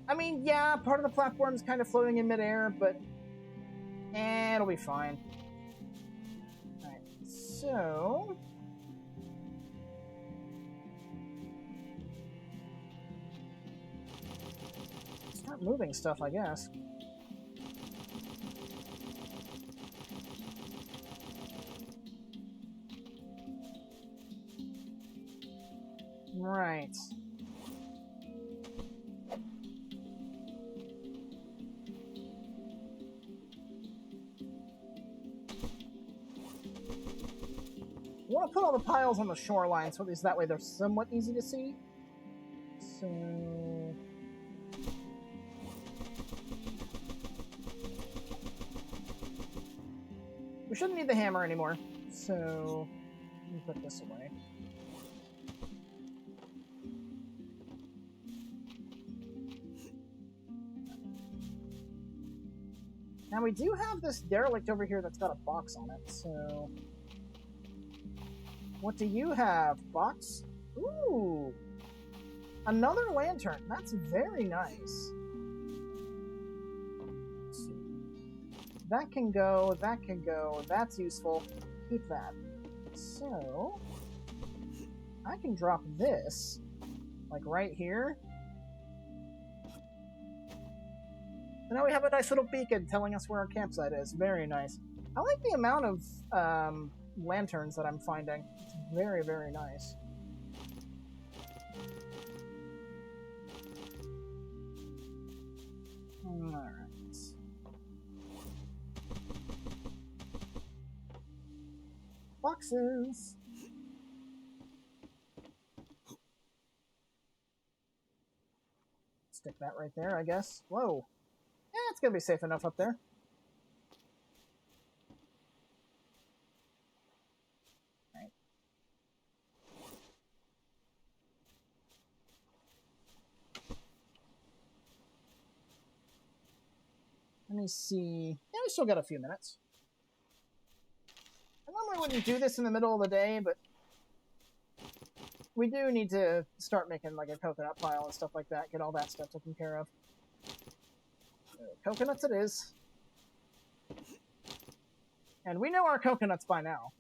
I mean, yeah, part of the platform's kind of floating in midair, but it'll be fine. Alright, so... start moving stuff, I guess. Right. I want to put all the piles on the shoreline, so at least that way they're somewhat easy to see. So... we shouldn't need the hammer anymore, so... let me put this away. Now we do have this derelict over here that's got a box on it, so... what do you have, box? Ooh! Another lantern. That's very nice. Let's see. That can go, that's useful. Keep that. So... I can drop this, like right here. And now we have a nice little beacon telling us where our campsite is. Very nice. I like the amount of lanterns that I'm finding. It's very, very nice. Alright. Boxes! Stick that right there, I guess. Whoa. Yeah, it's gonna be safe enough up there. Right. Let me see. Yeah, we still got a few minutes. I normally wouldn't do this in the middle of the day, but we do need to start making like a coconut pile and stuff like that. Get all that stuff taken care of. Coconuts it is. And we know our coconuts by now.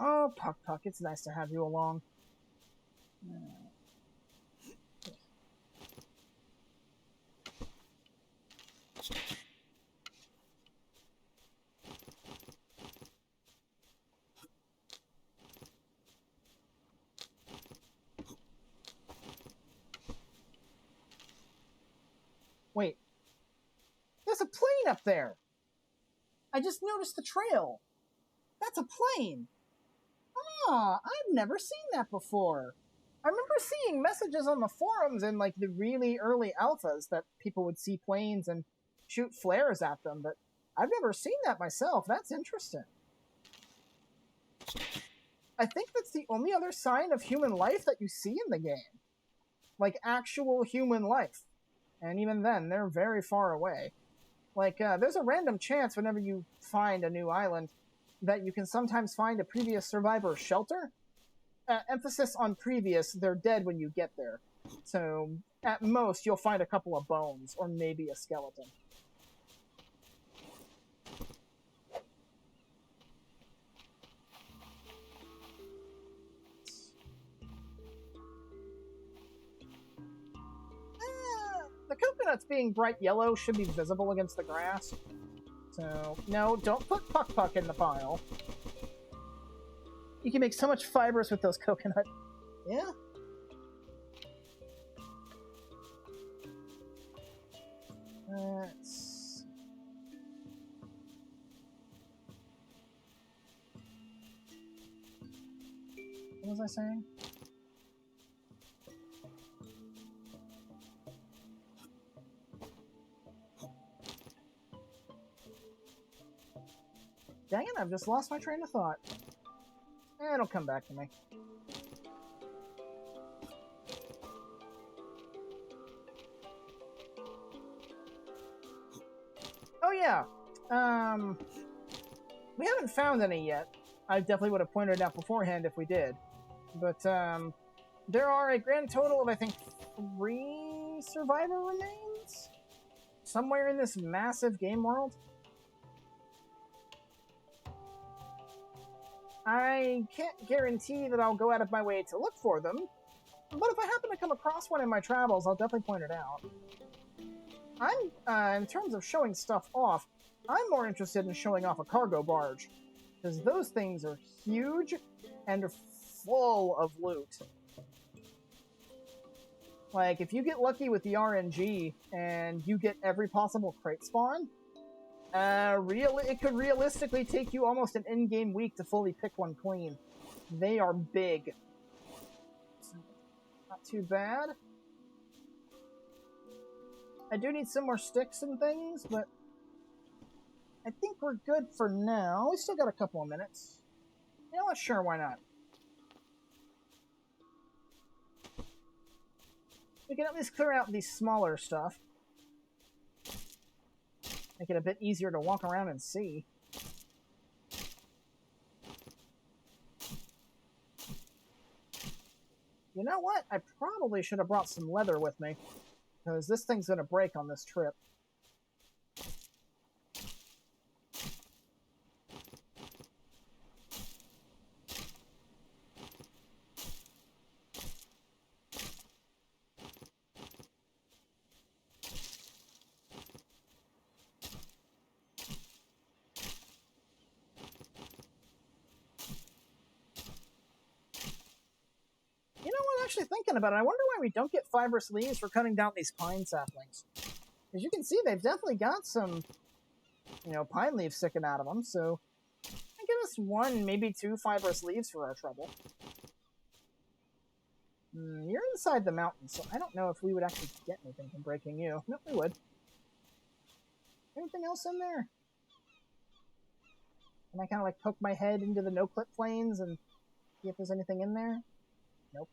Oh, Puck Puck, it's nice to have you along. Wait. There's a plane up there! I just noticed the trail. That's a plane. Ah, I've never seen that before. I remember seeing messages on the forums in like the really early alphas that people would see planes and shoot flares at them, but I've never seen that myself. That's interesting. I think that's the only other sign of human life that you see in the game. Like actual human life. And even then, they're very far away. Like, there's a random chance whenever you find a new island that you can sometimes find a previous survivor's shelter. Emphasis on previous, they're dead when you get there. So, at most, you'll find a couple of bones, or maybe a skeleton. the coconuts being bright yellow should be visible against the grass. So, no, don't put Puck Puck in the pile. You can make so much fibrous with those coconuts. Yeah. Let's... What was I saying? Dang it, I've just lost my train of thought. It'll come back to me. Oh yeah, we haven't found any yet. I definitely would have pointed it out beforehand if we did. But, there are a grand total of, I think, 3 survivor remains? Somewhere in this massive game world? I can't guarantee that I'll go out of my way to look for them, but if I happen to come across one in my travels, I'll definitely point it out. In terms of showing stuff off, I'm more interested in showing off a cargo barge, because those things are huge and are full of loot. Like, if you get lucky with the RNG and you get every possible crate spawn, it could realistically take you almost an in-game week to fully pick one clean. They are big. Not too bad. I do need some more sticks and things, but I think we're good for now. We still got a couple of minutes. You know what? Sure, why not? We can at least clear out these smaller stuff. Make it a bit easier to walk around and see. You know what? I probably should have brought some leather with me, because this thing's going to break on this trip. Actually thinking about it, I wonder why we don't get fibrous leaves for cutting down these pine saplings. As you can see, they've definitely got some, pine leaves sticking out of them, so I give us 1, maybe 2 fibrous leaves for our trouble. You're inside the mountain, so I don't know if we would actually get anything from breaking you. Nope, we would. Anything else in there? Can I kind of like poke my head into the no-clip plains and see if there's anything in there? Nope.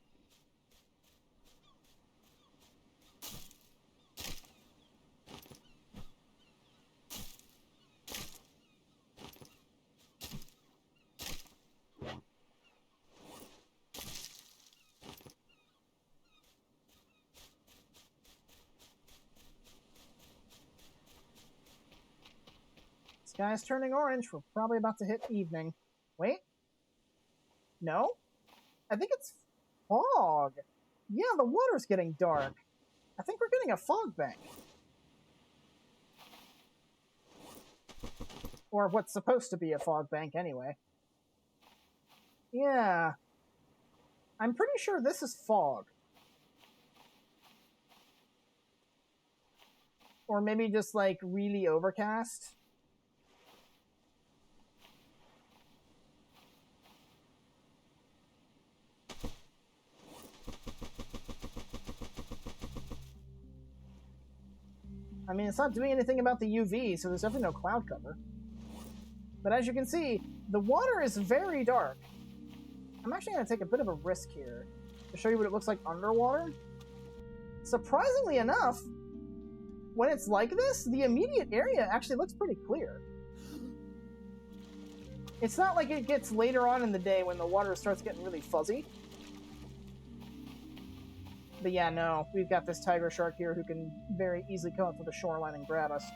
Sky's turning orange. We're probably about to hit evening. Wait. No? I think it's fog. Yeah, the water's getting dark. I think we're getting a fog bank. Or what's supposed to be a fog bank anyway. Yeah. I'm pretty sure this is fog. Or maybe just like really overcast. I mean, it's not doing anything about the UV, so there's definitely no cloud cover. But as you can see, the water is very dark. I'm actually going to take a bit of a risk here to show you what it looks like underwater. Surprisingly enough, when it's like this, the immediate area actually looks pretty clear. It's not like it gets later on in the day when the water starts getting really fuzzy. But yeah, no, we've got this tiger shark here who can very easily come up to the shoreline and grab us.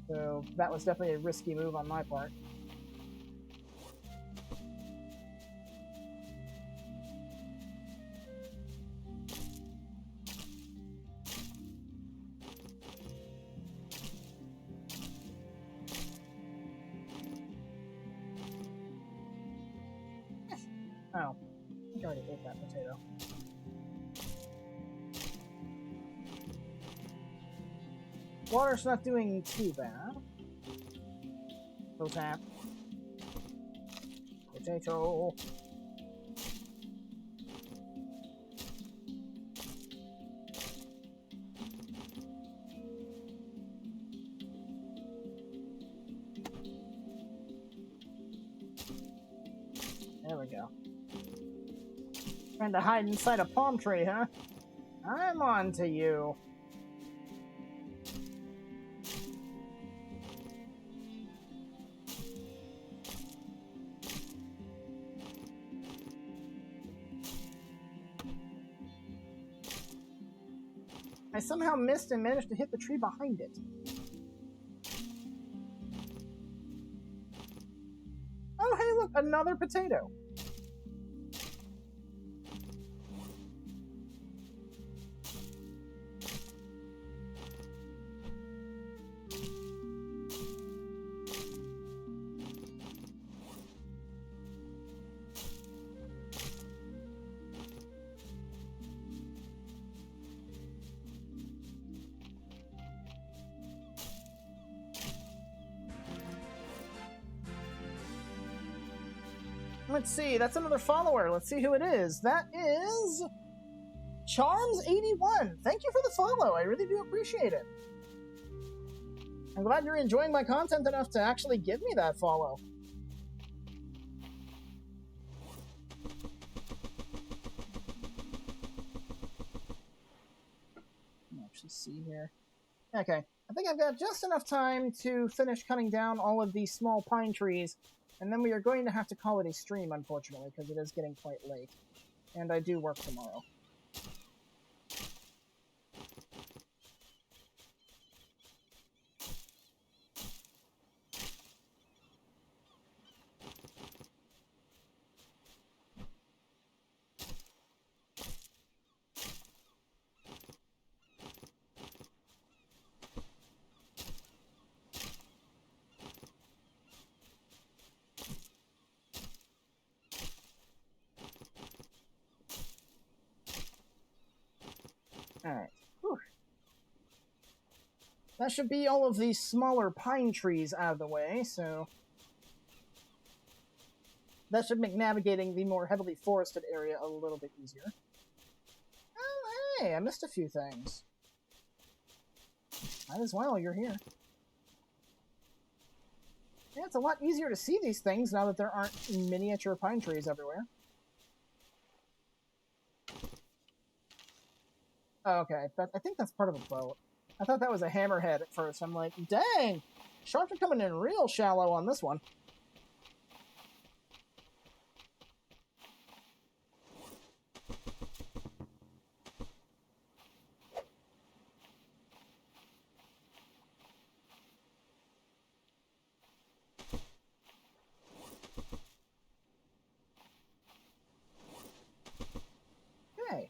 So that was definitely a risky move on my part. Oh, I think I already ate that potato. Water's not doing too bad. Potato. Potato. There we go. Trying to hide inside a palm tree, huh? I'm on to you. I somehow missed and managed to hit the tree behind it. Oh, hey, look, another potato. Let's see, that's another follower. Let's see who it is. That is Charms81. Thank you for the follow. I really do appreciate it. I'm glad you're enjoying my content enough to actually give me that follow. Let's actually see here. Okay, I think I've got just enough time to finish cutting down all of these small pine trees, and then we are going to have to call it a stream, unfortunately, because it is getting quite late. And I do work tomorrow. Alright. That should be all of these smaller pine trees out of the way, so that should make navigating the more heavily forested area a little bit easier. Oh, hey, I missed a few things. Might as well, you're here. Yeah, it's a lot easier to see these things now that there aren't miniature pine trees everywhere. Oh, okay, I think that's part of a boat. I thought that was a hammerhead at first. I'm like, dang! Sharks are coming in real shallow on this one. Okay.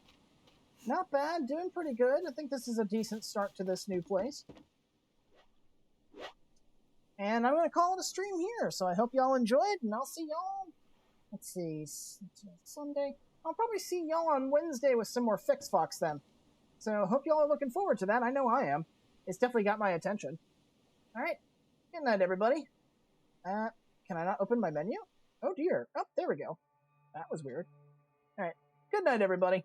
Not bad, doing pretty good. I think this is a decent start to this new place. And I'm going to call it a stream here, so I hope y'all enjoyed, and I'll see y'all, let's see, Sunday? I'll probably see y'all on Wednesday with some more Fix Fox then. So hope y'all are looking forward to that. I know I am. It's definitely got my attention. Alright, good night, everybody. Can I not open my menu? Oh dear. Oh, there we go. That was weird. Alright, good night, everybody.